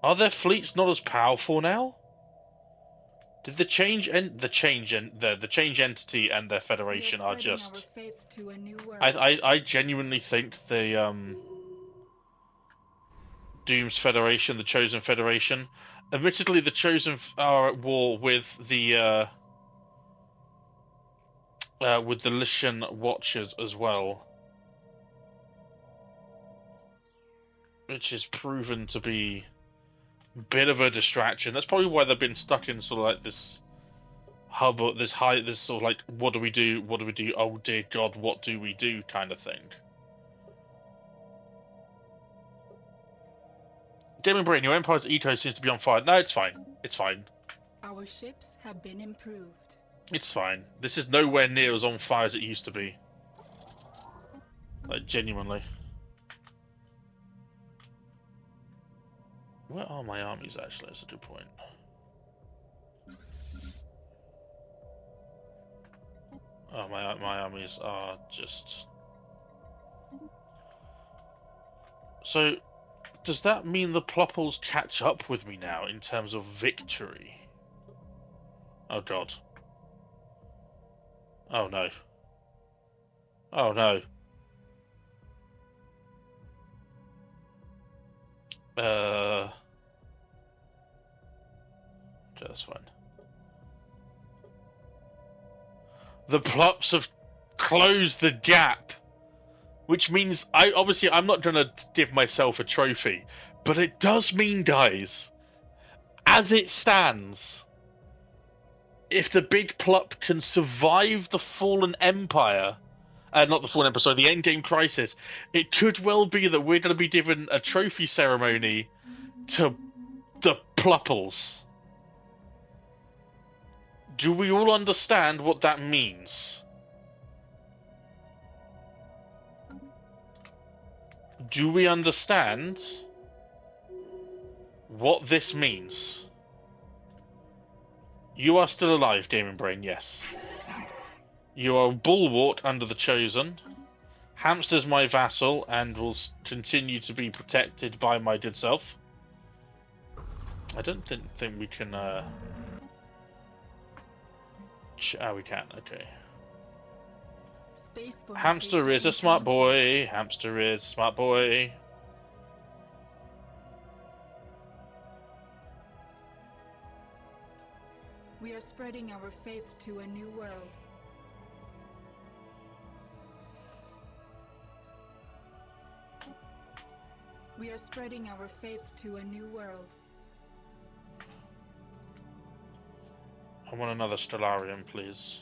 Are their fleets not as powerful now? Did the change entity and their federation are just... I genuinely think the Doom's Federation, the Chosen Federation. Admittedly, the Chosen are at war with the Lycian Watchers as well, which is proven to be a bit of a distraction. That's probably why they've been stuck in sort of like this hub, this sort of like, what do we do? What do we do? Oh dear God, what do we do? Kind of thing. Gaming Brain, your Empire's eco seems to be on fire. No, it's fine. It's fine. Our ships have been improved. It's fine. This is nowhere near as on fire as it used to be. Like, genuinely. Where are my armies, actually? That's a good point. Oh, my armies are just... So... Does that mean the Plopples catch up with me now in terms of victory? Oh God. Oh no. Oh no. Okay, that's fine. The Plops have closed the gap. Which means, I'm not going to give myself a trophy, but it does mean, guys, as it stands, if the Big Plup can survive the Fallen Empire, not the Fallen Empire, sorry, the Endgame Crisis, it could well be that we're going to be given a trophy ceremony to the Plupples. Do we all understand what that means? Do we understand what this means? You are still alive, Gaming Brain, yes. You are bulwarked under the Chosen. Hamster's my vassal and will continue to be protected by my good self. I don't think we can... we can. Okay. Spaceborne Hamster creature is a smart encountered. boy. Hamster is a smart boy. We are spreading our faith to a new world. We are spreading our faith to a new world. I want another Stellarium, please.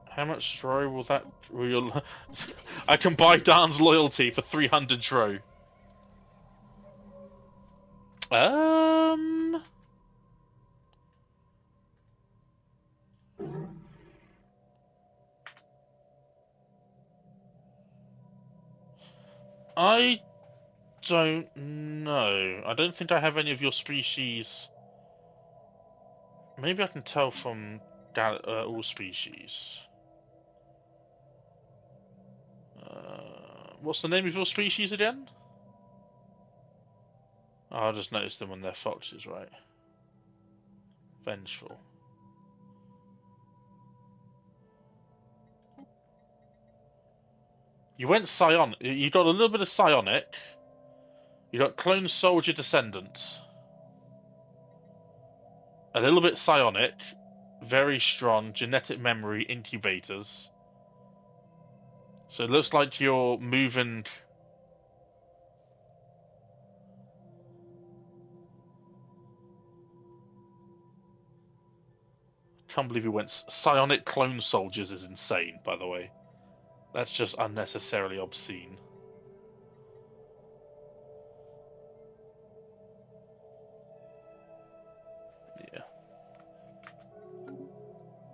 How much Tro will that... I can buy Darn's loyalty for 300 Tro. I don't know. I don't think I have any of your species. Maybe I can tell from all species. What's the name of your species again? Oh, I just noticed them when they're foxes, right? Vengeful. You went Psion. You got a little bit of Psionic. You got Clone Soldier Descendant. A little bit Psionic. Very strong. Genetic Memory Incubators. So it looks like you're moving... Can't believe you went Psionic Clone Soldiers is insane, by the way. That's just unnecessarily obscene. Yeah.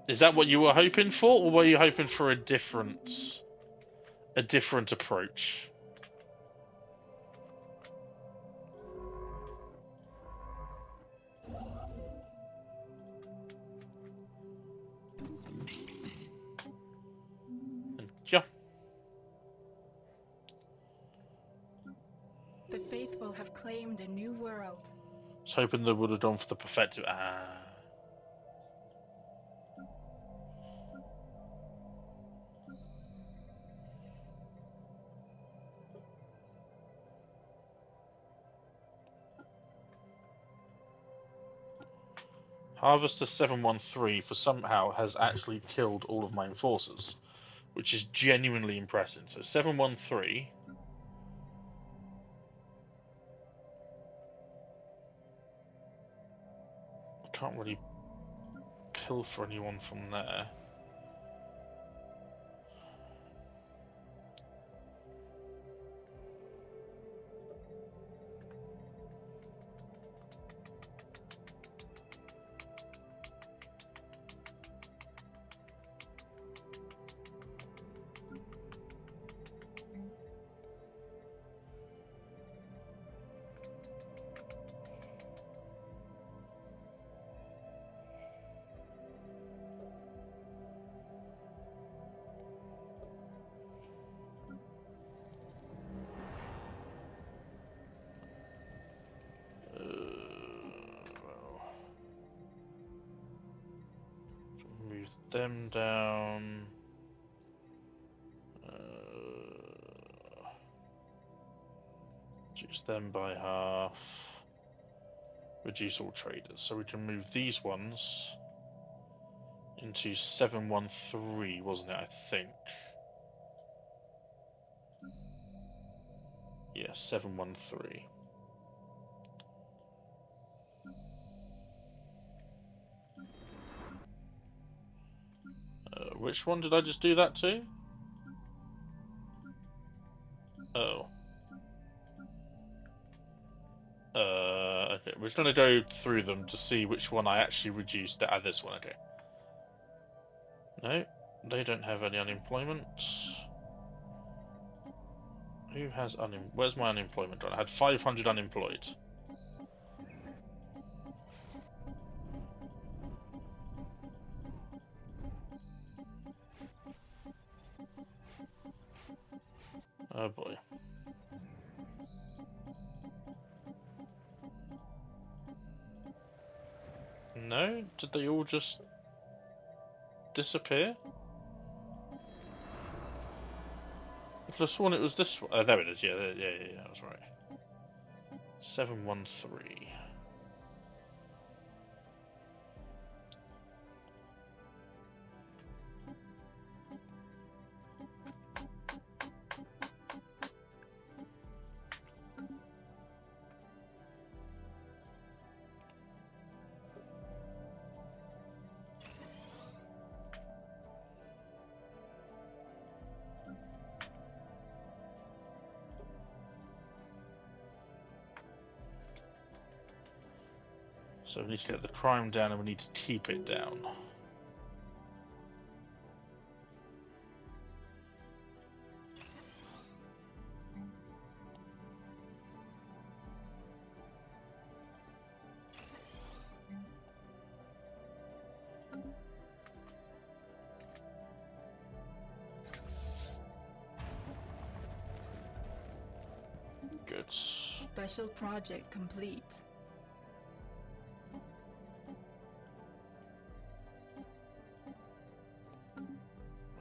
Is that what you were hoping for, or were you hoping for a different approach? Yeah. The faithful have claimed a new world. I was hoping they would have done for the perfective. Harvester 713 for somehow has actually killed all of my enforcers, which is genuinely impressive. So 713. I can't really pilfer anyone from there. Move them down. Reduce them by half. Reduce all traders. So we can move these ones into 713, wasn't it? I think. Yeah, 713. Which one did I just do that to? Oh. Okay, we're just gonna go through them to see which one I actually reduced. This one, okay. No, they don't have any unemployment. Who has where's my unemployment on? I had 500 unemployed. Oh boy. No? Did they all just disappear? I could have sworn it was this one. Oh, there it is. Yeah, I was right. 713. So we need to get the crime down and we need to keep it down. Good. Special project complete.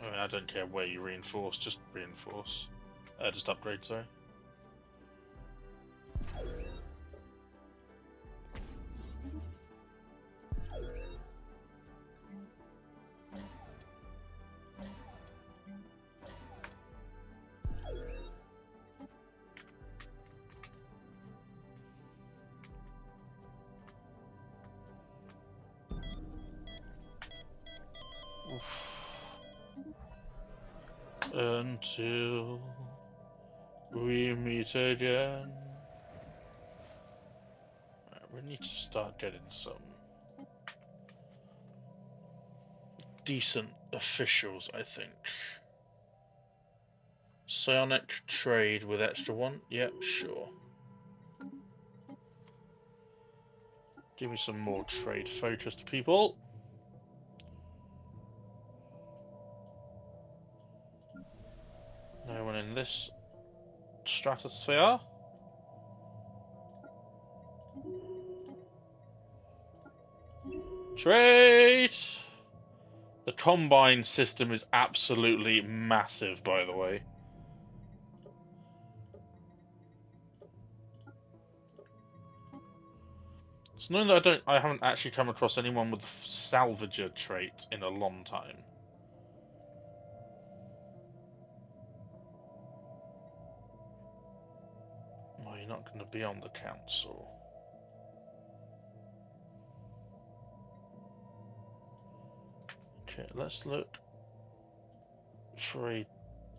I mean, I don't care where you reinforce, just reinforce. Just upgrade, sorry. Until we meet again. Right, we need to start getting some decent officials, I think. Psionic trade with extra one? Yep, sure. Give me some more trade focused people. No one in this stratosphere. Trade! The combine system is absolutely massive, by the way. It's known that I haven't actually come across anyone with the salvager trait in a long time. Well, you're not going to be on the council. Okay, let's look for a...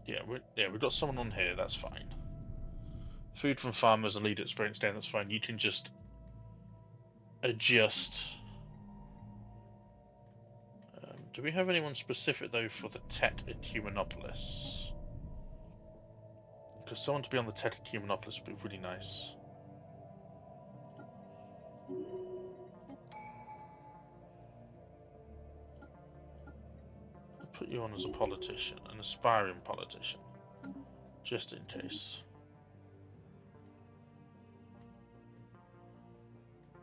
Yeah, we've got someone on here, that's fine. Food from farmers and lead experience down, that's fine. You can just adjust. Do we have anyone specific, though, for the tech at Humanopolis? Because someone to be on the tech at Humanopolis would be really nice. I'll put you on as a politician, an aspiring politician, just in case.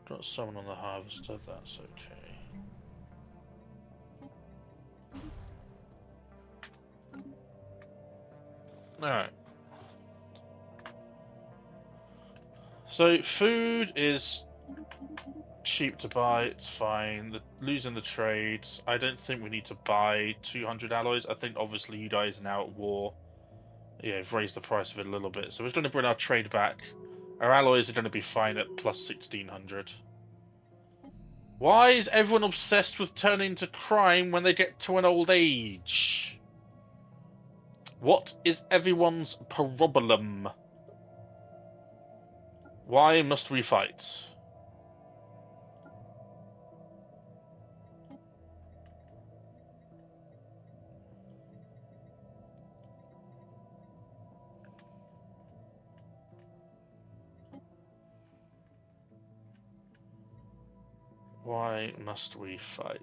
Got someone on the harvester, that's okay. Alright. So, food is cheap to buy, it's fine. Losing the trades, I don't think we need to buy 200 alloys. I think obviously you guys are now at war. Yeah, you've raised the price of it a little bit. So we're going to bring our trade back. Our alloys are going to be fine at plus 1600. Why is everyone obsessed with turning to crime when they get to an old age? What is everyone's problem? Why must we fight? Why must we fight?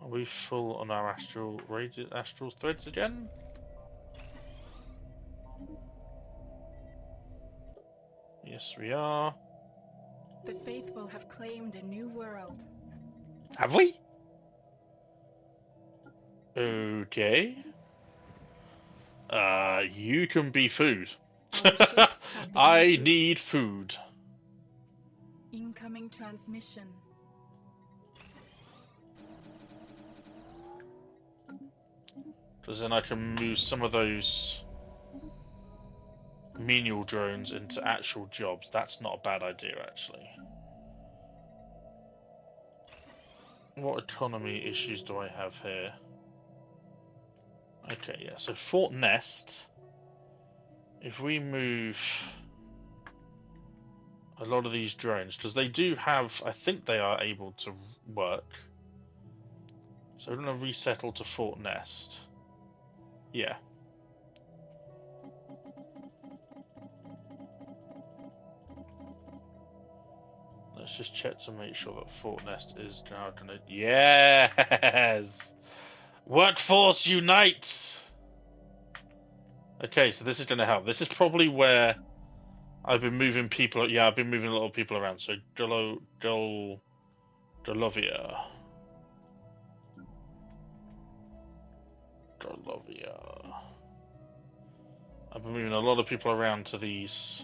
Are we full on our astral threads again? Yes, we are. The faithful have claimed a new world. Have we? Okay. You can be food. Our ships have been I improved. need food. Incoming transmission. Because then I can move some of those menial drones into actual jobs. That's not a bad idea, actually. What economy issues do I have here? Okay, yeah, so Fort Nest. If we move a lot of these drones, because they do have, I think they are able to work. So we're going to resettle to Fort Nest. Yeah. Let's just check to make sure that Fort Nest is now going to... Yes! Workforce unite! Okay, so this is going to help. This is probably where I've been moving people... Yeah, I've been moving a lot of people around. So, Dolovia. I've been moving a lot of people around to these...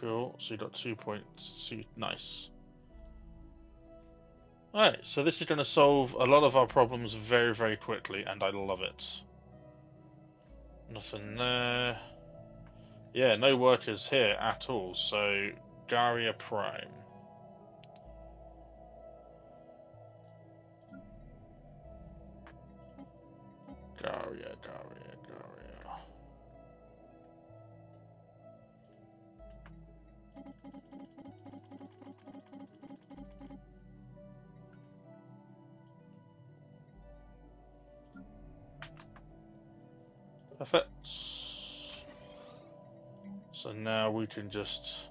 Cool, so you got 2 points. Nice. Alright, so this is going to solve a lot of our problems very, very quickly, and I love it. Nothing there. Yeah, no workers here at all, so Garia Prime. Garia. Perfect. So now we can just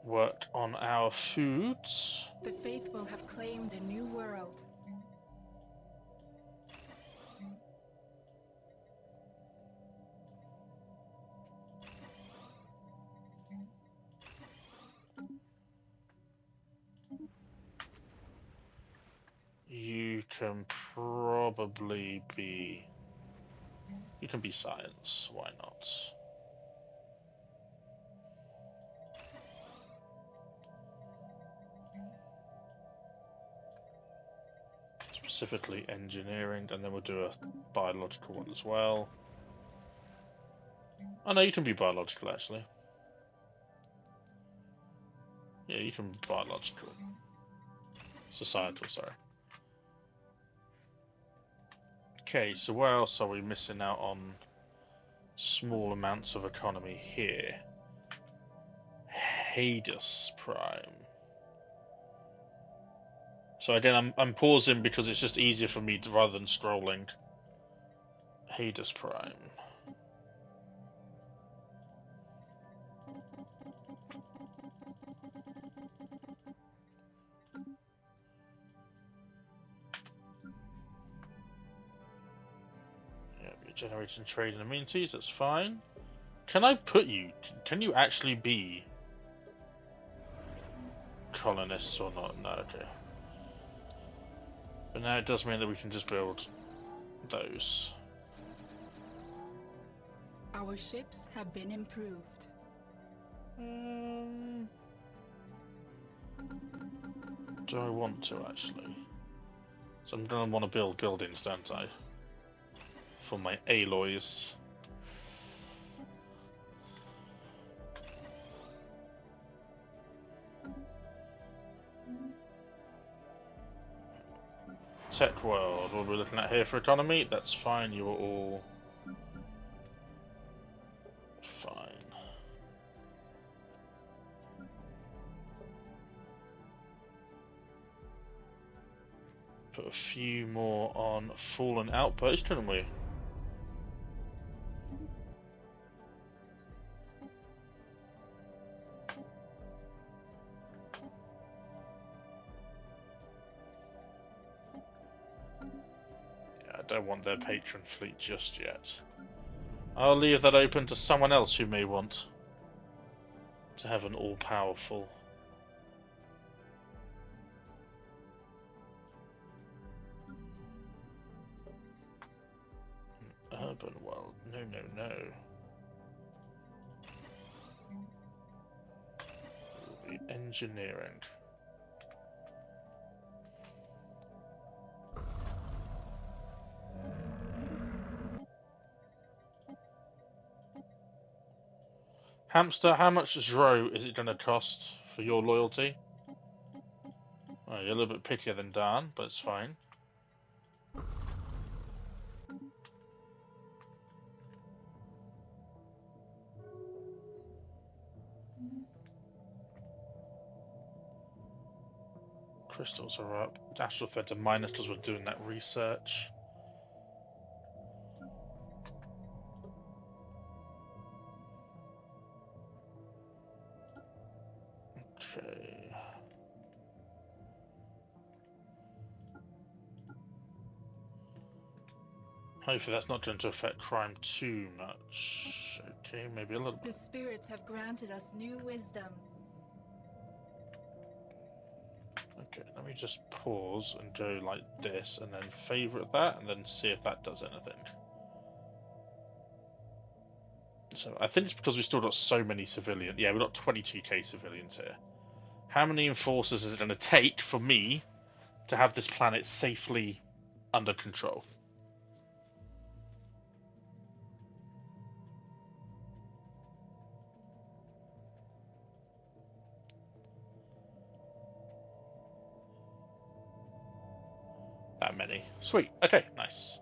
work on our foods. The faithful have claimed a new world. You can probably be... You can be science, why not? Specifically engineering, and then we'll do a biological one as well. Oh no, you can be biological actually. Yeah, you can be biological. Societal, sorry. Okay, so where else are we missing out on small amounts of economy here? Hades Prime. So again, I'm pausing because it's just easier for me to, rather than scrolling. Hades Prime. Yeah, you're generating trade and amenities, that's fine. Can I put you, can you actually be colonists or not? No, okay. But now it does mean that we can just build those. Our ships have been improved. Do I want to actually? So I'm gonna want to build buildings, don't I? For my alloys. Tech world, what are we looking at here for economy? That's fine, you are all fine. put a few more on Fallen Outpost, didn't we? Yeah, I don't want their patron fleet just yet. I'll leave that open to someone else who may want to have an all-powerful. Urban world. No, no, no. It will be engineering. Hamster, how much Zro is it going to cost for your loyalty? Oh, you're a little bit pickier than Dan, but it's fine. Crystals are up. Astral threads are minus because we're doing that research. Okay. Hopefully that's not going to affect crime too much. Okay, maybe a little bit. The spirits have granted us new wisdom. Okay, let me just pause and go like this and then favourite that and then see if that does anything. So I think it's because we've still got so many civilians. Yeah, we've got 22k civilians here. How many enforcers is it going to take for me to have this planet safely under control? That many. Sweet. Okay, nice.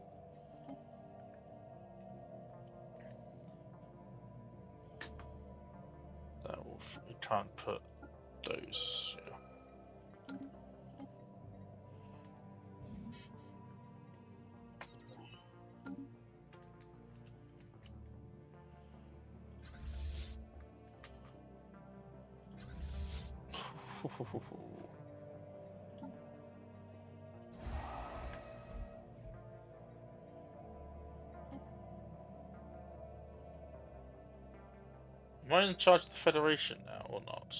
That will, we can't put those. Yeah. Am I in charge of the Federation now or not?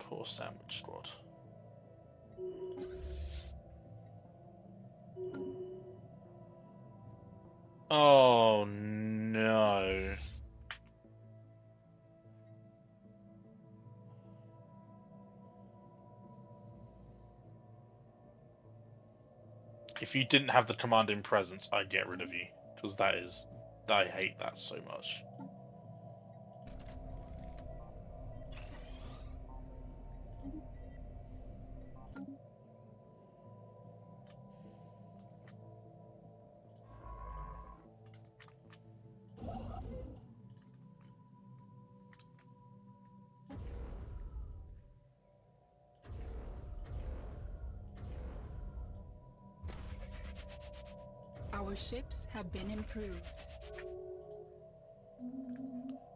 Poor sandwich squad. Oh no. If you didn't have the commanding presence, I'd get rid of you. Because that is... I hate that so much. Our ships have been improved.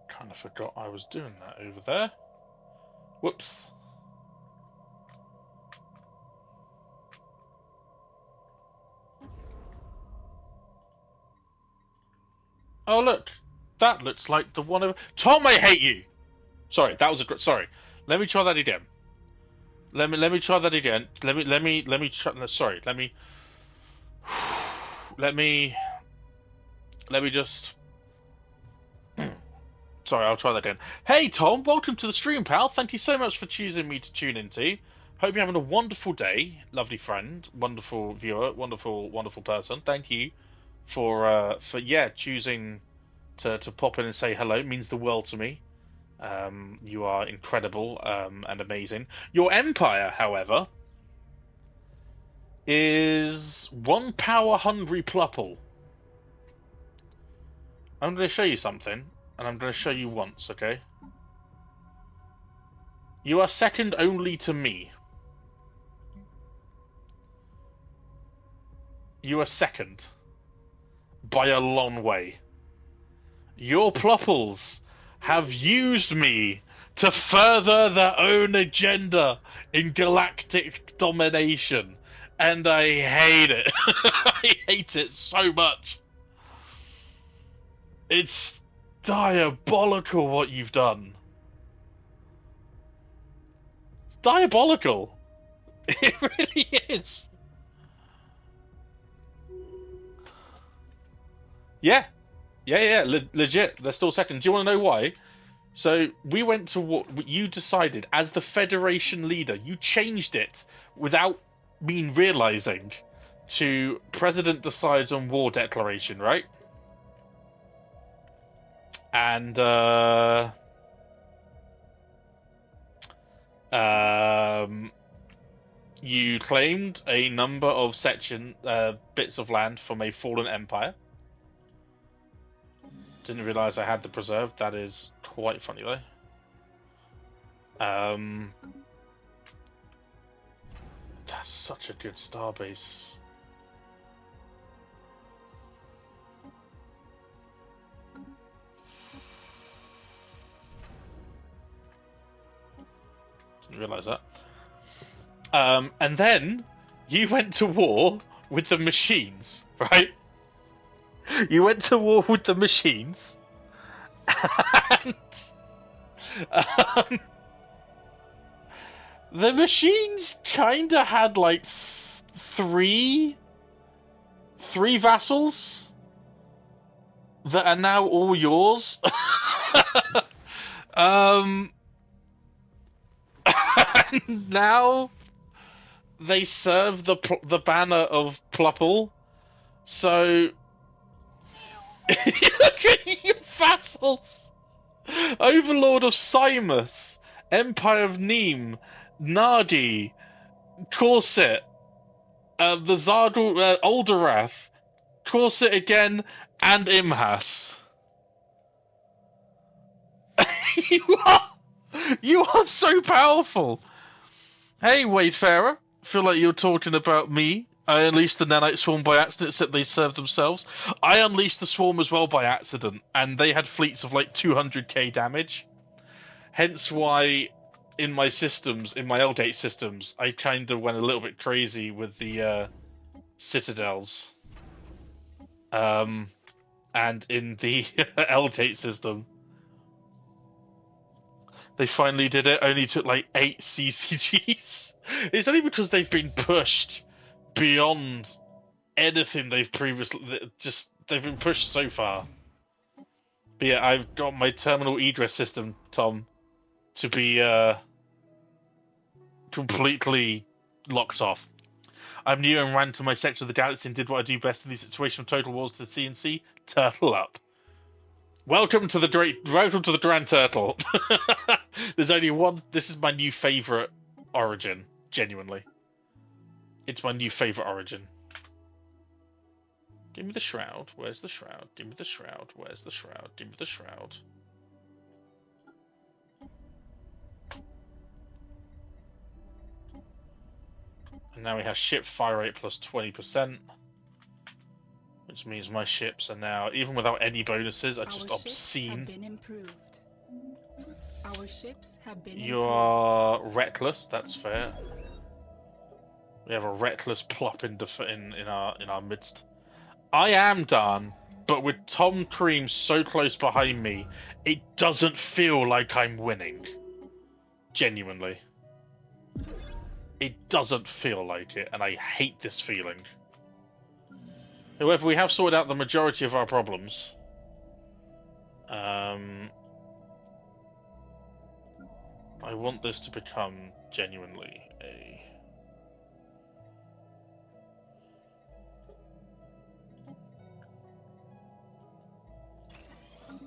Kind of forgot I was doing that over there. Whoops. Oh look, that looks like the one of Tom. I hate you. Sorry, that was a sorry. Let me try that again. Let me try that again. Let me try. Sorry, let me just. Sorry, I'll try that again. Hey Tom, welcome to the stream, pal. Thank you so much for choosing me to tune into. Hope you're having a wonderful day, lovely friend, wonderful viewer, wonderful person. Thank you for choosing to pop in and say hello. It means the world to me. You are incredible and amazing. Your empire, however, is one power-hungry Plupple. I'm going to show you something, and I'm going to show you once, okay? You are second only to me. You are second. By a long way. Your Plupples have used me to further their own agenda in galactic domination. And I hate it. I hate it so much. It's diabolical what you've done. It's diabolical. It really is. Yeah. Legit. They're still second. Do you want to know why? So we went to war. You decided, as the Federation leader, you changed it without me realizing to President decides on war declaration, right? And you claimed a number of bits of land from a fallen empire. Didn't realize I had the preserve. That is quite funny though. That's such a good starbase. Didn't realize that. And then you went to war with the machines, right? You went to war with the machines, and the machines kind of had like three vassals that are now all yours. And now they serve the banner of Plupple. So look at your vassals. Overlord of Simus, Empire of Neem, Nagi, Corset, the Zardal, Alderath, Corset again, and Imhas. You are so powerful. Hey, Wadefarer, feel like you're talking about me. I unleashed the Nanite Swarm by accident, except they served themselves. I unleashed the Swarm as well by accident, and they had fleets of like 200k damage. Hence why, in my systems, in my L-Gate systems, I kind of went a little bit crazy with the Citadels. And in the L-Gate system, they finally did it. Only took like 8 CCGs. It's only because they've been pushed beyond anything they've previously. They've been pushed so far. But yeah, I've got my terminal egress system, Tom, to be completely locked off. I'm new and ran to my section of the galaxy and did what I do best in these situations of total wars to CNC. Turtle up. Welcome to the Grand Turtle. There's only one. This is my new favorite origin. Genuinely, it's my new favorite origin. Give me the shroud. Where's the shroud? Give me the shroud. Where's the shroud? Give me the shroud. And now we have ship fire rate plus 20%. Which means my ships are now, even without any bonuses, are just obscene. Our ships have been You are reckless, that's fair. We have a reckless plop in our midst. I am done, but with Tom Cream so close behind me, it doesn't feel like I'm winning. Genuinely. It doesn't feel like it, and I hate this feeling. However, we have sorted out the majority of our problems. I want this to become genuinely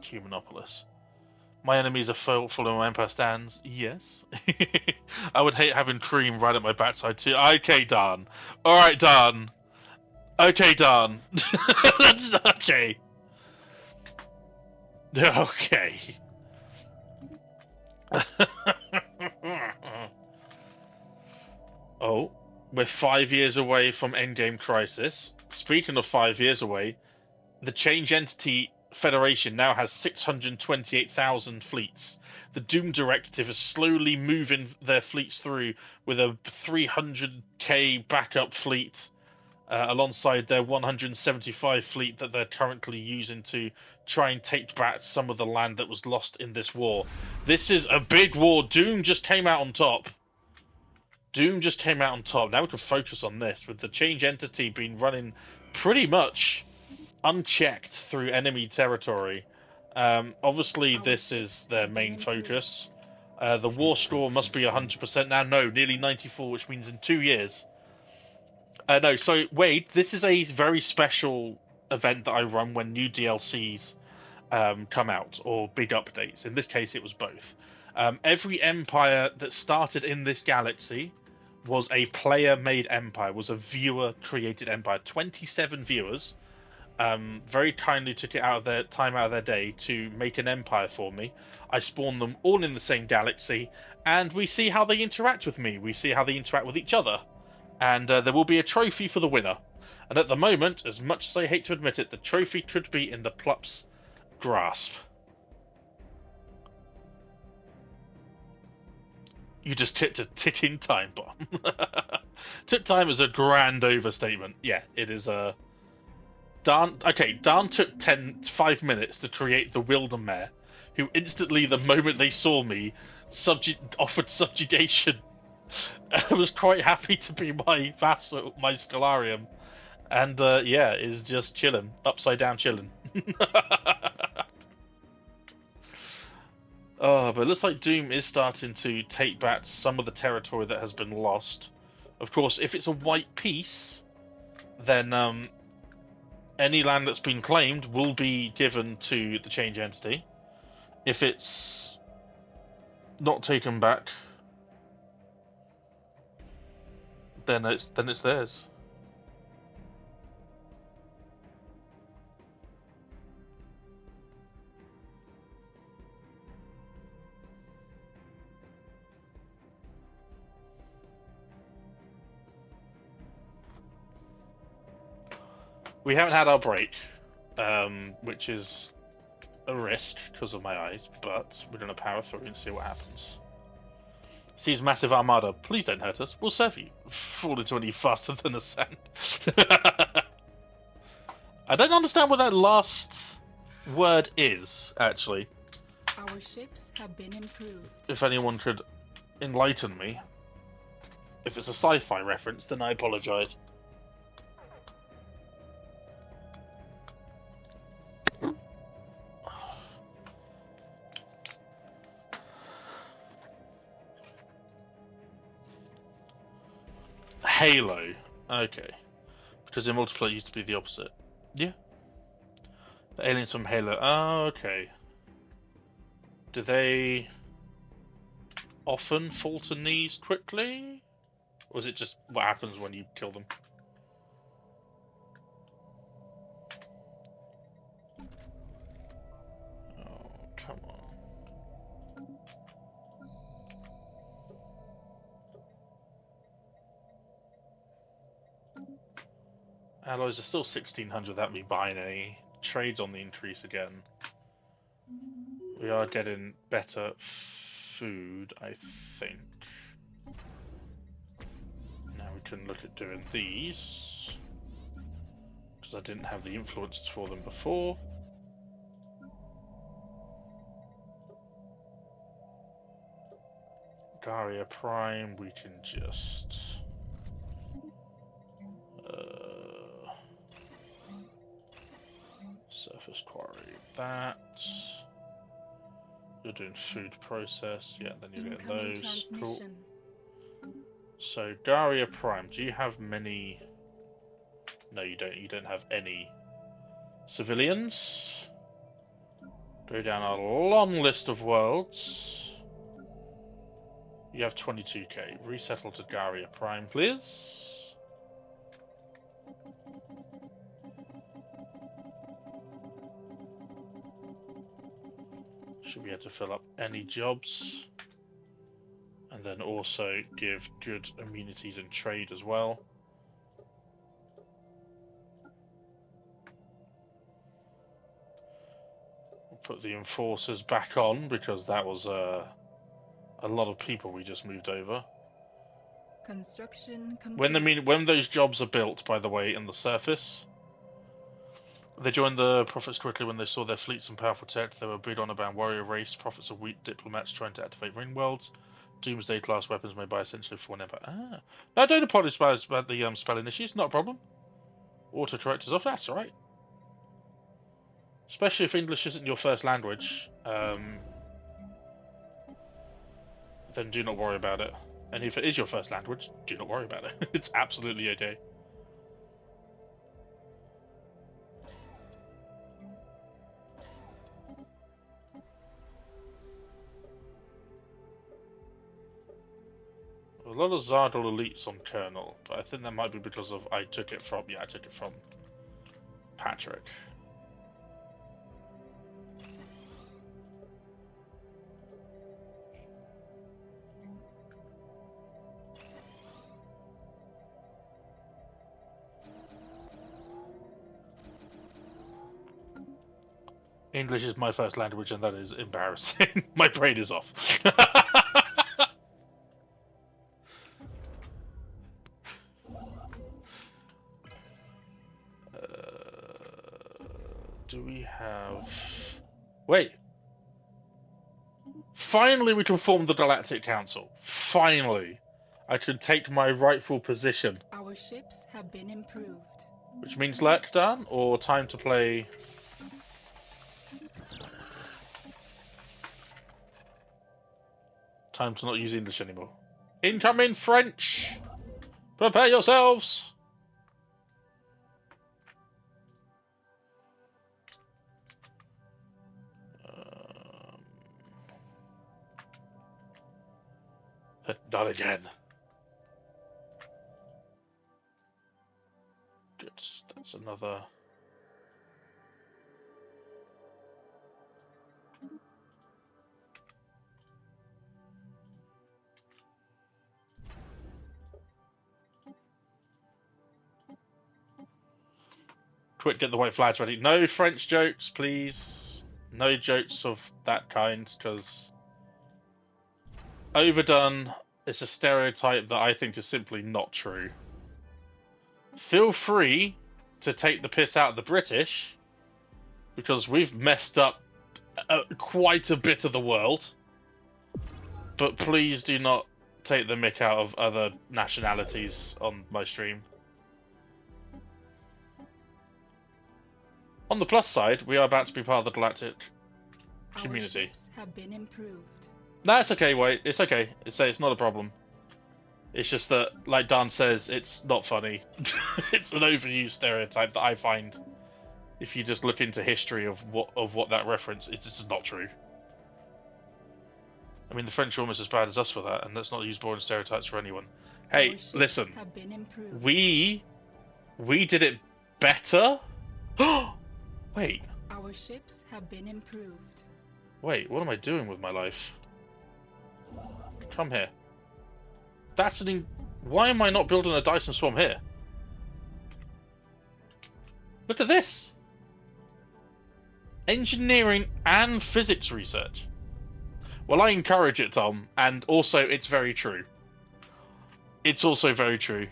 Humanopolis. My enemies are full of my empire stands. Yes. I would hate having cream right at my backside too. Okay, Dan. Alright, Dan. Okay, Dan. That's okay. Okay. Oh, we're 5 years away from Endgame Crisis. Speaking of 5 years away, the Change Entity Federation now has 628,000 fleets. The Doom Directive is slowly moving their fleets through with a 300k backup fleet alongside their 175 fleet that they're currently using to try and take back some of the land that was lost in this war. This is a big war. Doom just came out on top. Now we can focus on this, with the Change Entity being running pretty much unchecked through enemy territory. Obviously, this is their main focus. The war score must be 100% now. No, nearly 94, which means in 2 years. No, so wait, this is a very special event that I run when new DLCs come out, or big updates. In this case, it was both. Every empire that started in this galaxy was a player-made empire, was a viewer-created empire. 27 viewers very kindly took it out of their time out of their day to make an empire for me. I spawned them all in the same galaxy, and we see how they interact with me. We see how they interact with each other. And there will be a trophy for the winner. And at the moment, as much as I hate to admit it, the trophy could be in the Plup's grasp. You just hit a ticking time bomb. Took time is a grand overstatement. Yeah, it is a... Dan took 5 minutes to create the Wildermare, who instantly, the moment they saw me, offered subjugation. I was quite happy to be my vassal, my Scholarium. And yeah, is just chilling. Upside down chilling. Oh, but it looks like Doom is starting to take back some of the territory that has been lost. Of course, if it's a white piece, then any land that's been claimed will be given to the Change Entity. If it's not taken back, then it's theirs. We haven't had our break, which is a risk because of my eyes, but we're going to power through and see what happens. Sees massive armada. Please don't hurt us. We'll serve you. Fall into any faster than the sand. I don't understand what that last word is, actually. Our ships have been improved. If anyone could enlighten me. If it's a sci-fi reference, then I apologise. Halo. Okay. Because in multiplayer it used to be the opposite. Yeah. The aliens from Halo. Oh, okay. Do they often fall to knees quickly? Or is it just what happens when you kill them? Oh, come on. Alloys are still 1600 without me buying any. Trades on the increase again. We are getting better food, I think. Now we can look at doing these. Because I didn't have the influences for them before. Daria Prime, we can just... surface quarry that. You're doing food process, yeah, then you're getting those. Cool. So, Daria Prime, do you have many... No, you don't. You don't have any civilians. Go down a long list of worlds. You have 22k. Resettle to Daria Prime, please. Should be able to fill up any jobs. And then also give good immunities in trade as well. We'll put the enforcers back on because that was a lot of people we just moved over. Construction complete. When those jobs are built, by the way, in the surface, they joined the Prophets quickly when they saw their fleets and powerful tech. They were big on about warrior race. Prophets are weak diplomats trying to activate ring worlds. Doomsday class weapons made by essentially for whenever. No, don't apologise about the spelling issues. Not a problem. Autocorrect is off. That's all right. Especially if English isn't your first language, then do not worry about it. And if it is your first language, do not worry about it. It's absolutely okay. A lot of Zardal elites on Colonel, but I think that might be because of I took it from Patrick. English is my first language, and that is embarrassing. My brain is off. Do we have... Wait. Finally we can form the Galactic Council. Finally. I can take my rightful position. Our ships have been improved. Which means lockdown or time to play... Time to not use English anymore. Incoming French! Prepare yourselves! Not again. That's another... Quick, get the white flags ready. No French jokes, please. No jokes of that kind, because... Overdone is a stereotype that I think is simply not true. Feel free to take the piss out of the British, because we've messed up quite a bit of the world. But please do not take the mick out of other nationalities on my stream. On the plus side, we are about to be part of the Galactic community. Our ships have been improved. No, it's okay, wait. It's okay. It's not a problem. It's just that, like Dan says, it's not funny. It's an overused stereotype that I find, if you just look into history of what that reference, it's just not true. I mean, the French are almost as bad as us for that, and let's not use boring stereotypes for anyone. Hey, listen. We did it better? Wait. Our ships have been improved. Wait, what am I doing with my life? Come here. That's an... Why am I not building a Dyson Swarm here? Look at this! Engineering and physics research. Well, I encourage it, Tom, and also it's very true. It's also very true.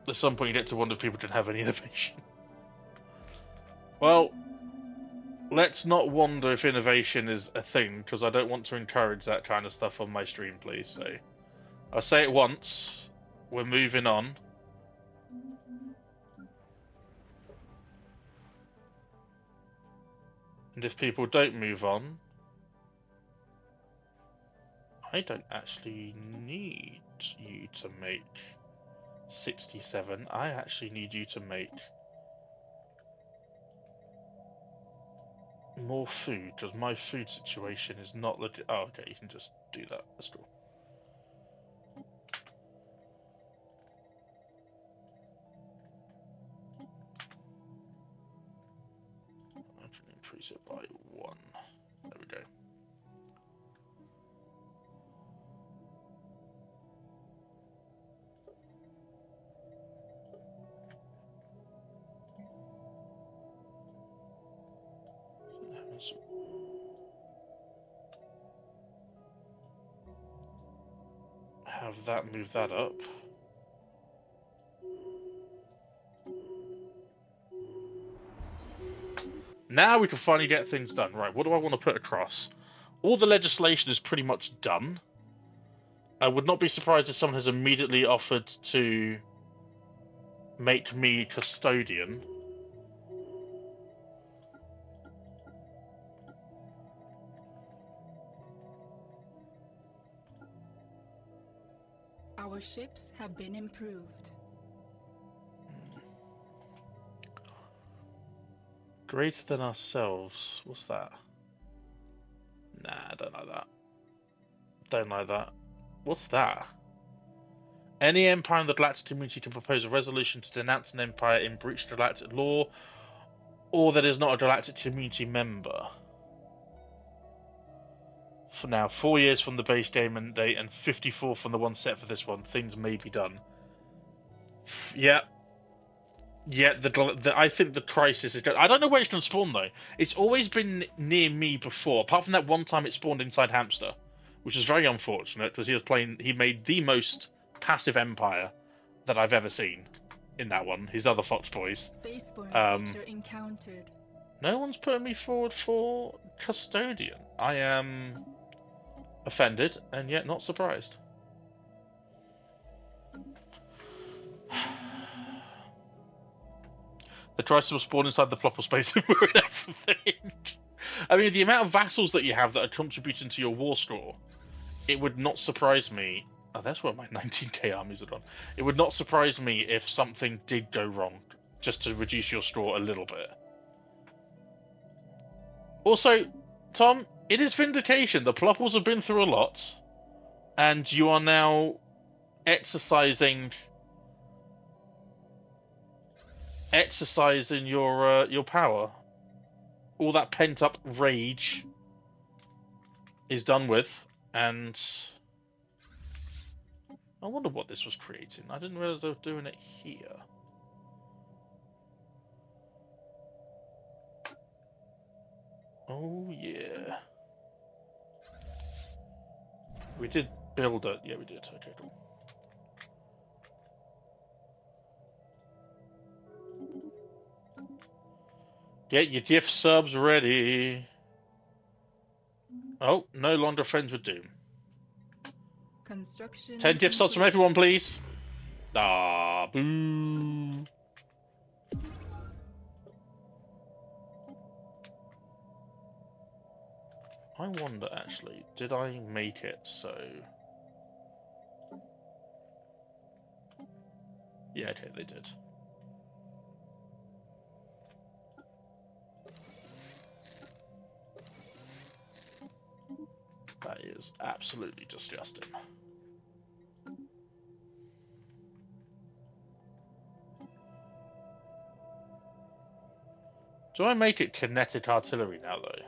At some point you get to wonder if people can have any innovation. Well... Let's not wonder if innovation is a thing, because I don't want to encourage that kind of stuff on my stream, please. So, I'll say it once. We're moving on. And if people don't move on, I don't actually need you to make 67. I actually need you to make more food, because my food situation is not legit. Oh, okay, you can just do that. That's cool. I can increase it by 1. There we go. Have that move that up. Now we can finally get things done. Right, what do I want to put across? All the legislation is pretty much done. I would not be surprised if someone has immediately offered to make me custodian. Our ships have been improved. Greater than ourselves. What's that? Nah, I don't like that. Don't like that. What's that? Any empire in the Galactic community can propose a resolution to denounce an empire in breach of Galactic law, or that is not a Galactic community member. For now, 4 years from the base game and date, and 54 from the one set for this one, things may be done. Yeah. Yeah, I think the crisis is going. I don't know where it's going to spawn though. It's always been near me before, apart from that one time it spawned inside Hamster, which is very unfortunate because he made the most passive empire that I've ever seen in that one. His other Fox boys. Spaceborne creature encountered. No one's putting me forward for custodian. I am offended and yet not surprised. The crisis was spawned inside the plopper space and ruined everything. I mean, the amount of vassals that you have that are contributing to your war score, it would not surprise me. Oh, that's where my 19k armies are gone. It would not surprise me if something did go wrong, just to reduce your score a little bit. Also, Tom, it is vindication. The ploppers have been through a lot, and you are now exercising your power. All that pent up rage is done with, and I wonder what this was creating. I didn't realize they were doing it here. Oh yeah, we did build it. Yeah, we did. Okay, cool. Get your gift subs ready. Oh, no longer friends with Doom. Construction 10 gift subs from everyone, please. Ah, boo. I wonder, actually, did I make it so... Yeah, okay, they did. That is absolutely disgusting. Do I make it kinetic artillery now, though?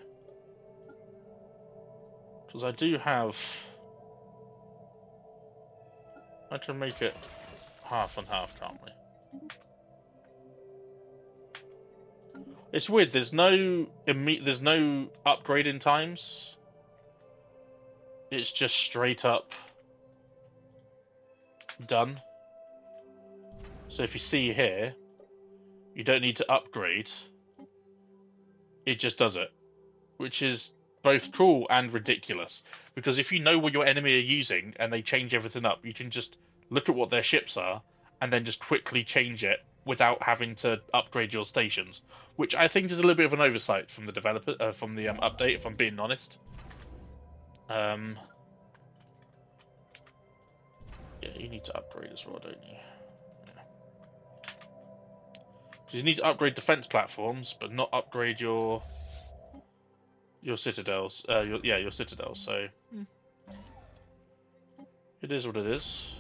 Because I do have... I can make it half and half, can't we? It's weird, there's no upgrading times. It's just straight up done. So if you see here, you don't need to upgrade. It just does it. Which is both cool and ridiculous. Because if you know what your enemy are using and they change everything up, you can just look at what their ships are and then just quickly change it without having to upgrade your stations. Which I think is a little bit of an oversight from the developer, from the update, if I'm being honest. Yeah, you need to upgrade as well, don't you? Yeah. 'Cause you need to upgrade defense platforms, but not upgrade your citadels. Your citadels. So it is what it is.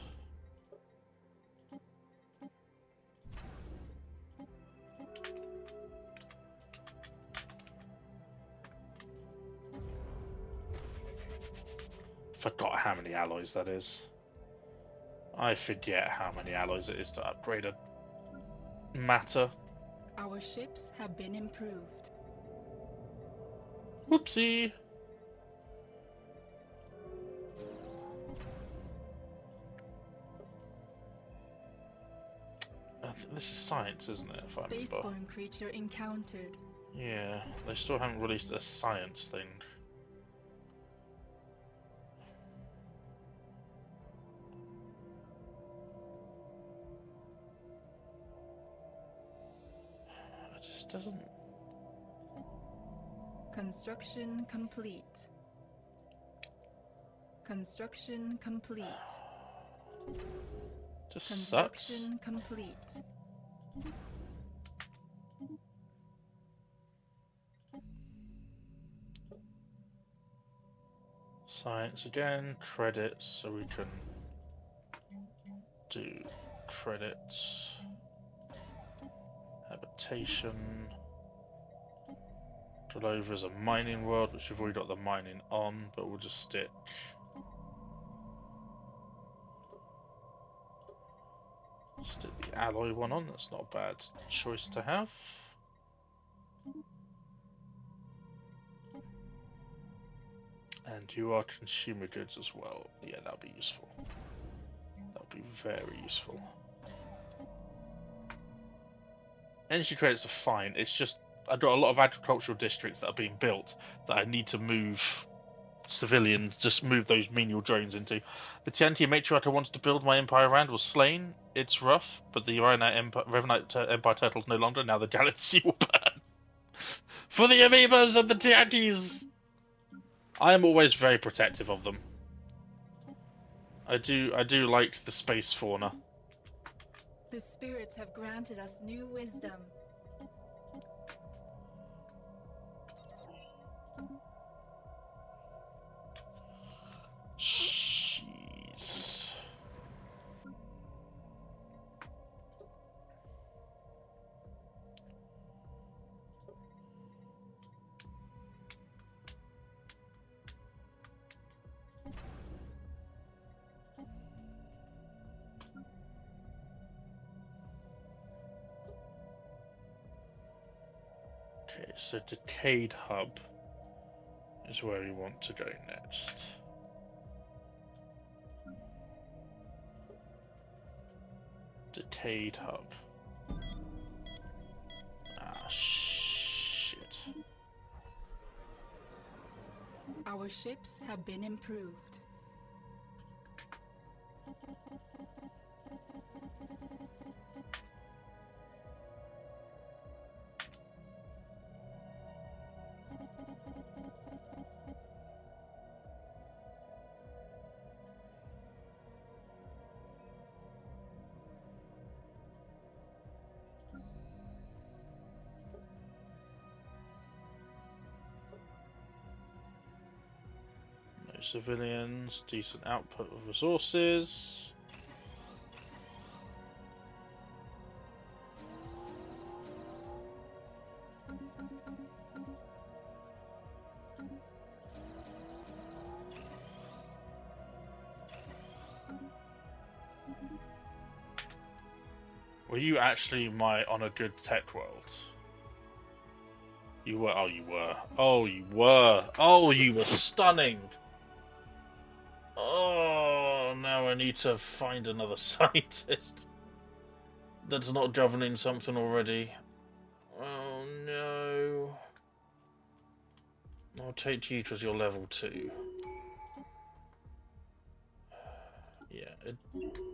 Forgot how many alloys that is. I forget how many alloys it is to upgrade a matter. Our ships have been improved. Whoopsie. This is science, isn't it? If I remember. Spaceborne creature encountered. Yeah, they still haven't released a science thing. It just doesn't. Construction complete. Construction complete. Just Construction sucks. complete. Science again, credits, so we can do credits. Habitation. Drill is a mining world, which we've already got the mining on, but we'll just stick. Stick the alloy one on, that's not a bad choice to have. And you are consumer goods as well. Yeah, that'll be useful. That'll be very useful. Energy credits are fine, it's just I've got a lot of agricultural districts that are being built that I need to move civilians, just move those menial drones into. The TNT matriarch I wanted to build my empire around was slain. It's rough, but the Revenite Empire turtle is no longer. Now the galaxy will burn. For the amoebas and the TNTs! I am always very protective of them. I do like the space fauna. The spirits have granted us new wisdom. Jeez. Okay, so Decayed Hub is where we want to go next. Decayed Hub. Ah, shit. Our ships have been improved. No civilians, decent output of resources. Were you actually on a good tech world? You were. Oh, you were. Oh, you were. Oh, you were stunning. Oh, now I need to find another scientist that's not governing something already. Oh no. I'll take you because you're level 2. Yeah, it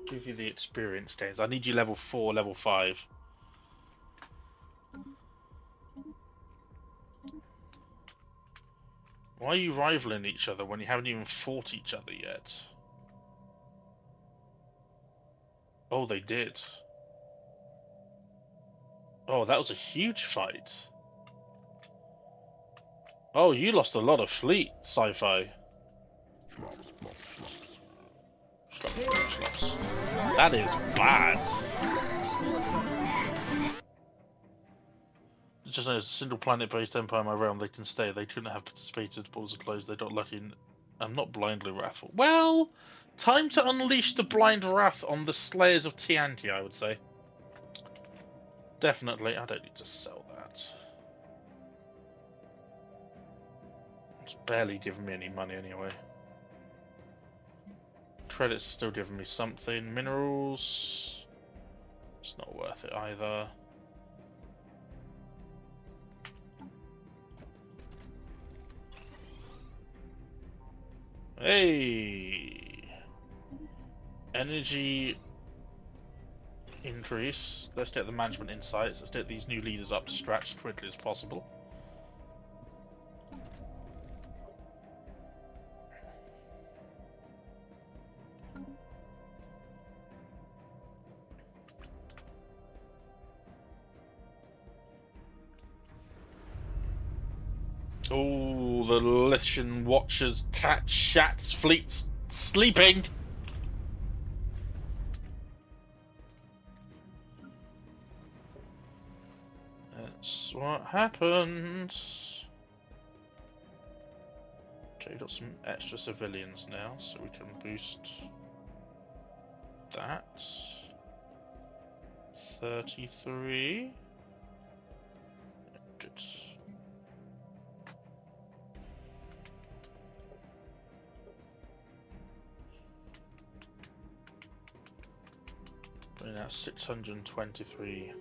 give you the experience gains. I need you level 4, level 5. Why are you rivaling each other when you haven't even fought each other yet? Oh, they did. Oh, that was a huge fight. Oh, you lost a lot of fleet, sci-fi. That is bad. Just as a single planet-based empire in my realm, they can stay. They couldn't have participated. Balls are closed. They got lucky. I'm not blindly wrathful. Well, time to unleash the blind wrath on the Slayers of Tianti, I would say. Definitely. I don't need to sell that. It's barely giving me any money anyway. Credits are still giving me something. Minerals. It's not worth it either. Hey! Energy increase. Let's get the management insights. Let's get these new leaders up to scratch as quickly as possible. Oh, the Lycian Watchers cat shats fleet's sleeping. That's what happens. Okay, we've got some extra civilians now, so we can boost that. 33. Good. Bring out 623.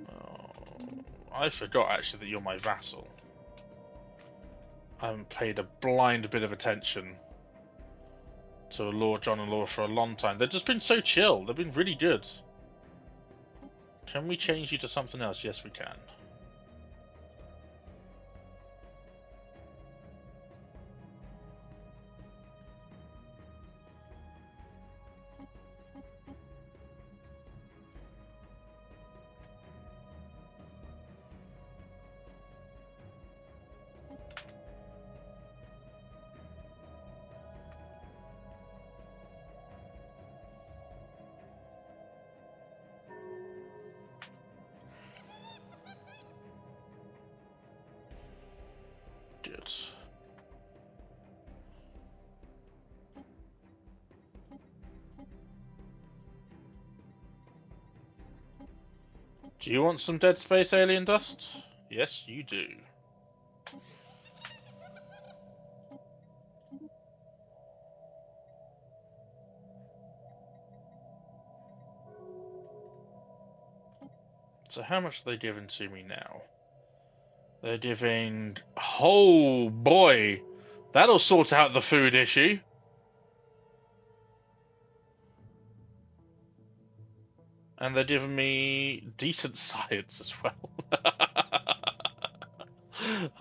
Oh, I forgot actually that you're my vassal. I haven't paid a blind bit of attention to Lord John and Laura for a long time. They've just been so chill. They've been really good. Can we change you to something else? Yes, we can. Good. Do you want some Dead Space alien dust? Yes, you do. So how much are they giving to me now? They're giving... Oh boy! That'll sort out the food issue. And they're giving me decent science as well.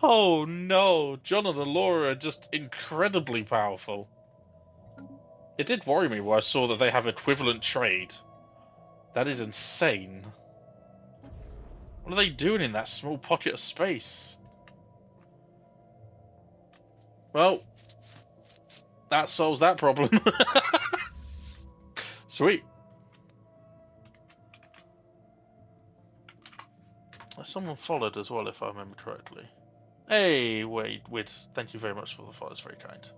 Oh no! John and Laura are just incredibly powerful. It did worry me when I saw that they have equivalent trade. That is insane. What are they doing in that small pocket of space? Well, that solves that problem. Sweet. Someone followed as well, if I remember correctly. Hey, wait, thank you very much for the follow. It's very kind.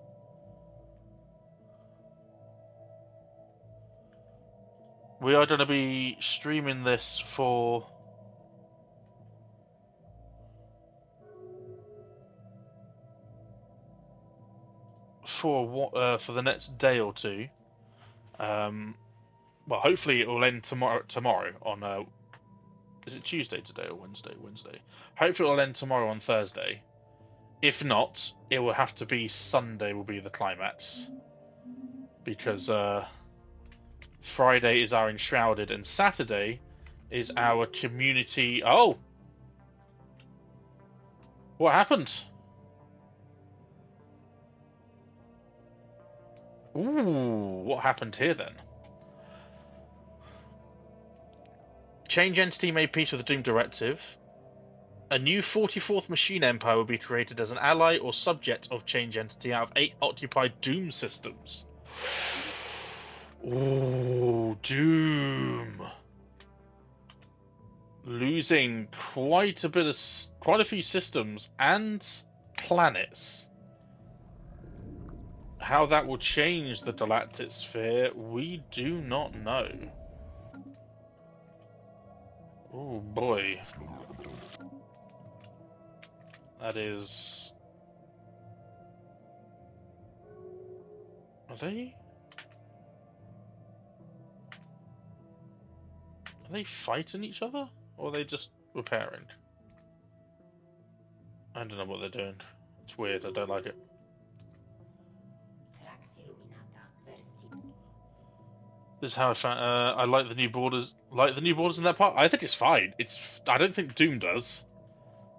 We are going to be streaming this for the next day or two. Well, hopefully it will end tomorrow on is it Tuesday today or Wednesday? Wednesday. Hopefully it will end tomorrow on Thursday. If not, it will have to be Sunday will be the climax. Because Friday is our Enshrouded and Saturday is our community... Oh! What happened? Ooh, what happened here then? Change entity made peace with the Doom Directive. A new 44th Machine Empire will be created as an ally or subject of Change entity out of 8 occupied Doom systems. Ooh, Doom. Losing quite a few systems and planets. How that will change the Galactic sphere, we do not know. Oh boy. That is... Are they fighting each other? Or are they just repairing? I don't know what they're doing. It's weird, I don't like it. This is how I found. I like the new borders. Like the new borders in that part. I think it's fine. I don't think Doom does.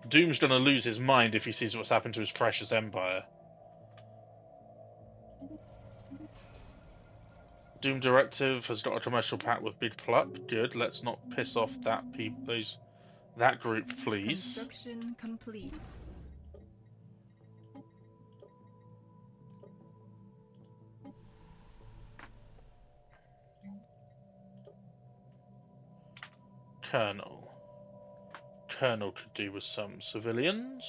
Doom's gonna lose his mind if he sees what's happened to his precious empire. Doom Directive has got a commercial pact with Big Plup. Good. Let's not piss off that group, please. Construction complete. Colonel could do with some civilians.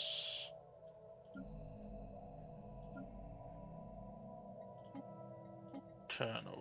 Colonel.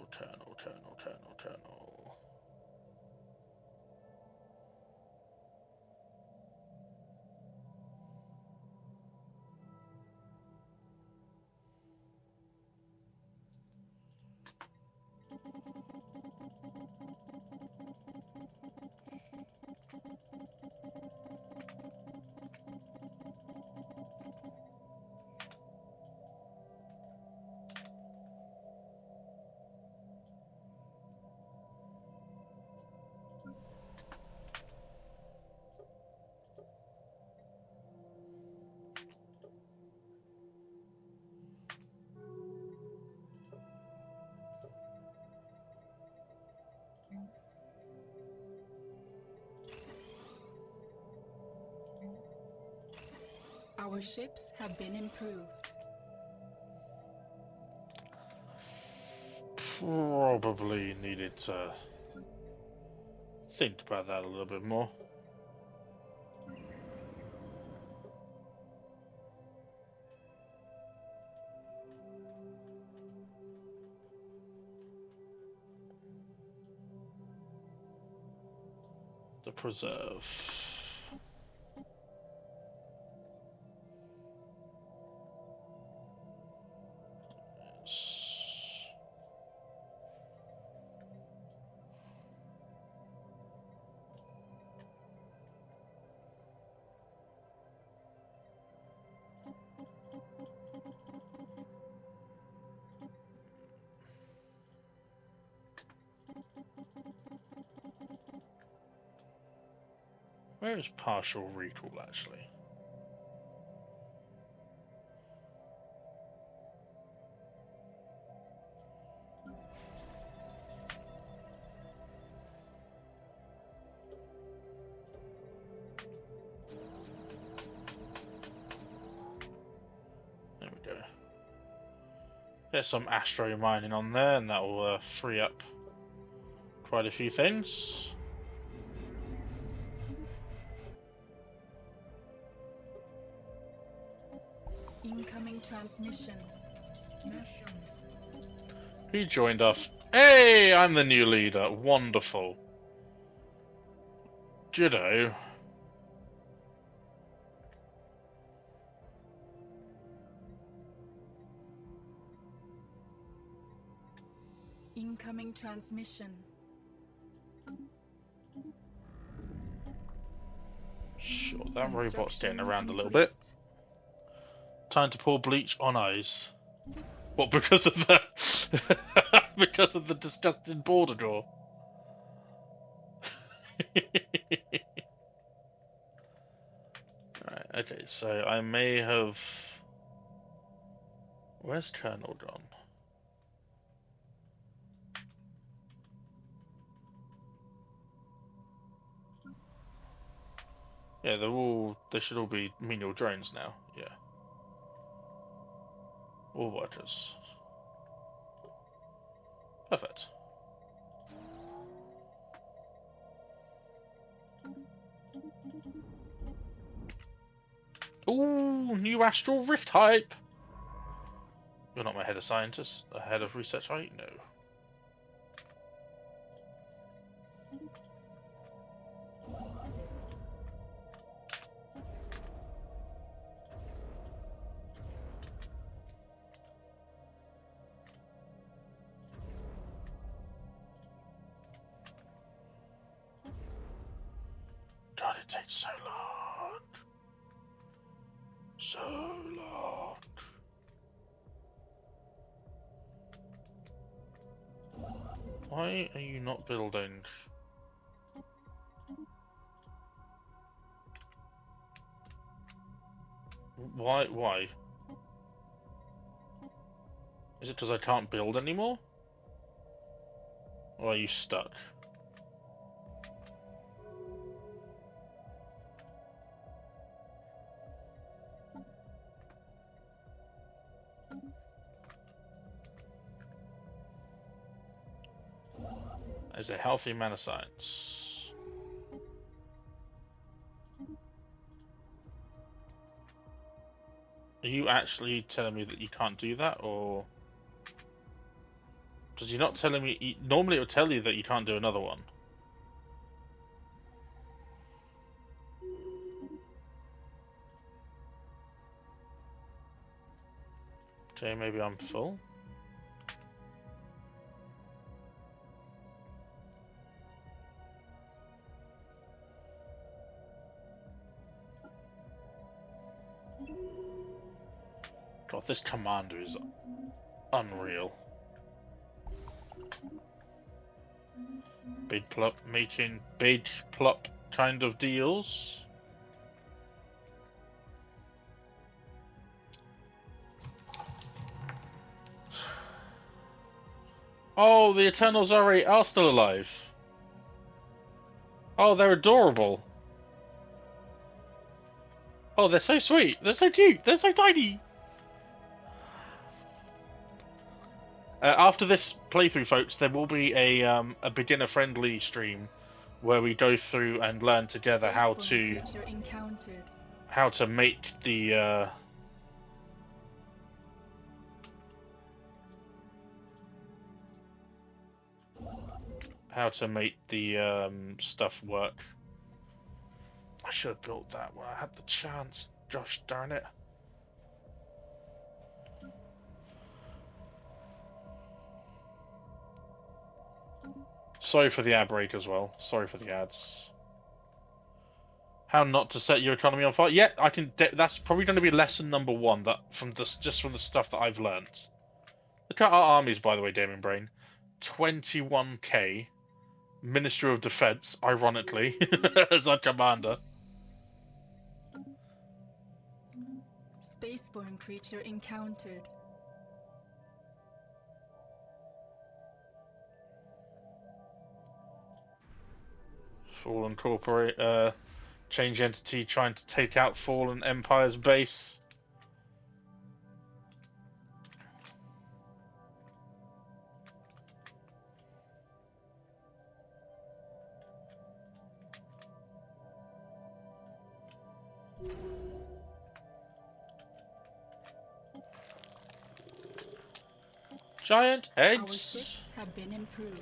Our ships have been improved. Probably needed to think about that a little bit more. The preserve. Where is partial recall actually? There we go. There's some astro mining on there, and that will free up quite a few things. Incoming transmission. Who joined us? Hey, I'm the new leader. Wonderful. Judo. Incoming transmission. Sure, that robot's getting around a little bit. Time to pour bleach on eyes. What, because of the because of the disgusting border draw? Right, okay, so I may have... Where's Colonel gone? Yeah, they should all be menial drones now. Yeah. All workers. Perfect. Ooh, new astral rift hype. You're not my head of scientists, the head of research, are you? No. God, it takes so long. So long. Why are you not building? Why? Is it because I can't build anymore? Or are you stuck? As a healthy man of science. Are you actually telling me that you can't do that, or... Because you're not telling me... Normally it would tell you that you can't do another one. Okay, maybe I'm full. God, this commander is unreal. Big plop, making big plop kind of deals. Oh, the Eternals are still alive. Oh, they're adorable. Oh, they're so sweet. They're so cute. They're so tiny. After this playthrough, folks, there will be a beginner-friendly stream where we go through and learn together how to make the stuff work. I should have built that when I had the chance. Gosh darn it. Sorry for the ad break as well. Sorry for the ads. How not to set your economy on fire? Yeah, I can. That's probably going to be lesson number 1. That just from the stuff that I've learnt. Look at our armies, by the way, Damon Brain. 21k. Minister of Defense, ironically, as our commander. Spaceborne creature encountered. Fallen Corporate, change entity trying to take out Fallen Empire's base. Giant eggs. Our ships have been improved.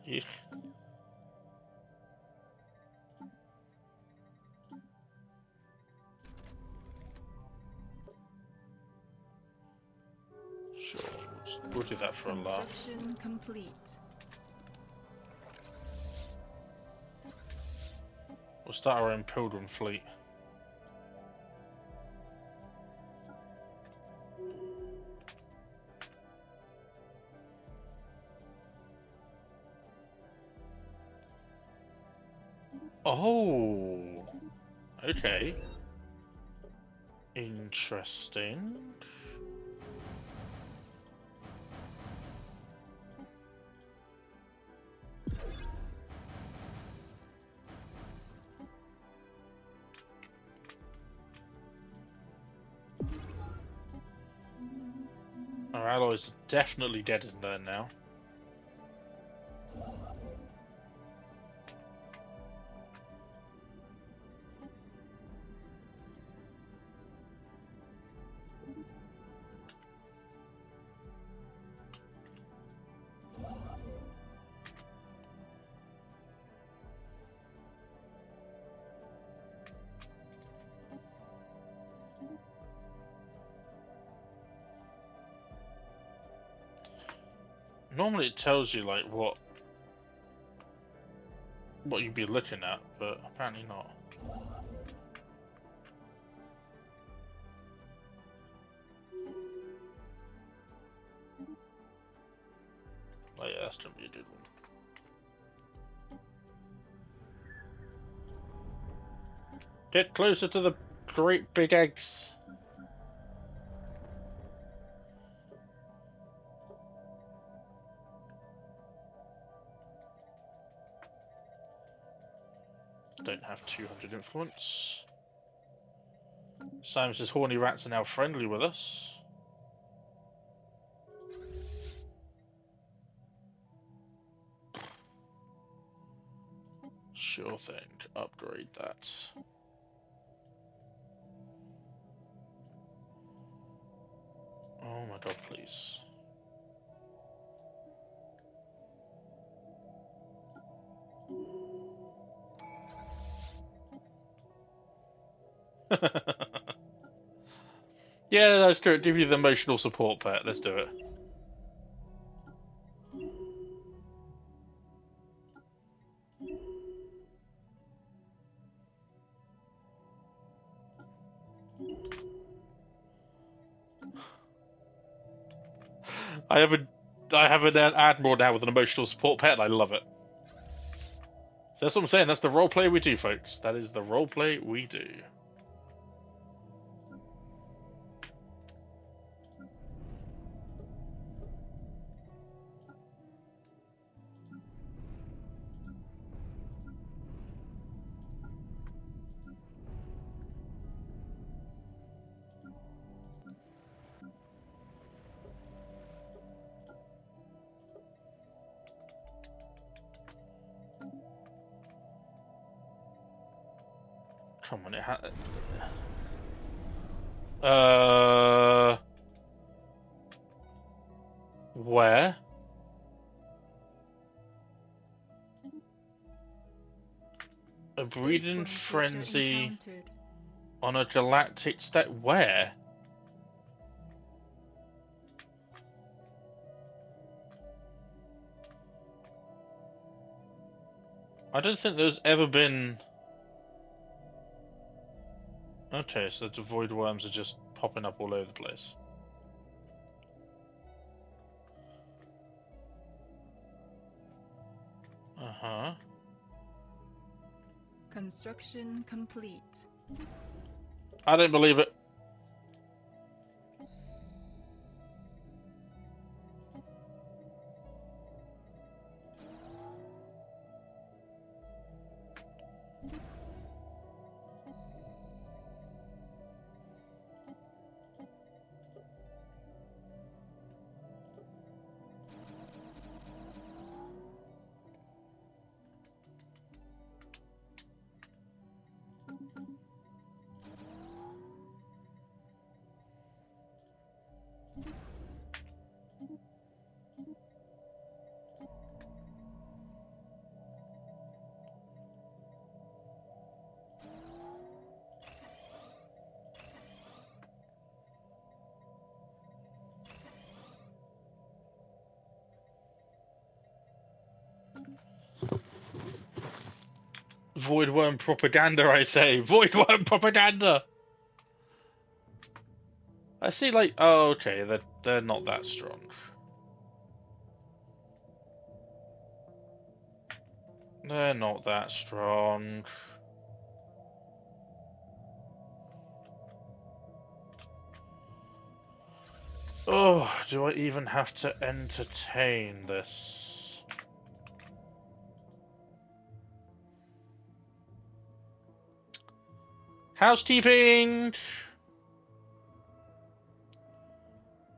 Eek. Sure, we'll do that for a laugh. Construction complete. We'll start our own pilgrim fleet. Oh, okay. Interesting. Our alloys are definitely dead in there now. Normally it tells you like what you'd be looking at, but apparently not. Oh yeah, that's gonna be a good one. Get closer to the great big eggs. Don't have 200 influence. Simon says horny rats are now friendly with us. Sure thing. Upgrade that. Oh my god, please. Yeah, that's true. Give you the emotional support pet. Let's do it. I have an admiral now with an emotional support pet, and I love it. So that's what I'm saying. That's the roleplay we do, folks. That is the roleplay we do. Come on, where? A breeding frenzy on a galactic state. Where? I don't think there's ever been. Okay, so the void worms are just popping up all over the place. Uh-huh. Construction complete. I don't believe it. Void worm propaganda, I say. Void worm propaganda! I see, like, oh, okay, they're not that strong. They're not that strong. Oh, do I even have to entertain this? Housekeeping!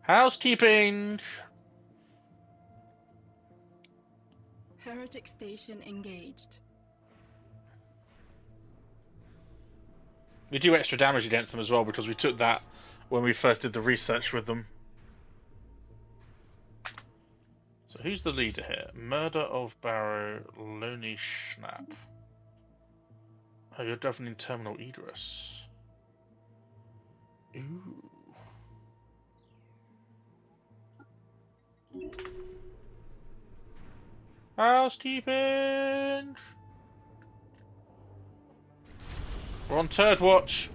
Housekeeping! Heretic station engaged. We do extra damage against them as well because we took that when we first did the research with them. So who's the leader here? Murder of Barrow, Loney Schnapp. Oh, you're governing Terminal Idris. Ooh. Housekeeping! We're on third watch.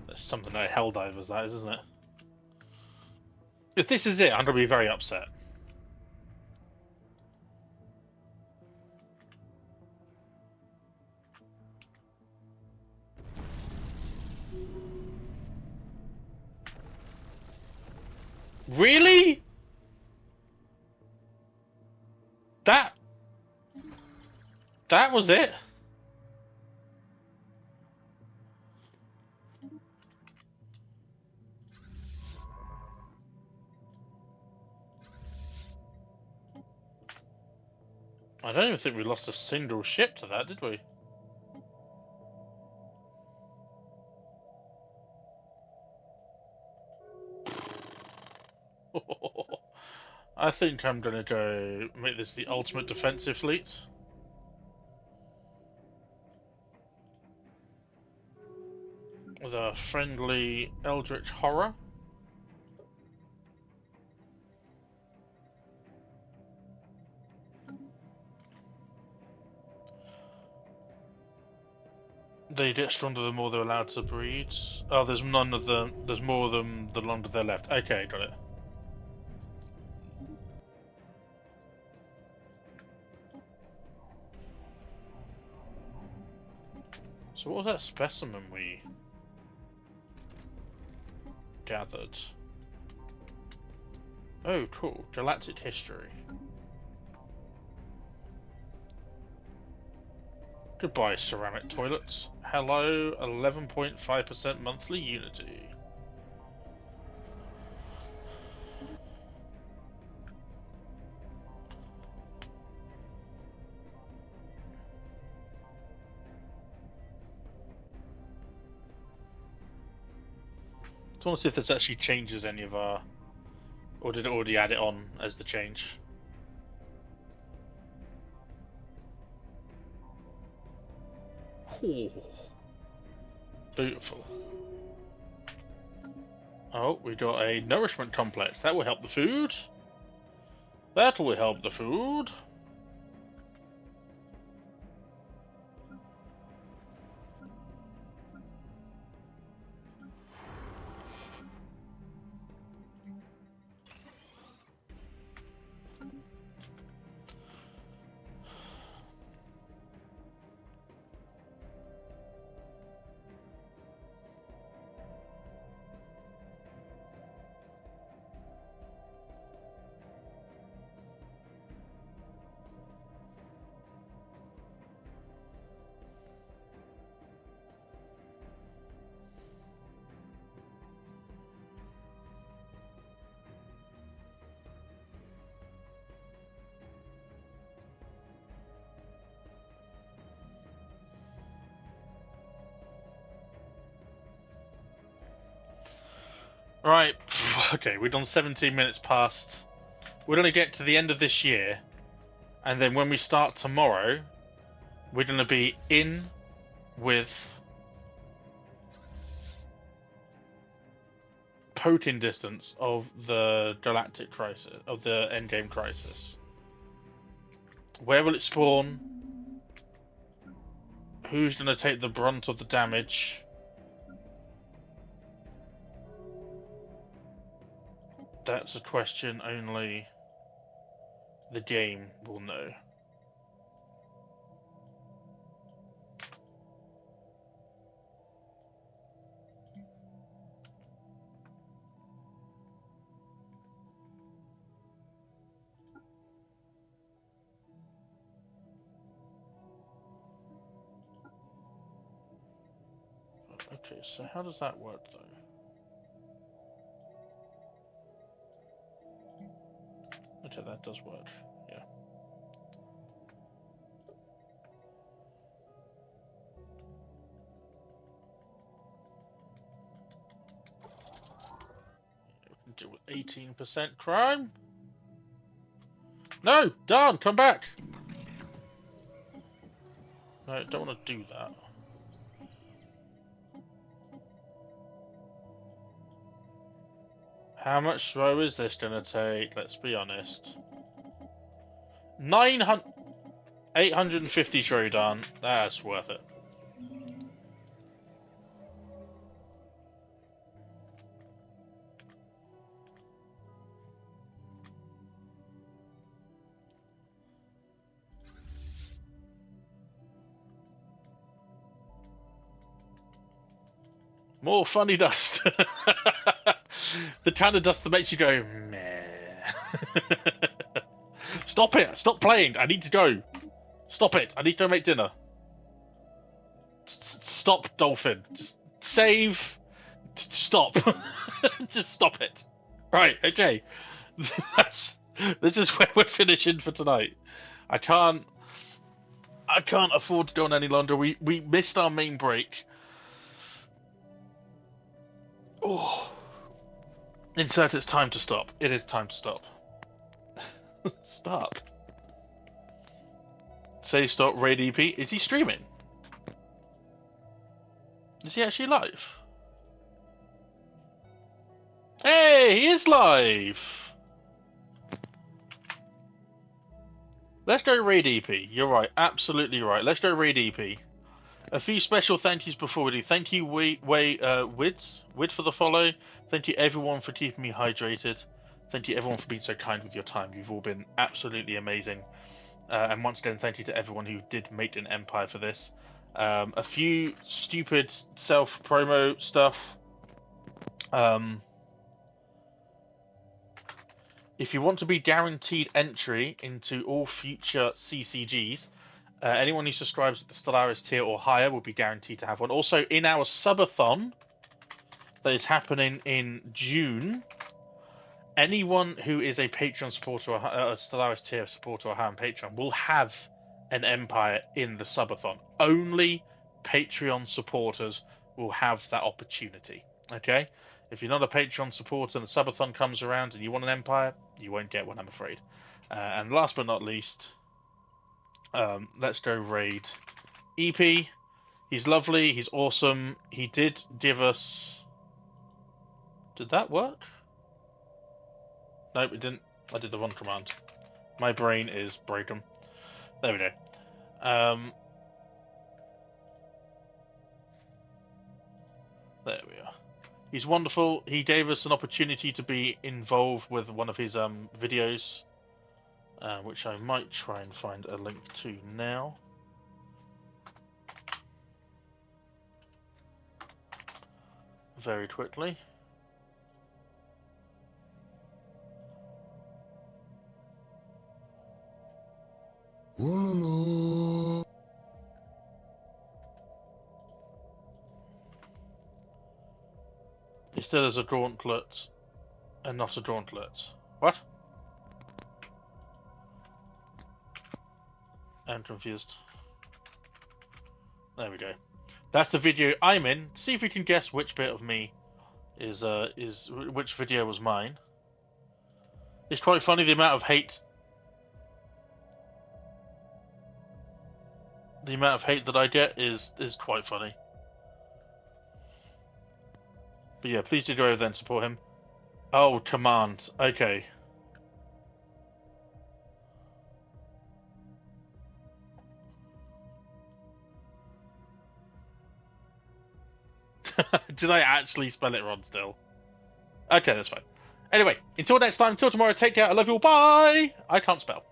That's something like Helldivers, that is, isn't it? If this is it, I'm going to be very upset. Really? That was it? I don't even think we lost a single ship to that, did we? I think I'm gonna go make this the ultimate defensive fleet. With a friendly Eldritch Horror. They get stronger the more they're allowed to breed. Oh, there's none of them. There's more of them the longer they're left. Okay, got it. So what was that specimen we gathered? Oh, cool. Galactic history. Goodbye, ceramic toilets. Hello, 11.5% monthly Unity. I want to see if this actually changes any of our... Or did it already add it on as the change? Ooh. Beautiful. Oh, we got a nourishment complex. That will help the food. That will help the food. Right. Okay, we've done 17 minutes past. We're going to get to the end of this year. And then when we start tomorrow, we're going to be in with poking distance of the Galactic crisis, of the Endgame crisis. Where will it spawn? Who's going to take the brunt of the damage? That's a question only the game will know. Okay, so how does that work though? Okay, that does work, yeah. We can deal with 18% crime. No! Darn, come back! No, I don't want to do that. How much throw is this gonna take? Let's be honest. 850 SHOWDOWN. That's worth it. More funny dust. The kind of dust that makes you go, meh. Stop it! Stop playing! I need to go! Stop it! I need to go make dinner. Stop, Dolphin. Just save. Stop. Just stop it. Right, okay. This is where we're finishing for tonight. I can't afford to go on any longer. We missed our main break. Oh. Insert it's time to stop. It is time to stop. Stop. Say stop, Raid EP. Is he streaming? Is he actually live? Hey, he is live! Let's go Raid EP. You're right, absolutely right. Let's go Raid EP. A few special thank yous before we do. Thank you, Wid for the follow. Thank you, everyone, for keeping me hydrated. Thank you, everyone, for being so kind with your time. You've all been absolutely amazing. And once again, thank you to everyone who did make an empire for this. A few stupid self-promo stuff. If you want to be guaranteed entry into all future CCGs, anyone who subscribes at the Stellaris tier or higher will be guaranteed to have one. Also, in our subathon that is happening in June, anyone who is a Patreon supporter or a Stellaris tier supporter or higher on Patreon will have an empire in the subathon. Only Patreon supporters will have that opportunity. Okay? If you're not a Patreon supporter and the subathon comes around and you want an empire, you won't get one, I'm afraid. And last but not least, let's go raid EP. He's lovely. He's awesome. He did give us... Did that work? Nope, it didn't. I did the wrong command. My brain is broken. There we go. There we are. He's wonderful. He gave us an opportunity to be involved with one of his videos, which I might try and find a link to now. Very quickly. He still is a gauntlet and not a gauntlet. What? I'm confused. There we go. That's the video I'm in. See if you can guess which bit of me is which video was mine. It's quite funny the amount of hate. The amount of hate that I get is quite funny. But yeah, please do go over there and support him. Oh, command. Okay. Did I actually spell it wrong still? Okay, that's fine. Anyway, until next time, until tomorrow, take care. I love you all. Bye! I can't spell.